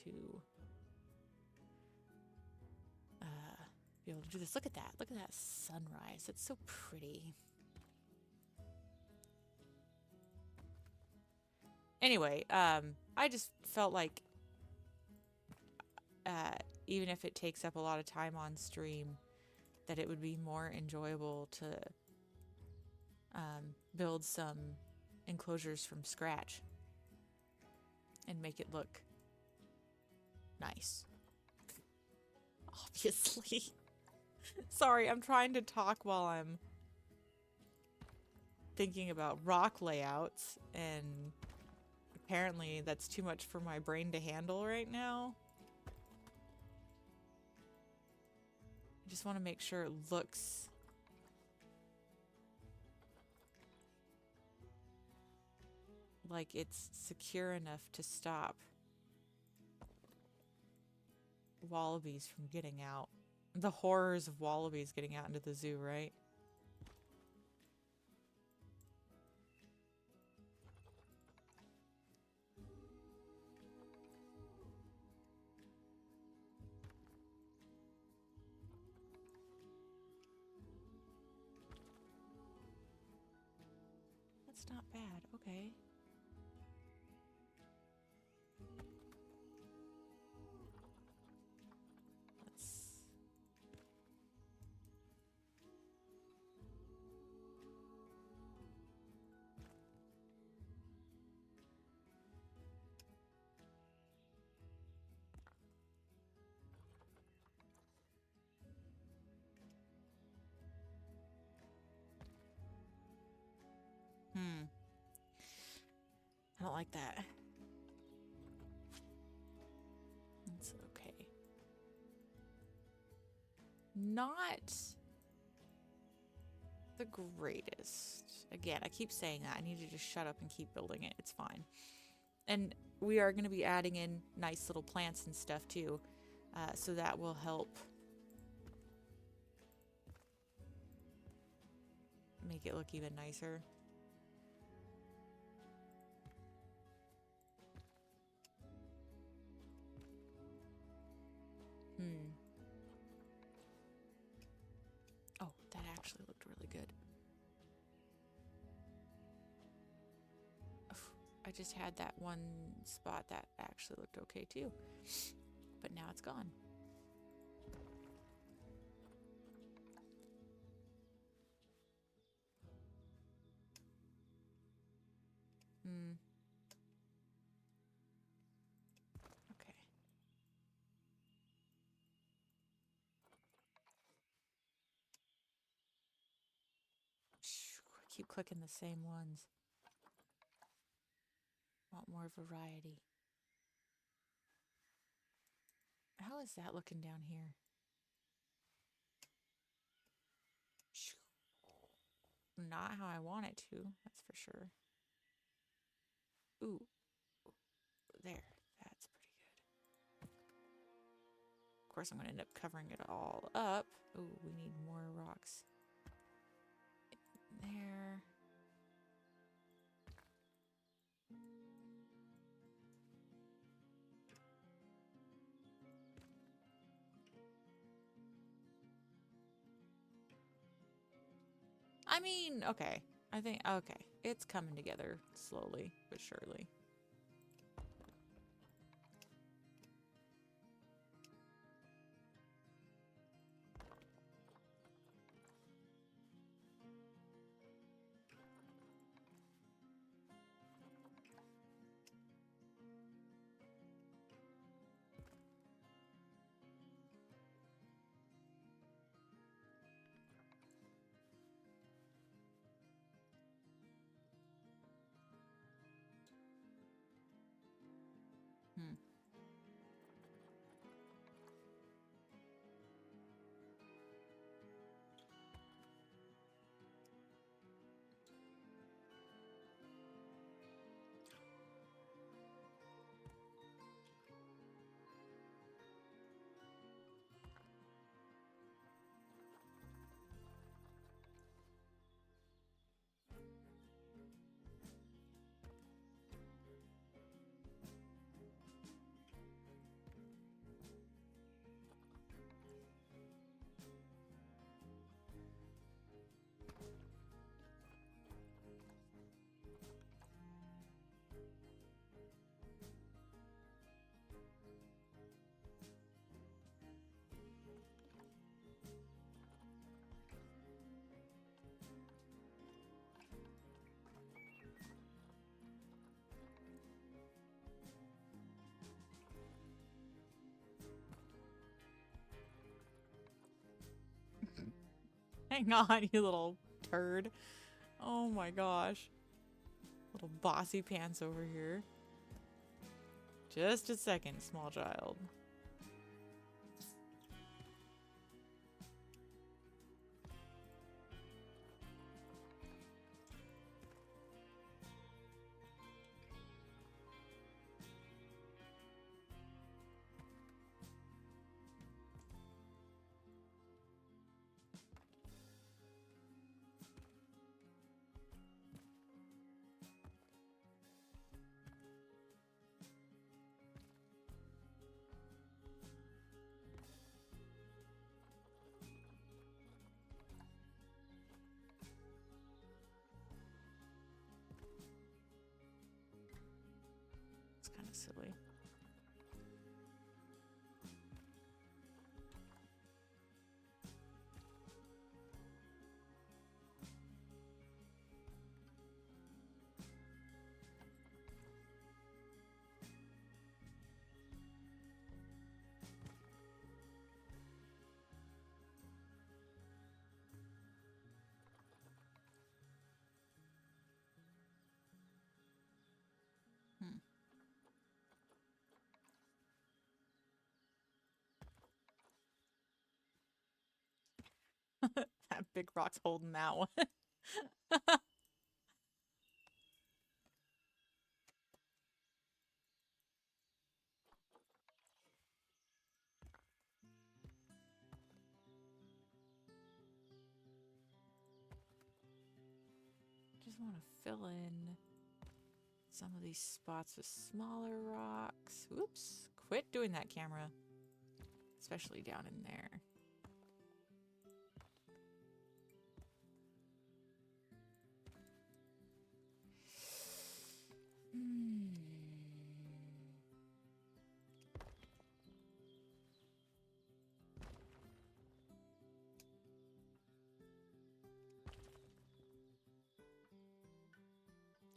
to be able to do this. Look at that. Look at that sunrise. It's so pretty. Anyway, I just felt like even if it takes up a lot of time on stream, that it would be more enjoyable to build some enclosures from scratch and make it look nice. Obviously. Sorry, I'm trying to talk while I'm thinking about rock layouts, and apparently that's too much for my brain to handle right now. I just want to make sure it looks like it's secure enough to stop wallabies from getting out. The horrors of wallabies getting out into the zoo, right? That's not bad. Okay. Let's... I don't like that. It's okay. Not the greatest. Again, I keep saying that. I need to just shut up and keep building it. It's fine. And we are going to be adding in nice little plants and stuff too. So that will help make it look even nicer. Oh, that actually looked really good. I just had that one spot that actually looked okay too. But now it's gone. Okay. I keep clicking the same ones. Want more variety. How is that looking down here? Not how I want it to, that's for sure. Ooh. There. That's pretty good. Of course, I'm going to end up covering it all up. Ooh, we need more rocks. There. I mean, okay. I think, okay. It's coming together slowly but surely. Hang on, you little turd. Oh my gosh. Little bossy pants over here. Just a second, small child. It's kind of silly. That big rock's holding that one. Just want to fill in some of these spots with smaller rocks. Oops. Quit doing that, camera. Especially down in there.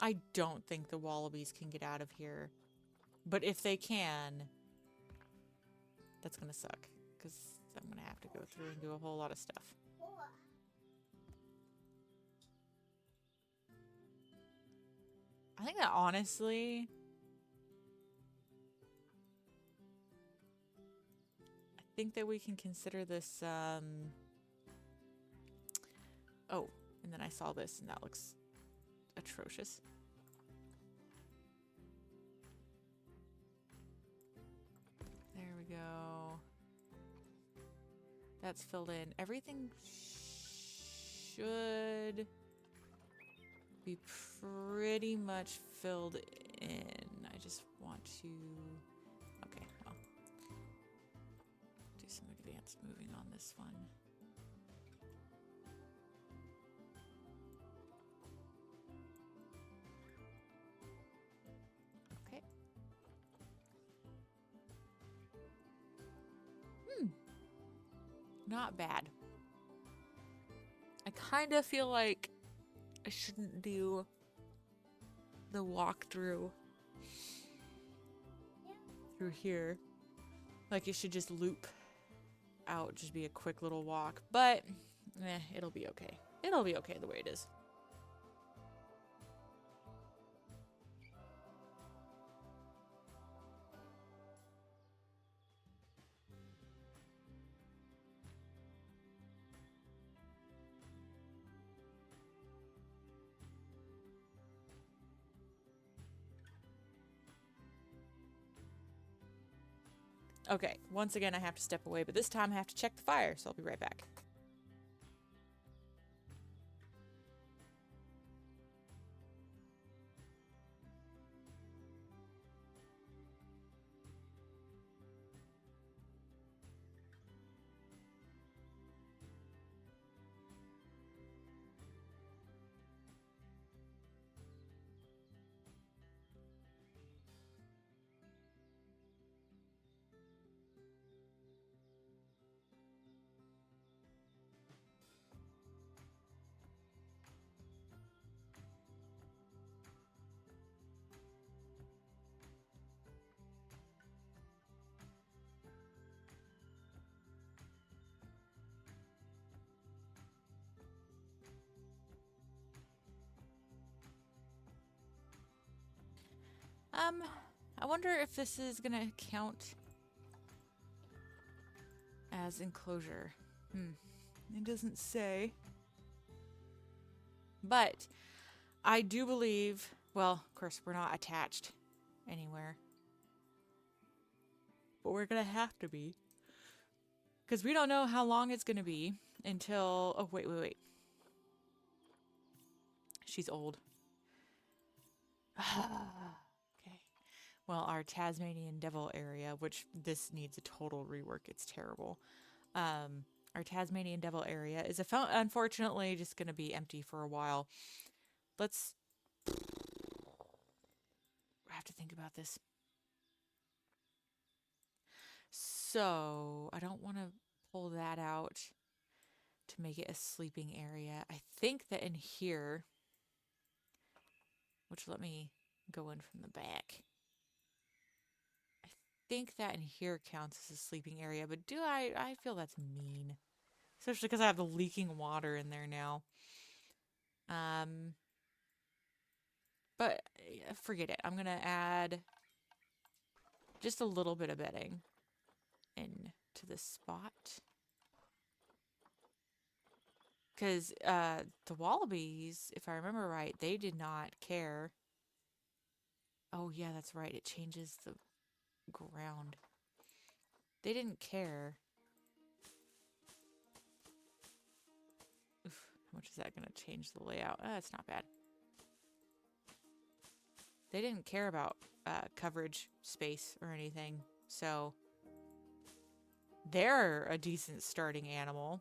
I don't think the wallabies can get out of here. But if they can, that's going to suck. Because I'm going to have to go through and do a whole lot of stuff. I think that honestly... I think that we can consider this, Oh, and then I saw this and that looks atrocious. There we go. That's filled in. Everything should be pretty much filled in. I just want to... Okay, well. Do some advanced moving on this one. Okay. Not bad. I kind of feel like I shouldn't do the walkthrough through here. Like it should just loop out, just be a quick little walk. But it'll be okay. It'll be okay the way it is. Okay, once again I have to step away, but this time I have to check the fire, so I'll be right back. I wonder if this is gonna count as enclosure. It doesn't say. But I do believe, well, of course, we're not attached anywhere. But we're gonna have to be. Because we don't know how long it's gonna be until... Oh, wait. She's old. Okay. Well, our Tasmanian Devil area, which this needs a total rework. It's terrible. Our Tasmanian Devil area is unfortunately just going to be empty for a while. Let's have to think about this. So, I don't want to pull that out to make it a sleeping area. I think that in here, which let me go in from the back. I think that in here counts as a sleeping area, but I feel that's mean. Especially because I have the leaking water in there now. But forget it. I'm going to add just a little bit of bedding into this spot. Because the wallabies, if I remember right, they did not care. Oh, yeah, that's right. It changes the ground. They didn't care. Oof, how much is that going to change the layout? It's not bad. They didn't care about coverage, space, or anything. So they're a decent starting animal.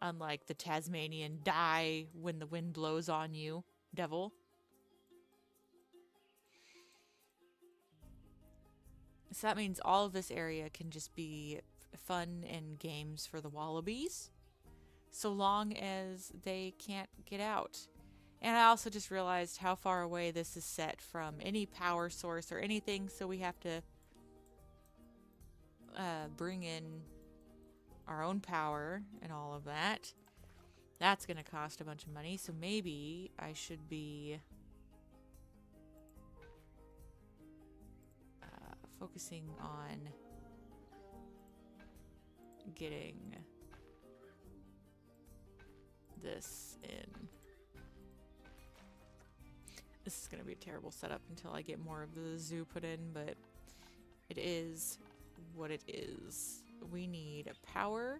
Unlike the Tasmanian die when the wind blows on you devil. So that means all of this area can just be fun and games for the wallabies. So long as they can't get out. And I also just realized how far away this is set from any power source or anything. So we have to bring in our own power and all of that. That's going to cost a bunch of money. So maybe I should be focusing on getting this in. This is going to be a terrible setup until I get more of the zoo put in, but it is what it is. We need power.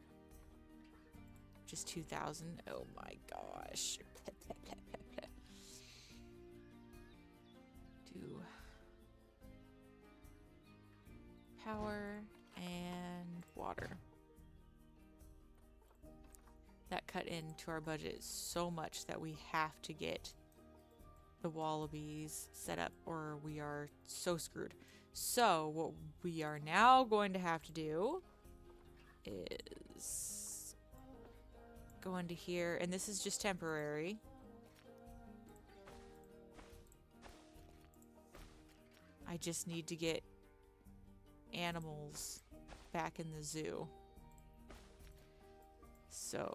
Just 2,000. Oh my gosh. Do power and water. That cut into our budget so much that we have to get the wallabies set up or we are so screwed. So what we are now going to have to do is go into here, and this is just temporary. I just need to get animals back in the zoo. So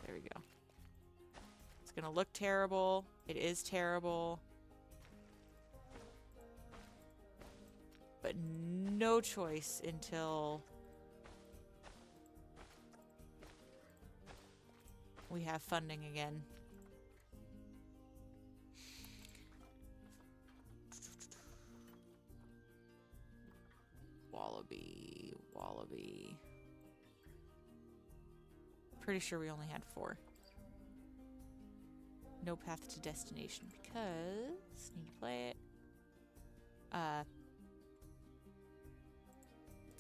there we go. It's gonna look terrible. It is terrible. But no choice until we have funding again. Wallaby. Pretty sure we only had 4. No path to destination because need to play it.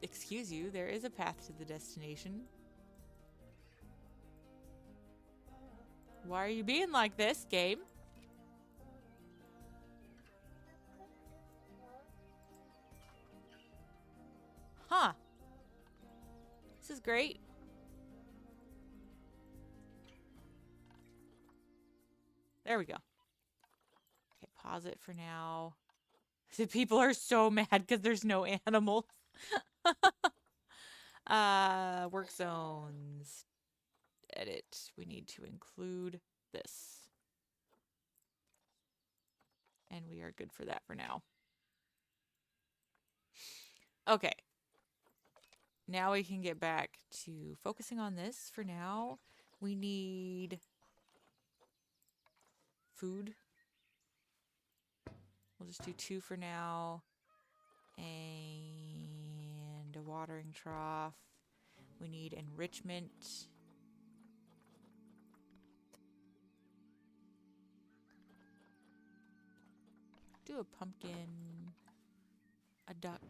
Excuse you, there is a path to the destination. Why are you being like this, game? Huh. This is great. There we go. Okay, pause it for now. The people are so mad because there's no animals. Work zones. Edit. We need to include this. And we are good for that for now. Okay. Now we can get back to focusing on this. For now, we need food. We'll just do 2 for now. And a watering trough. We need enrichment. Do a pumpkin, a duck,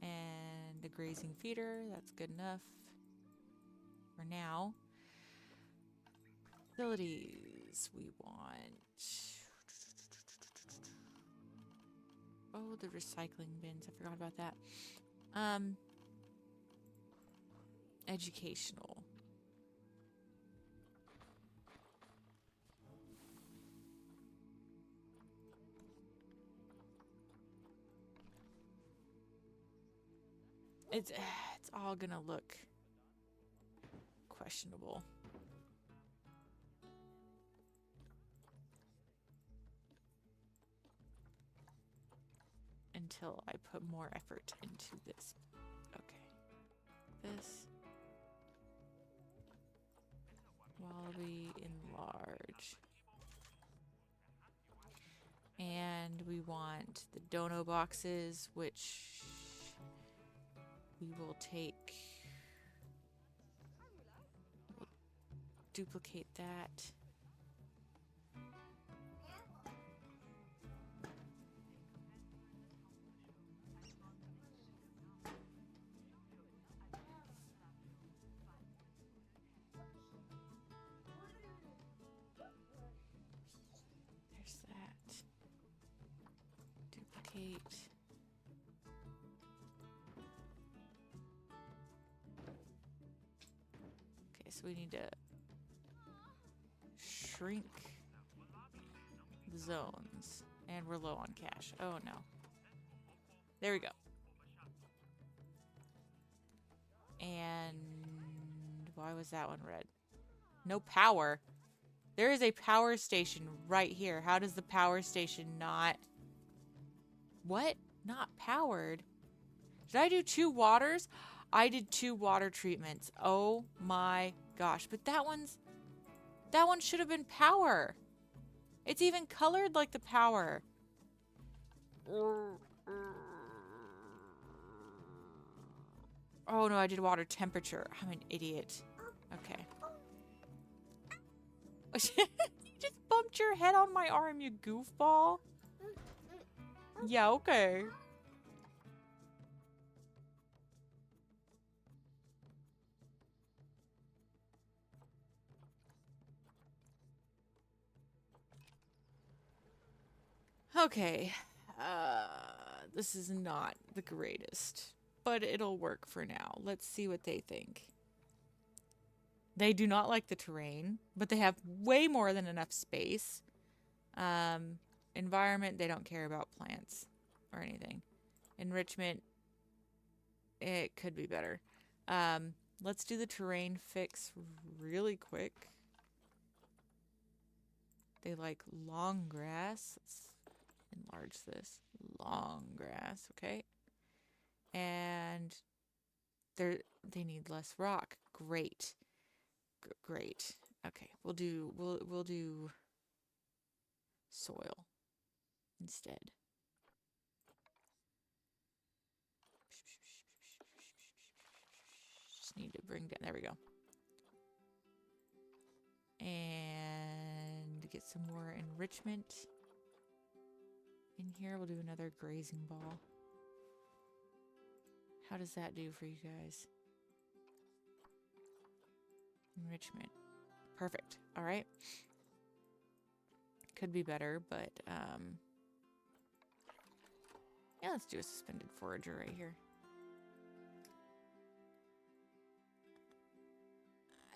and a grazing feeder. That's good enough for now. Abilities we want. Oh, the recycling bins. I forgot about that. Educational. It's all gonna look questionable. Until I put more effort into this. Okay. This. Wallaby enlarge. And we want the dono boxes, which we will take. We'll duplicate that. There's that. Duplicate. Okay, so we need to shrink the zones. And we're low on cash. Oh no. There we go. And why was that one red? No power. There is a power station right here. How does the power station not... What? Not powered? Did I do 2 waters? I did 2 water treatments. Oh my gosh. But that one should have been power. It's even colored like the power. Oh no, I did water temperature. I'm an idiot. Okay. You just bumped your head on my arm, you goofball. Yeah, okay. Okay. This is not the greatest, but it'll work for now. Let's see what they think. They do not like the terrain, but they have way more than enough space. Environment, they don't care about plants or anything. Enrichment, it could be better. Let's do the terrain fix really quick. They like long grass. Let's enlarge this. Long grass, okay. And they need less rock. Great. Great. Okay, we'll do soil instead. Just need to bring down. There we go. And get some more enrichment in here. We'll do another grazing ball. How does that do for you guys? Enrichment. Perfect. All right. Could be better, but yeah, let's do a suspended forager right here.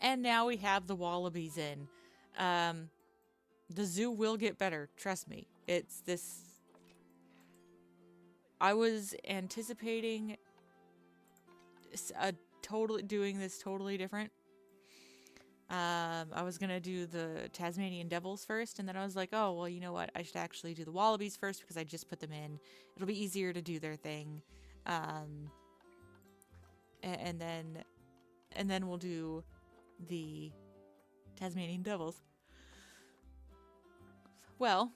And now we have the wallabies in. The zoo will get better. Trust me. It's this... I was anticipating doing this totally different. I was gonna do the Tasmanian devils first, and then I was like, oh, well, you know what? I should actually do the wallabies first because I just put them in. It'll be easier to do their thing. Um, and then we'll do the Tasmanian devils. Well,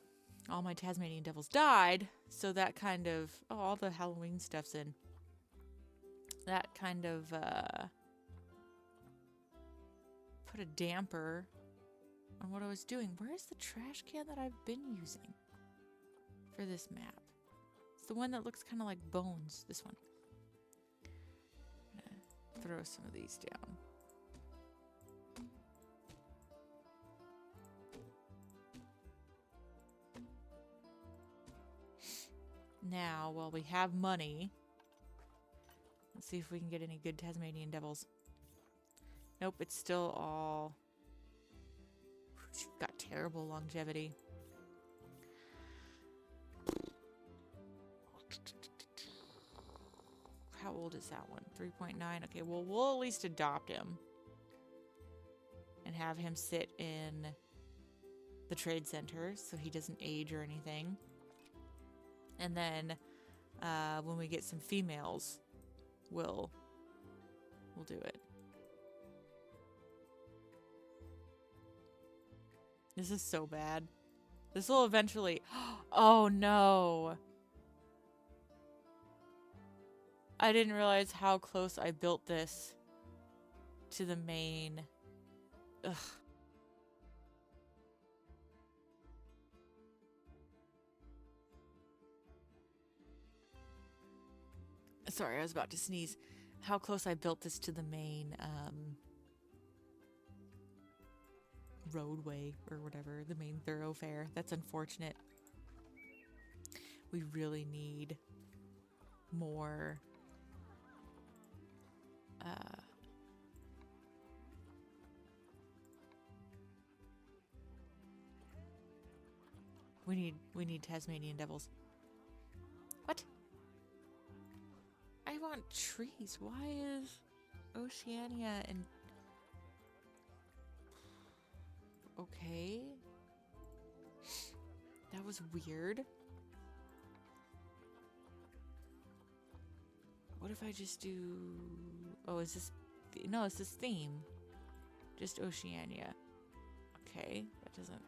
all my Tasmanian devils died, so that kind of all the Halloween stuff's in. That kind of put a damper on what I was doing. Where is the trash can that I've been using for this map? It's the one that looks kind of like bones. This one. I'm gonna throw some of these down. Now, while we have money, let's see if we can get any good Tasmanian devils. Nope, it's still all... got terrible longevity. How old is that one? 3.9? Okay, well, we'll at least adopt him. And have him sit in the trade center so he doesn't age or anything. And then when we get some females, we'll do it. This is so bad. This will eventually... Oh, no. I didn't realize how close I built this to the main... Ugh. Sorry, I was about to sneeze. How close I built this to the main roadway or whatever, the main thoroughfare. That's unfortunate. We really need more we need Tasmanian devils. What? I want trees. Why is Oceania and... Okay. That was weird. What if I just do... Oh, is this... No, it's this theme. Just Oceania. Okay, that doesn't...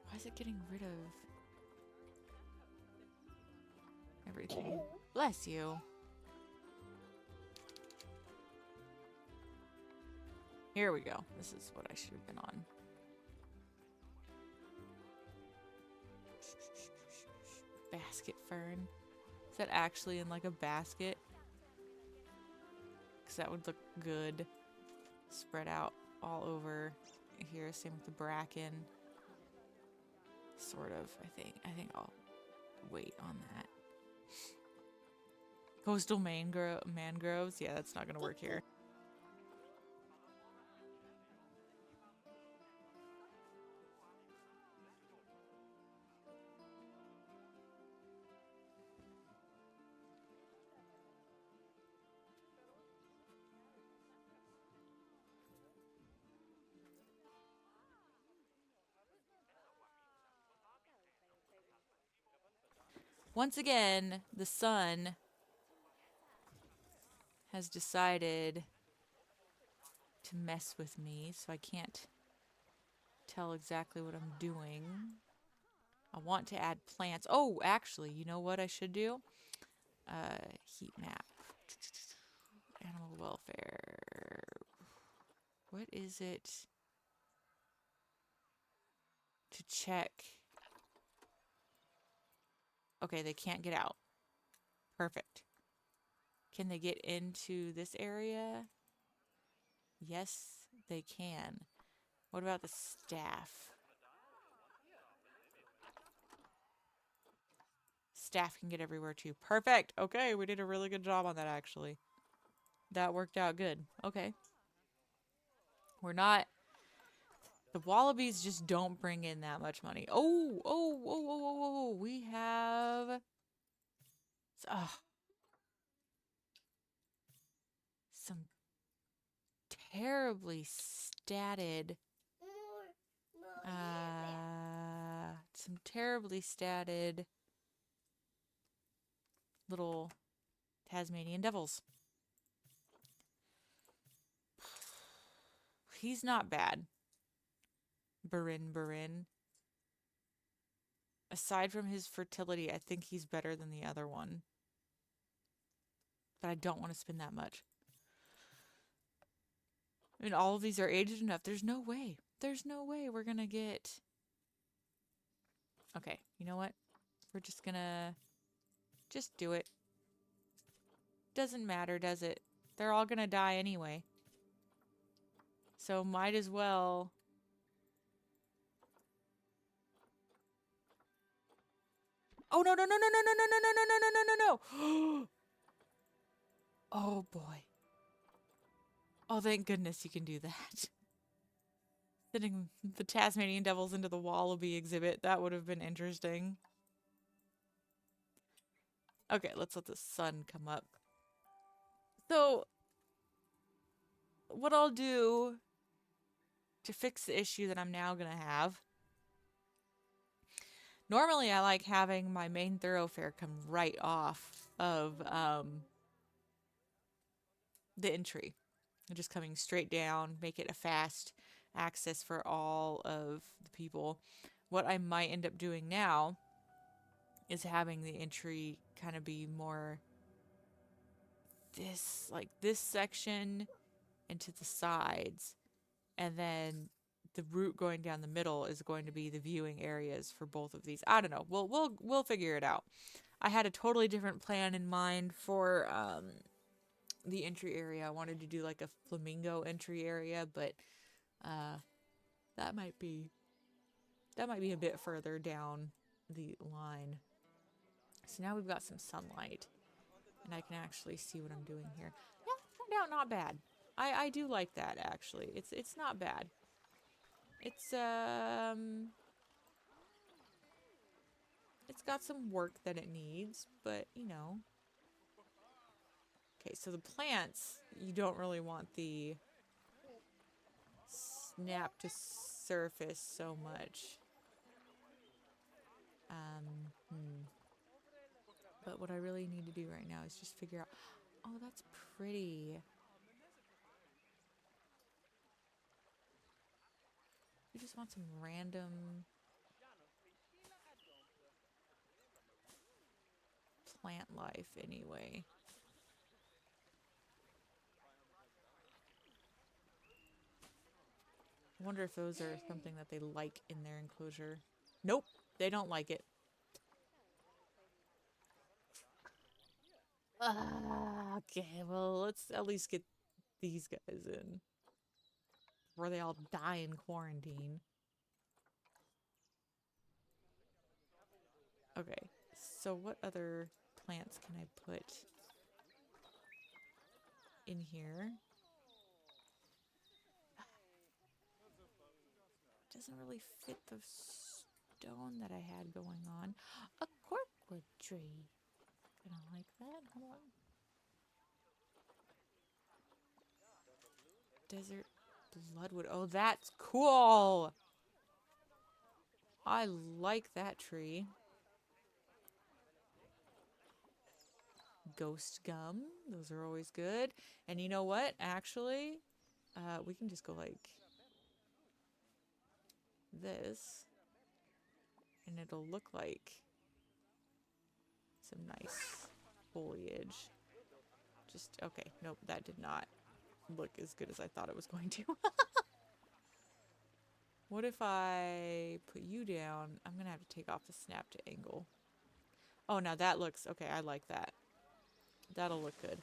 Why is it getting rid of everything? Bless you. Here we go. This is what I should have been on. Basket fern. Is that actually in like a basket? Because that would look good. Spread out all over here. Same with the bracken. Sort of, I think. I think I'll wait on that. Coastal mangroves? Yeah, that's not going to work here. Once again, the sun has decided to mess with me, so I can't tell exactly what I'm doing. I want to add plants. Oh, actually, you know what I should do? Heat map. Animal welfare. What is it? To check. Okay, they can't get out. Perfect. Can they get into this area? Yes, they can. What about the staff? Staff can get everywhere too. Perfect. Okay, we did a really good job on that, actually. That worked out good. Okay. We're not... The wallabies just don't bring in that much money. Oh, we have... some terribly statted, little Tasmanian devils. He's not bad. Burin. Aside from his fertility, I think he's better than the other one. But I don't want to spend that much. I mean, all of these are aged enough. There's no way. There's no way we're gonna get... Okay, you know what? We're just gonna... Just do it. Doesn't matter, does it? They're all gonna die anyway. So might as well... Oh, no. Oh, boy. Oh, thank goodness you can do that. Sending the Tasmanian devils into the Wallaby exhibit. That would have been interesting. Okay, let's let the sun come up. So, what I'll do to fix the issue that I'm now going to have... Normally, I like having my main thoroughfare come right off of the entry. Just coming straight down, make it a fast access for all of the people. What I might end up doing now is having the entry kind of be more this section and to the sides, and then the route going down the middle is going to be the viewing areas for both of these. I don't know. We'll figure it out. I had a totally different plan in mind for the entry area. I wanted to do like a flamingo entry area, but that might be a bit further down the line. So now we've got some sunlight, and I can actually see what I'm doing here. Yeah, turned out not bad. I do like that, actually. It's not bad. It's got some work that it needs, but you know. Okay, so the plants, you don't really want the snap to surface so much. But what I really need to do right now is just figure out... Oh, that's pretty. We just want some random plant life anyway. I wonder if those are something that they like in their enclosure. Nope, they don't like it. Okay, well, let's at least get these guys in before they all die in quarantine. Okay, so what other plants can I put in here? Doesn't really fit the stone that I had going on. A corkwood tree. Gonna like that. Hold on. Desert bloodwood. Oh, that's cool. I like that tree. Ghost gum. Those are always good. And you know what? Actually, we can just go like this, and it'll look like some nice foliage. Just, okay, nope, that did not look as good as I thought it was going to. What if I put you down? I'm gonna have to take off the snap to angle. Oh, now that looks, okay, I like that. That'll look good.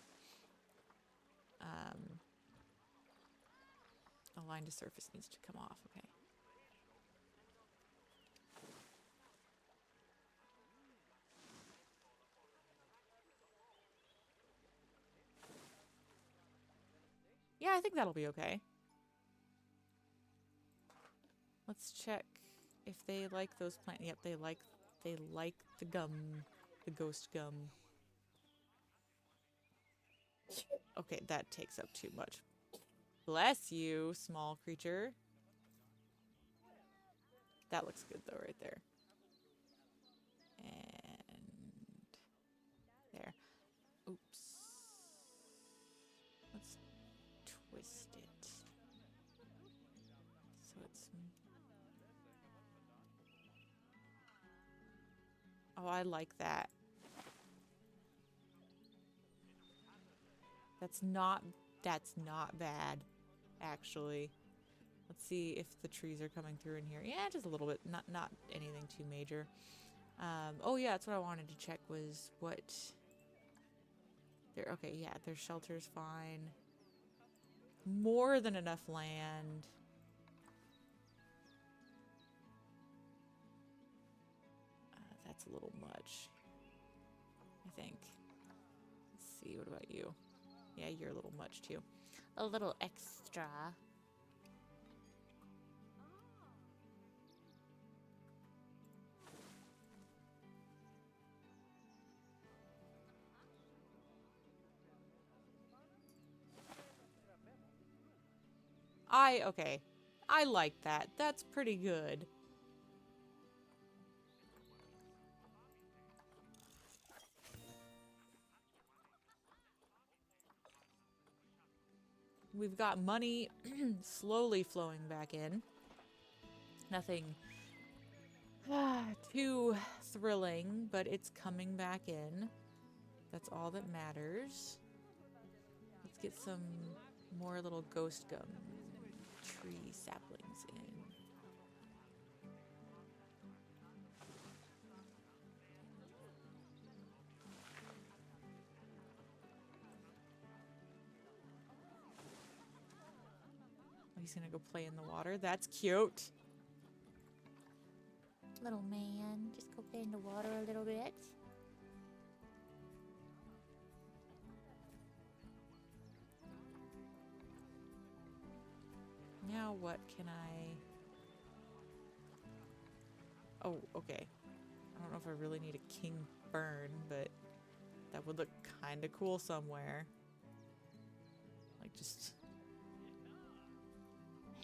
Align to surface needs to come off, okay. Yeah, I think that'll be okay. Let's check if they like those plants. Yep, they like the gum, the ghost gum. Okay, that takes up too much. Bless you, small creature. That looks good though, right there. And there. Oops. Let's twist it. So it's... Oh, I like that. That's not bad, actually. Let's see if the trees are coming through in here. Yeah, just a little bit. Not anything too major. Oh yeah, that's what I wanted to check was what... Okay, yeah, their shelter's fine. More than enough land. That's a little much, I think. Let's see, what about you? Yeah, you're a little much too. A little extra. Okay. I like that. That's pretty good. We've got money slowly flowing back in. Nothing too thrilling, but it's coming back in. That's all that matters. Let's get some more little ghost gum tree saplings in. Oh, he's gonna go play in the water. That's cute. Little man, just go play in the water a little bit. Now what can I... Oh, okay. I don't know if I really need a king fern, but that would look kind of cool somewhere. Like just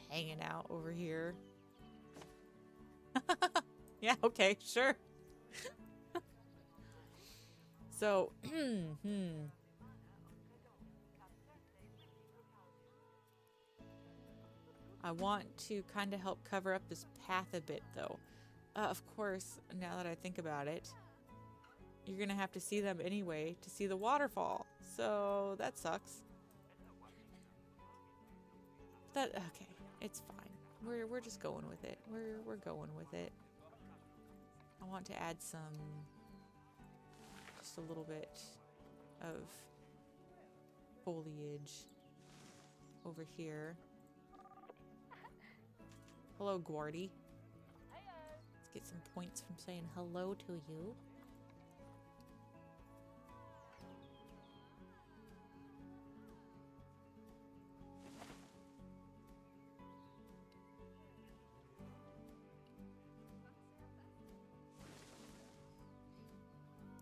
hanging out over here. Yeah, okay, sure. So, I want to kind of help cover up this path a bit, though. Of course, now that I think about it, you're gonna have to see them anyway to see the waterfall. So, that sucks. Okay, it's fine. We're just going with it. We're going with it. I want to add just a little bit of foliage over here. Hello, Guardy. Let's get some points from saying hello to you.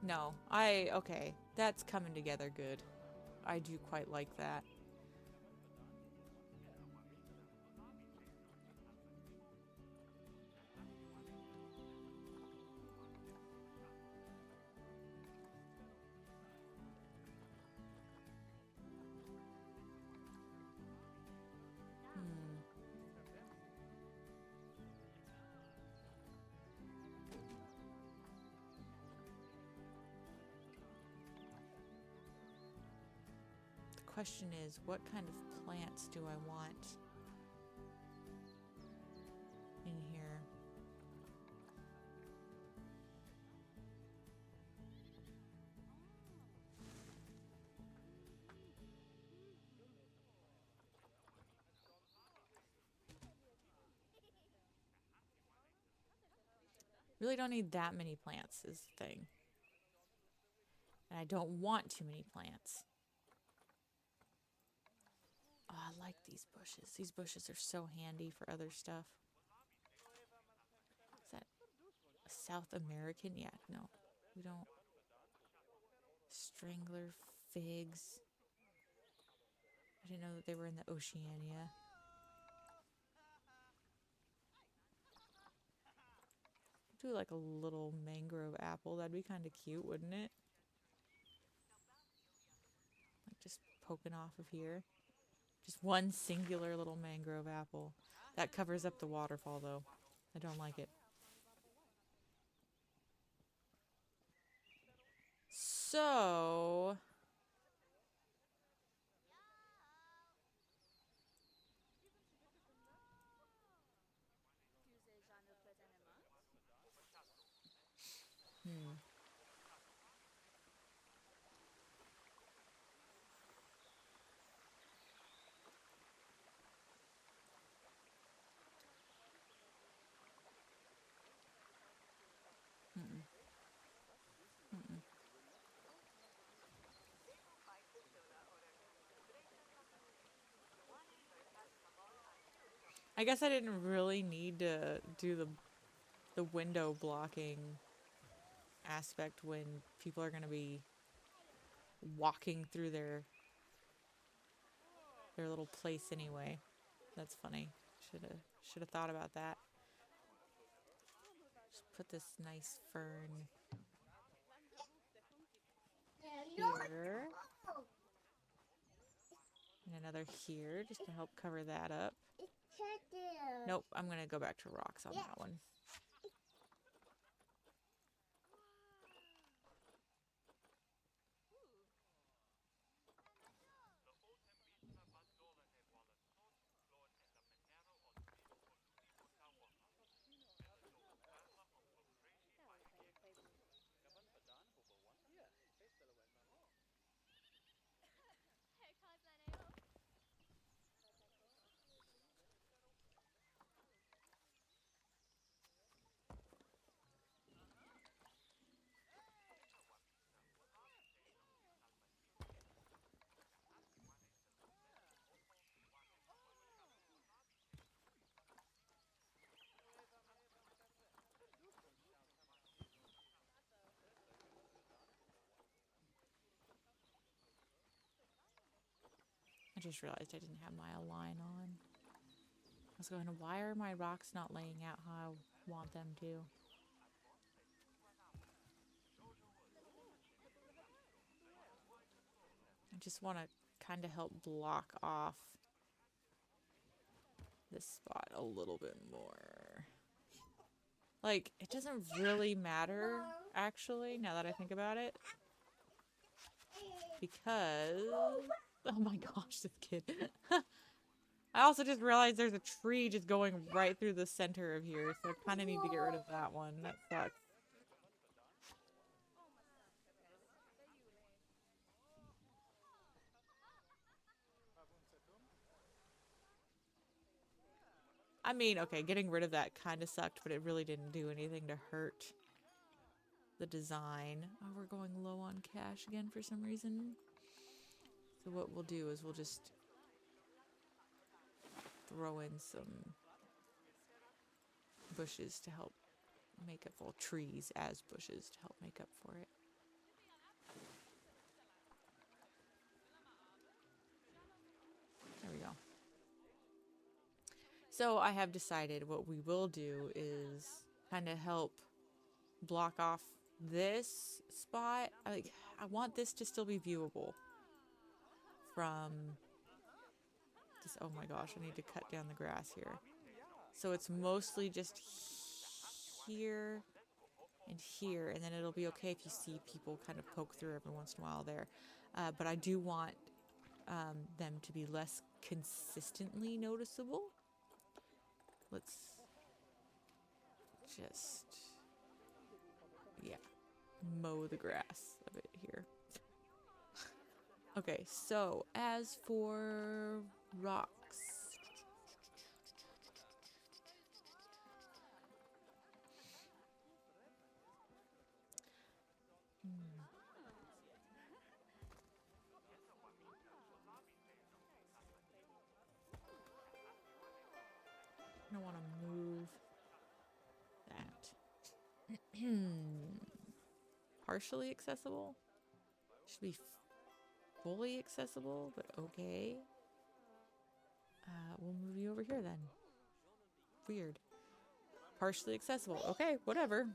No, okay, that's coming together good. I do quite like that. Question is, what kind of plants do I want in here? Really don't need that many plants is the thing. And I don't want too many plants. Oh, I like these bushes. These bushes are so handy for other stuff. Is that a South American? Yeah, no. We don't. Strangler figs. I didn't know that they were in the Oceania. Do like a little mangrove apple. That'd be kind of cute, wouldn't it? Like just poking off of here. Just one singular little mangrove apple. That covers up the waterfall, though. I don't like it. So... Hmm. Mm-mm. Mm-mm. I guess I didn't really need to do the window blocking aspect when people are going to be walking through their little place anyway. That's funny. Should have thought about that. Just put this nice fern here and another here just to help cover that up. Nope, I'm going to go back to rocks on that one. I just realized I didn't have my align on. I was going, why are my rocks not laying out how I want them to? I just want to kind of help block off this spot a little bit more. Like, it doesn't really matter, actually, now that I think about it. Because... Oh my gosh, this kid. I also just realized there's a tree just going right through the center of here, so I kind of need to get rid of that one. That sucks. I mean, okay, getting rid of that kind of sucked, but it really didn't do anything to hurt the design. Oh, we're going low on cash again for some reason. So what we'll do is we'll just throw in some bushes to help make up, well, trees as bushes to help make up for it. There we go. So I have decided what we will do is kind of help block off this spot. I want this to still be viewable from this. Oh my gosh, I need to cut down the grass here. So it's mostly just here and here, and then it'll be okay if you see people kind of poke through every once in a while there. But I do want them to be less consistently noticeable. Let's just, yeah, mow the grass a bit here. Okay, so as for rocks, I don't want to move that. Partially accessible? Should be fully accessible, but okay. We'll move you over here then. Weird. Partially accessible. Okay, whatever.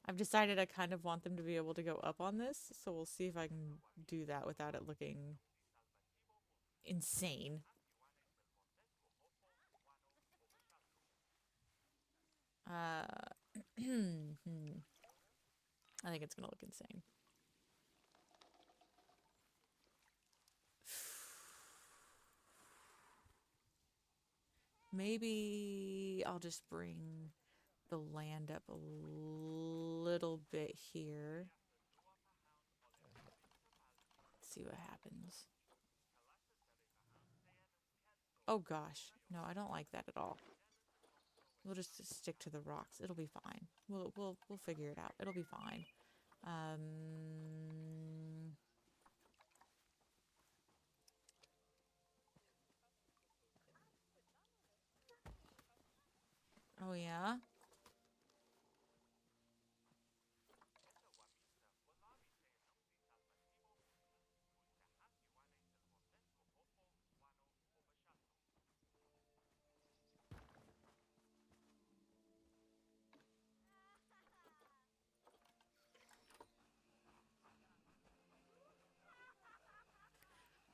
I've decided I kind of want them to be able to go up on this, so we'll see if I can do that without it looking insane. I think it's gonna look insane. Maybe I'll just bring the land up a little bit here. See what happens. Oh gosh, no, I don't like that at all. We'll just stick to the rocks. It'll be fine. We'll figure it out. It'll be fine. Oh yeah.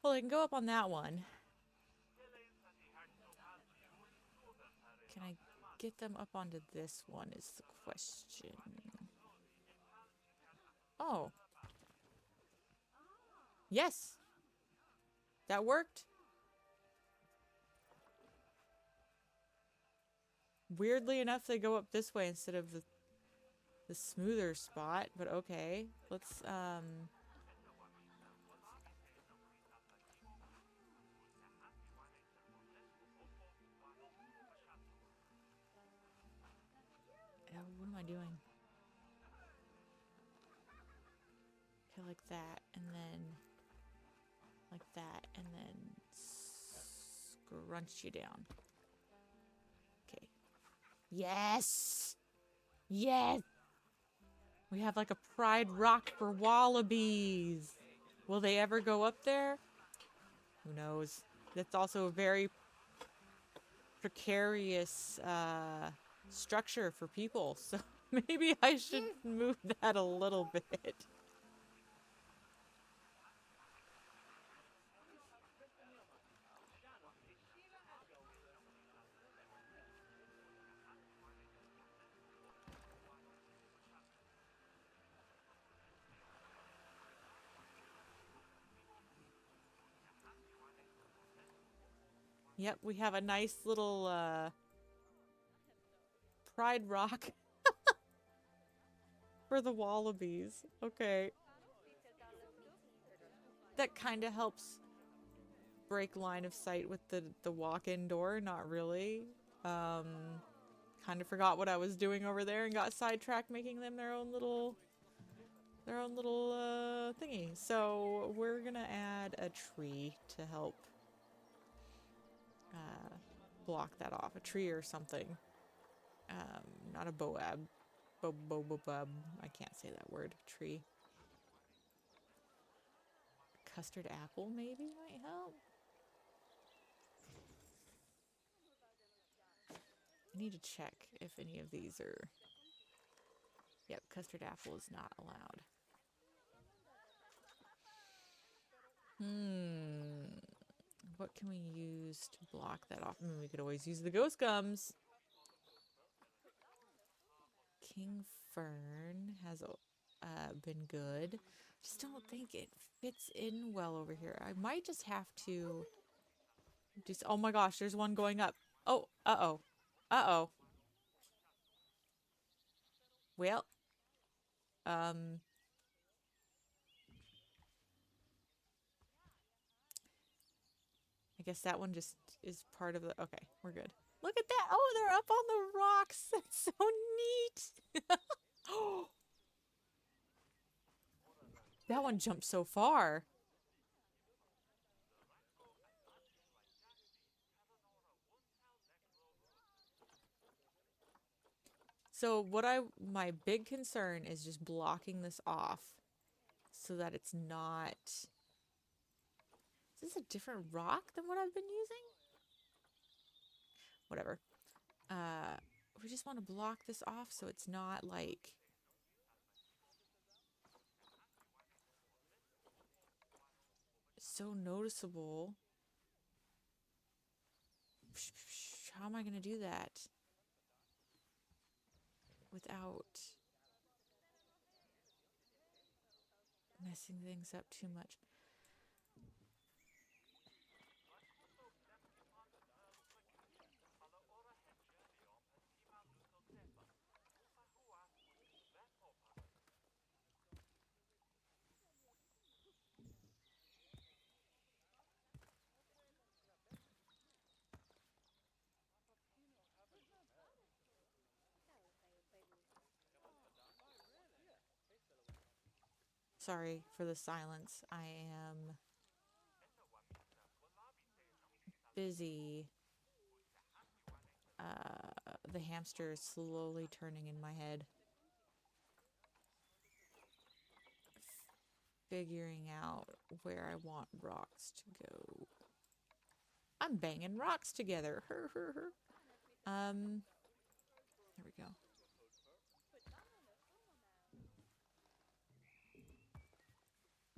Well, I can go up on that one. Can I get them up onto this one is the question. Oh. Yes. That worked. Weirdly enough, they go up this way instead of the smoother spot, but okay. Let's what am I doing? Okay, like that, and then like that, and then scrunch you down. Okay. Yes! Yes! We have like a pride rock for wallabies. Will they ever go up there? Who knows? That's also a very precarious structure for people, so maybe I should move that a little bit. Yep, we have a nice little pride rock for the wallabies. Okay. that kind of helps break line of sight with the walk-in door. Not really. Kind of forgot what I was doing over there and got sidetracked making them their own little thingy. So we're gonna add a tree to help block that off. A tree or something. Not a boab. Boab. I can't say that word. Tree. Custard apple maybe might help. I need to check if any of these are... Yep, custard apple is not allowed. What can we use to block that off? We could always use the ghost gums. King fern has been good. Just don't think it fits in well over here. I might just have to just... Oh my gosh, there's one going up. Oh, uh-oh. Uh-oh. Well, I guess that one just is part of the... Okay, we're good. Look at that. Oh, they're up on the rocks. That's so neat. Oh, that one jumped so far. So my big concern is just blocking this off so that it's not... Is this a different rock than what I've been using? Whatever. We just want to block this off so it's not like... so noticeable. How am I going to do that without messing things up too much? Sorry for the silence. I am busy. The hamster is slowly turning in my head. Figuring out where I want rocks to go. I'm banging rocks together. There we go.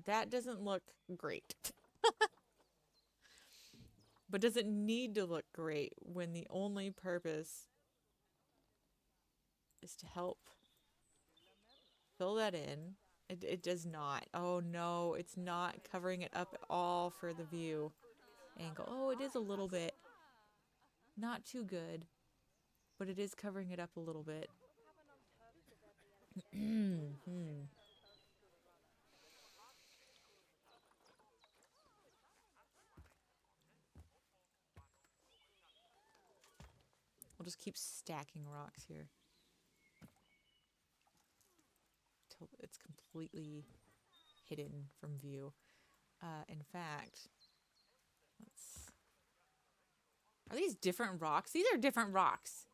That doesn't look great. But does it need to look great when the only purpose is to help fill that in? It does not. Oh no, it's not covering it up at all for the view angle. Oh, it is a little bit. Not too good, but it is covering it up a little bit. I'll just keep stacking rocks here till it's completely hidden from view. In fact, are these different rocks? These are different rocks.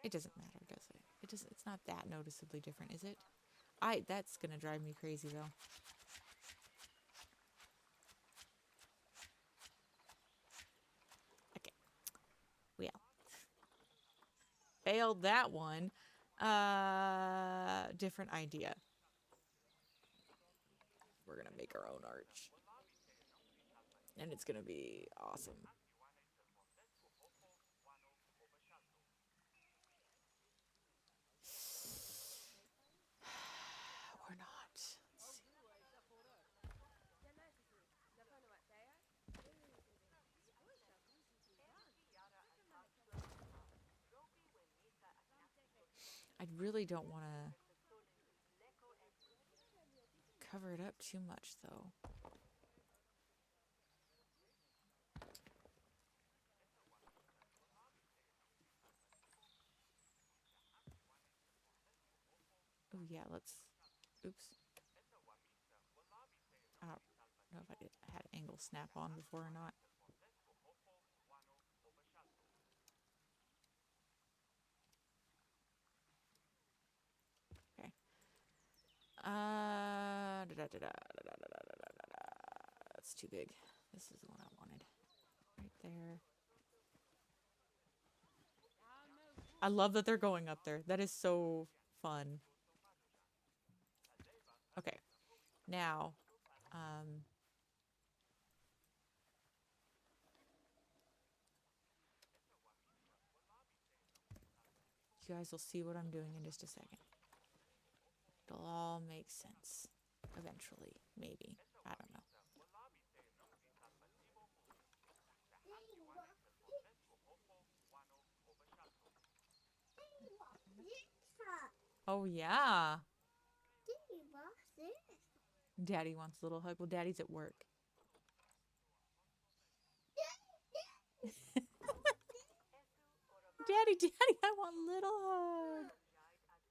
It doesn't matter, does it? It's not that noticeably different, is it? That's gonna drive me crazy though. Well, failed that one. Different idea. We're gonna make our own arch. And it's gonna be awesome. Or not. Let's see. I really don't want to cover it up too much, though. Oh, yeah, let's... Oops. I don't know if I had angle snap on before or not. Okay. That's too big. This is the one I wanted. Right there. I love that they're going up there. That is so fun. Okay. Now, you guys will see what I'm doing in just a second. It'll all make sense. Eventually. Maybe. I don't know. Oh, yeah. Daddy wants a little hug. Well, Daddy's at work. Daddy, Daddy, I want a little hug.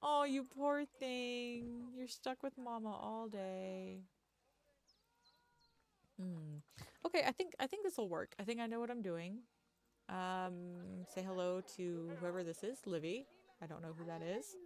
Oh, you poor thing. You're stuck with Mama all day. Okay, I think this will work. I think I know what I'm doing. Say hello to whoever this is, Livy. I don't know who that is.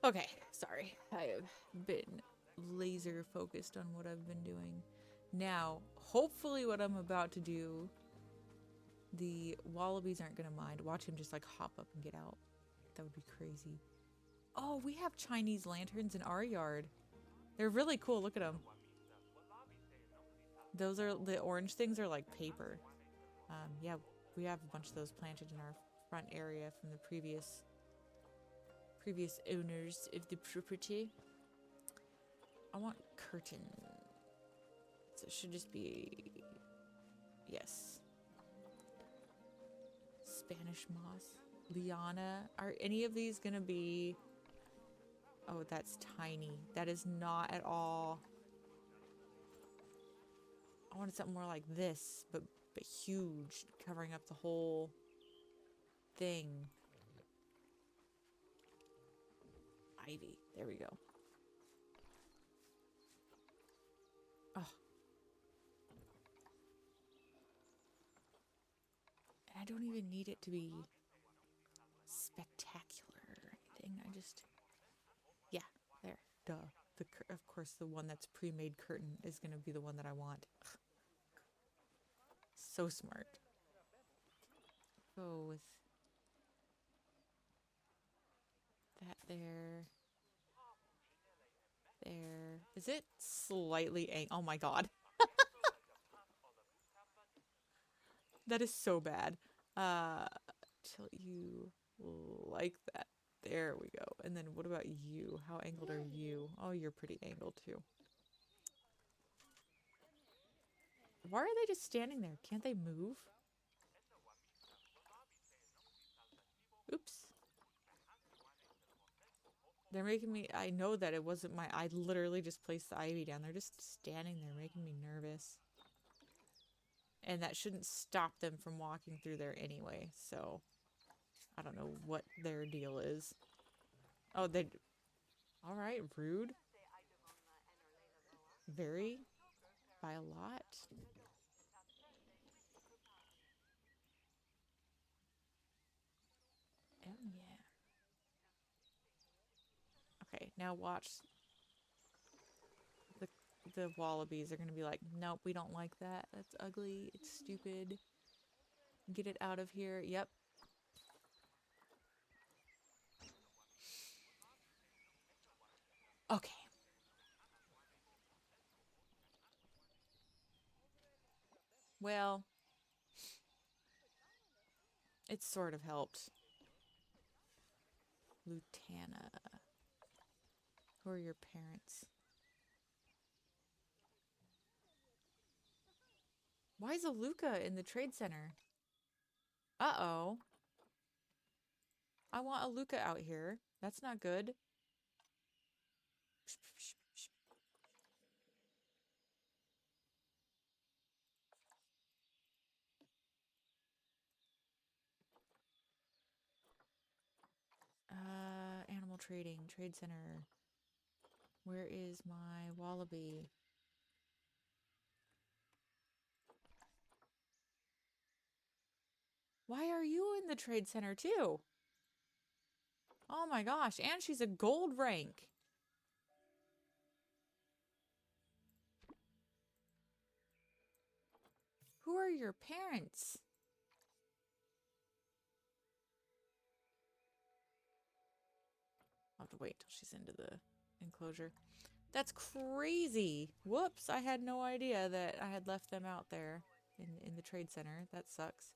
Okay, sorry. I have been laser focused on what I've been doing. Now, hopefully what I'm about to do, the wallabies aren't going to mind. Watch him just like hop up and get out. That would be crazy. Oh, we have Chinese lanterns in our yard. They're really cool. Look at them. Those are, the orange things are like paper. Yeah, we have a bunch of those planted in our front area from the previous owners of the property. I want curtain. So it should just be, yes. Spanish moss. Liana. Are any of these gonna be, oh, that's tiny. That is not at all. I wanted something more like this, but huge, covering up the whole thing. Ivy. There we go. Oh. And I don't even need it to be spectacular or anything. I just, yeah, there. Duh. Of course, the one that's pre-made curtain is going to be the one that I want. So smart. Go with that there. There. Is it slightly oh my god. That is so bad. Till you like that. There we go. And then what about you? How angled are you? Oh, you're pretty angled too. Why are they just standing there? Can't they move? Oops. They're making me... I know that it wasn't my... I literally just placed the ivy down. They're just standing there making me nervous. And that shouldn't stop them from walking through there anyway, so... I don't know what their deal is. Oh, they... Alright, rude. Very. By a lot. Oh, yeah. Okay, now watch. The wallabies are gonna be like, nope, we don't like that. That's ugly. It's stupid. Get it out of here. Yep. Okay. Well, it sort of helped. Lutana. Who are your parents? Why is a Luca in the trade center? Uh-oh. I want a Luca out here. That's not good. Animal trading, trade center. Where is my wallaby? Why are you in the trade center too? Oh my gosh, and she's a gold rank. Who are your parents? I'll have to wait till she's into the enclosure. That's crazy. Whoops, I had no idea that I had left them out there in the trade center. That sucks.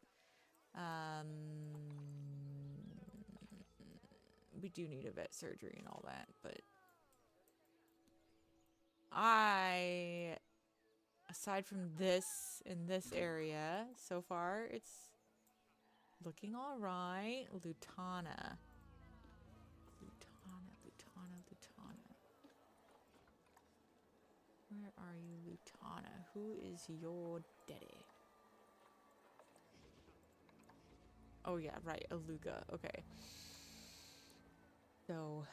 We do need a vet surgery and all that, but aside from this in this area, so far it's looking all right. Lutana. Where are you, Lutana? Who is your daddy? Oh yeah, right, a Luga. Okay. So,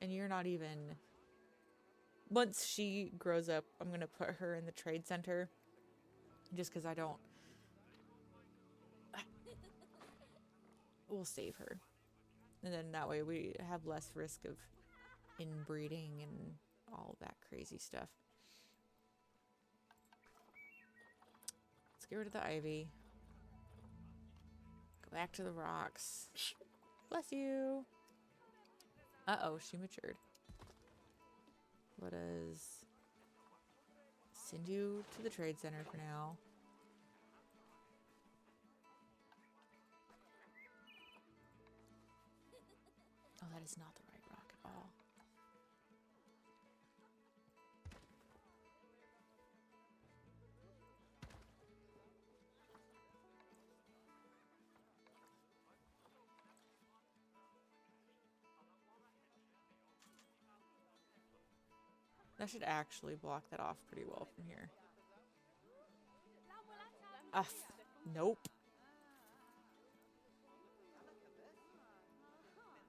and you're not even... Once she grows up, I'm gonna put her in the trade center. Just because I don't... We'll save her. And then that way we have less risk of inbreeding and all that crazy stuff. Let's get rid of the ivy. Go back to the rocks. Bless you. Uh-oh, she matured. Let us send you to the trade center for now. Oh, that is not the right rock at all. That should actually block that off pretty well from here. Nope.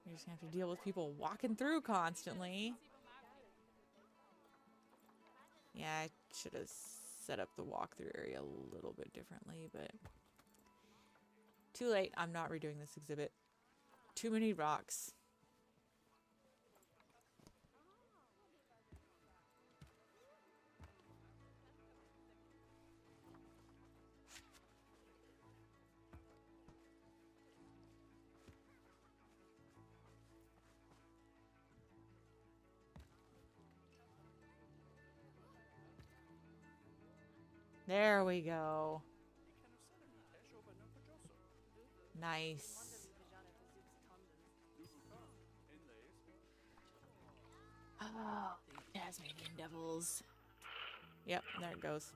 You're just gonna have to deal with people walking through constantly. Yeah, I should have set up the walkthrough area a little bit differently, but... Too late. I'm not redoing this exhibit. Too many rocks. There we go. Nice. Oh, Tasmanian devils. Yep, there it goes.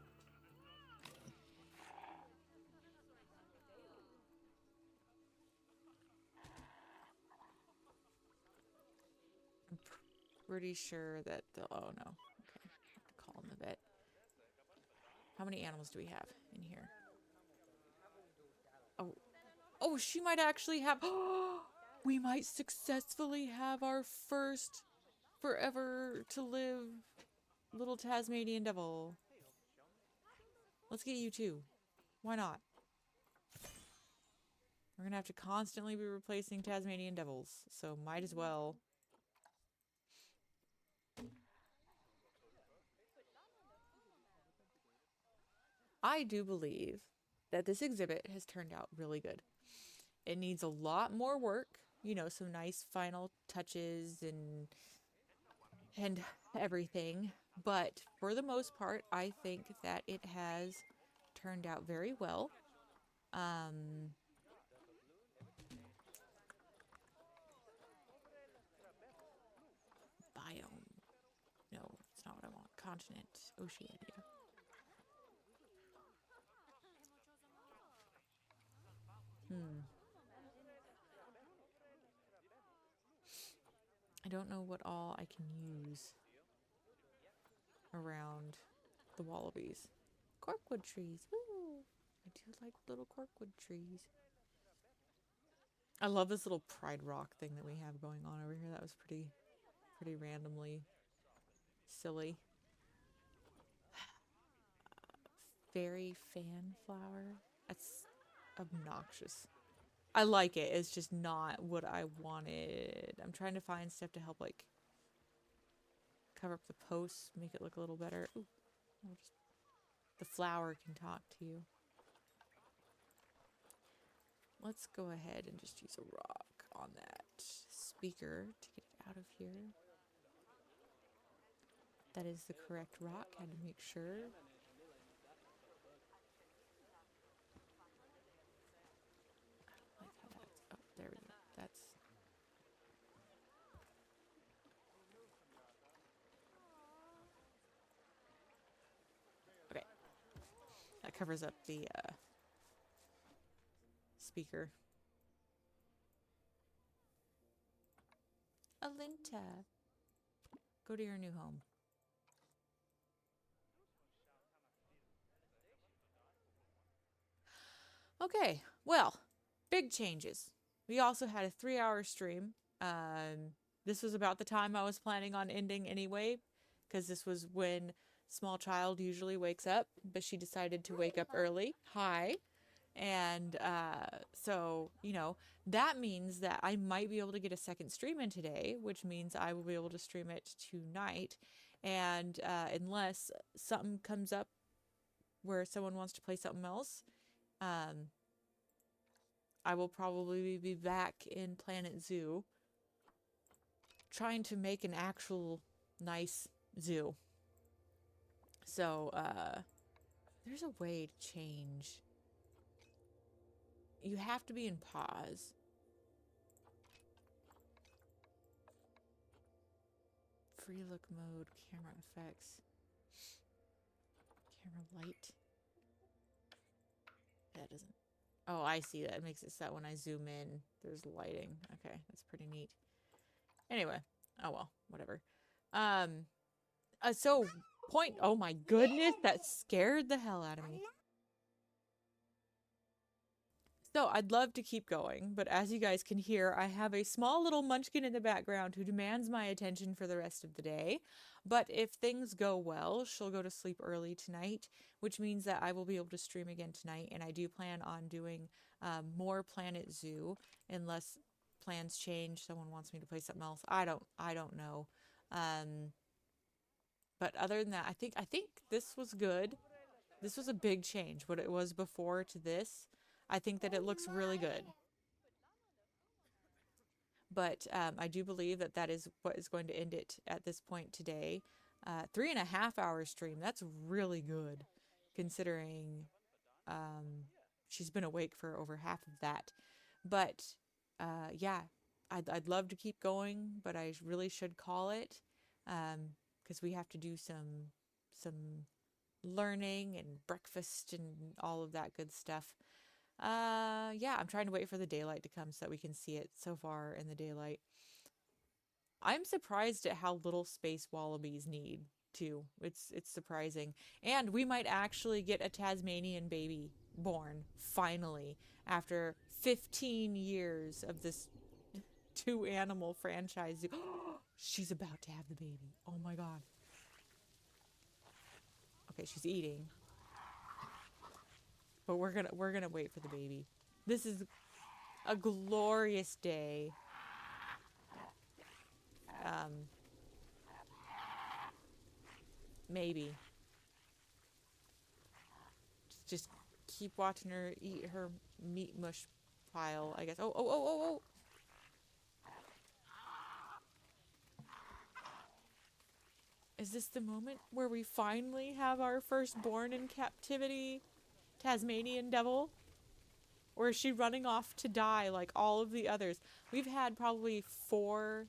pretty sure that the, oh no. Okay. I have to call in the vet. How many animals do we have in here? Oh, oh, she might actually have. We might successfully have our first forever to live little Tasmanian devil. Let's get you too. Why not? We're gonna have to constantly be replacing Tasmanian devils, so might as well. I do believe that this exhibit has turned out really good. It needs a lot more work, you know, some nice final touches and everything, but for the most part, I think that it has turned out very well. Biome. No, it's not what I want. Continent. Oceania. I don't know what all I can use around the wallabies. Corkwood trees. Woo! I do like little corkwood trees. I love this little pride rock thing that we have going on over here. That was pretty randomly silly. Fairy fan flower. That's obnoxious. I like it. It's just not what I wanted. I'm trying to find stuff to help, like, cover up the posts, make it look a little better. Ooh, the flower can talk to you. Let's go ahead and just use a rock on that speaker to get it out of here. That is the correct rock. Had to make sure. I like how that's, oh, there we go. That's, okay. That covers up the speaker. Alinta, go to your new home. Okay, well, big changes. We also had a 3-hour stream. This was about the time I was planning on ending anyway, because this was when small child usually wakes up, but she decided to wake up early. Hi. And so, you know, that means that I might be able to get a second stream in today, which means I will be able to stream it tonight. And unless something comes up where someone wants to play something else, I will probably be back in Planet Zoo trying to make an actual nice zoo. So, there's a way to change. You have to be in pause. Free look mode, camera effects, camera light. That doesn't. Oh, I see that. It makes it so when I zoom in, there's lighting. Okay, that's pretty neat. Anyway, oh well, whatever. So point. Oh my goodness, that scared the hell out of me. So I'd love to keep going, but as you guys can hear, I have a small little munchkin in the background who demands my attention for the rest of the day. But if things go well, she'll go to sleep early tonight, which means that I will be able to stream again tonight. And I do plan on doing more Planet Zoo, unless plans change. Someone wants me to play something else. I don't know. But other than that, I think this was good. This was a big change. What it was before to this. I think that it looks really good. But I do believe that that is what is going to end it at this point today. 3.5 hour stream. That's really good, considering she's been awake for over half of that. But yeah, I'd love to keep going, but I really should call it, because we have to do some learning and breakfast and all of that good stuff. Yeah, I'm trying to wait for the daylight to come so that we can see it so far in the daylight. I'm surprised at how little space wallabies need too. It's surprising. And we might actually get a Tasmanian baby born finally after 15 years of this two animal franchise. She's about to have the baby. Oh my god. Okay, she's eating. But we're gonna wait for the baby. This is a glorious day. Maybe. Just keep watching her eat her meat mush pile, I guess. Oh. Is this the moment where we finally have our firstborn in captivity Tasmanian devil? Or is she running off to die like all of the others? We've had probably 4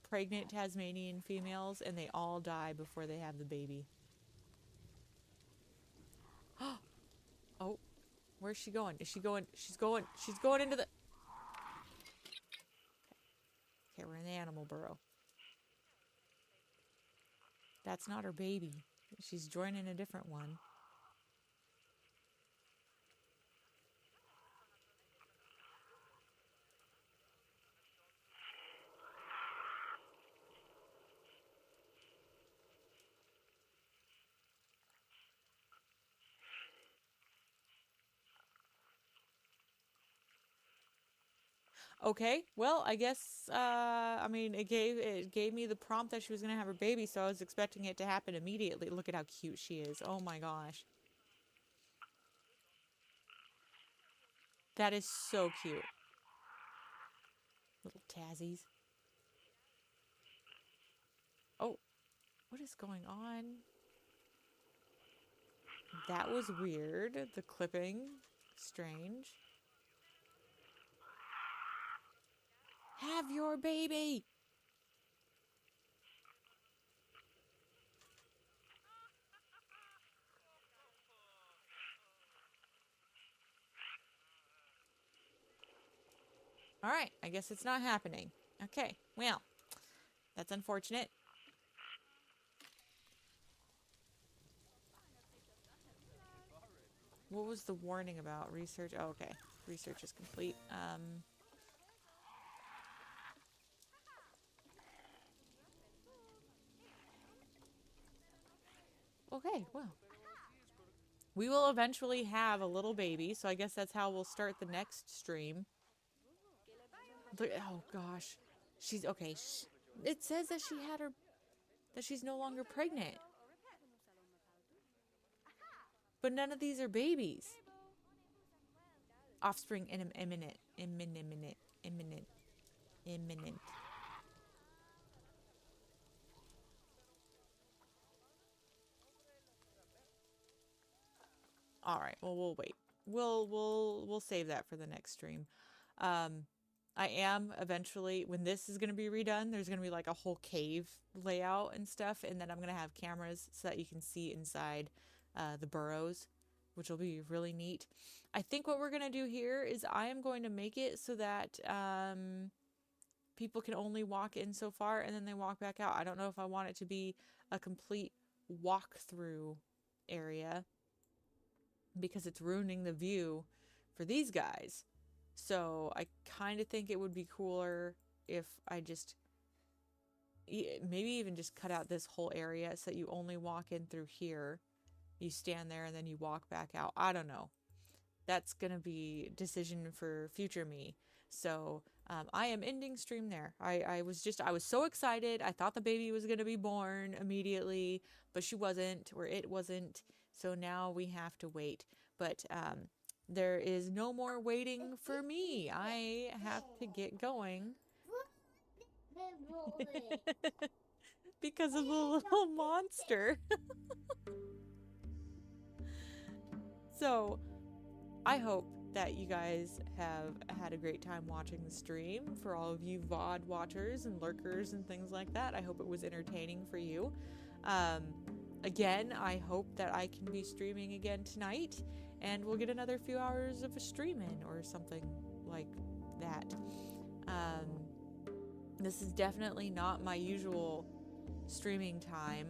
pregnant Tasmanian females, and they all die before they have the baby. Oh, where's she going? Is she going? She's going into the... Okay, we're in the animal burrow. That's not her baby. She's joining a different one. Okay, well, I guess, I mean, it gave me the prompt that she was gonna have her baby, so I was expecting it to happen immediately. Look at how cute she is. Oh my gosh. That is so cute. Little Tazzies. Oh, what is going on? That was weird. The clipping. Strange. Have your baby! Alright, I guess it's not happening. Okay, well, that's unfortunate. What was the warning about? Research? Oh, okay. Research is complete. Okay, well. We will eventually have a little baby, so I guess that's how we'll start the next stream. Look, oh gosh. She's okay. It says that that she's no longer pregnant. But none of these are babies. Offspring imminent. All right. Well, we'll wait. We'll save that for the next stream. I am eventually, when this is going to be redone, there's going to be like a whole cave layout and stuff, and then I'm going to have cameras so that you can see inside the burrows, which will be really neat. I think what we're going to do here is I am going to make it so that people can only walk in so far and then they walk back out. I don't know if I want it to be a complete walk-through area because it's ruining the view for these guys. So I kind of think it would be cooler if I just maybe even just cut out this whole area so that you only walk in through here. You stand there and then you walk back out. I don't know. That's going to be a decision for future me. So I am ending stream there. I was so excited. I thought the baby was going to be born immediately, but she wasn't, or it wasn't. So now we have to wait. But there is no more waiting for me. I have to get going. Because of the little monster. So, I hope that you guys have had a great time watching the stream. For all of you VOD watchers and lurkers and things like that, I hope it was entertaining for you. Again, I hope that I can be streaming again tonight, and we'll get another few hours of a stream in or something like that. This is definitely not my usual streaming time.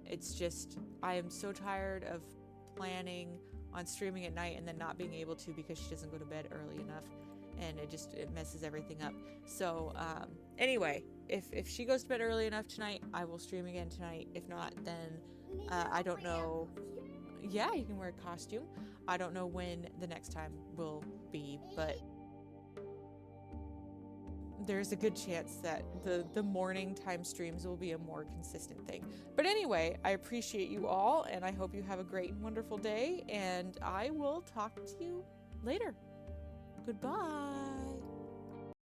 It's just, I am so tired of planning on streaming at night and then not being able to because she doesn't go to bed early enough, and it messes everything up. So anyway, if she goes to bed early enough tonight, I will stream again tonight. If not, then I don't know. Yeah, you can wear a costume. I don't know when the next time will be, but there's a good chance that the morning time streams will be a more consistent thing. But anyway, I appreciate you all, and I hope you have a great and wonderful day, and I will talk to you later. Goodbye.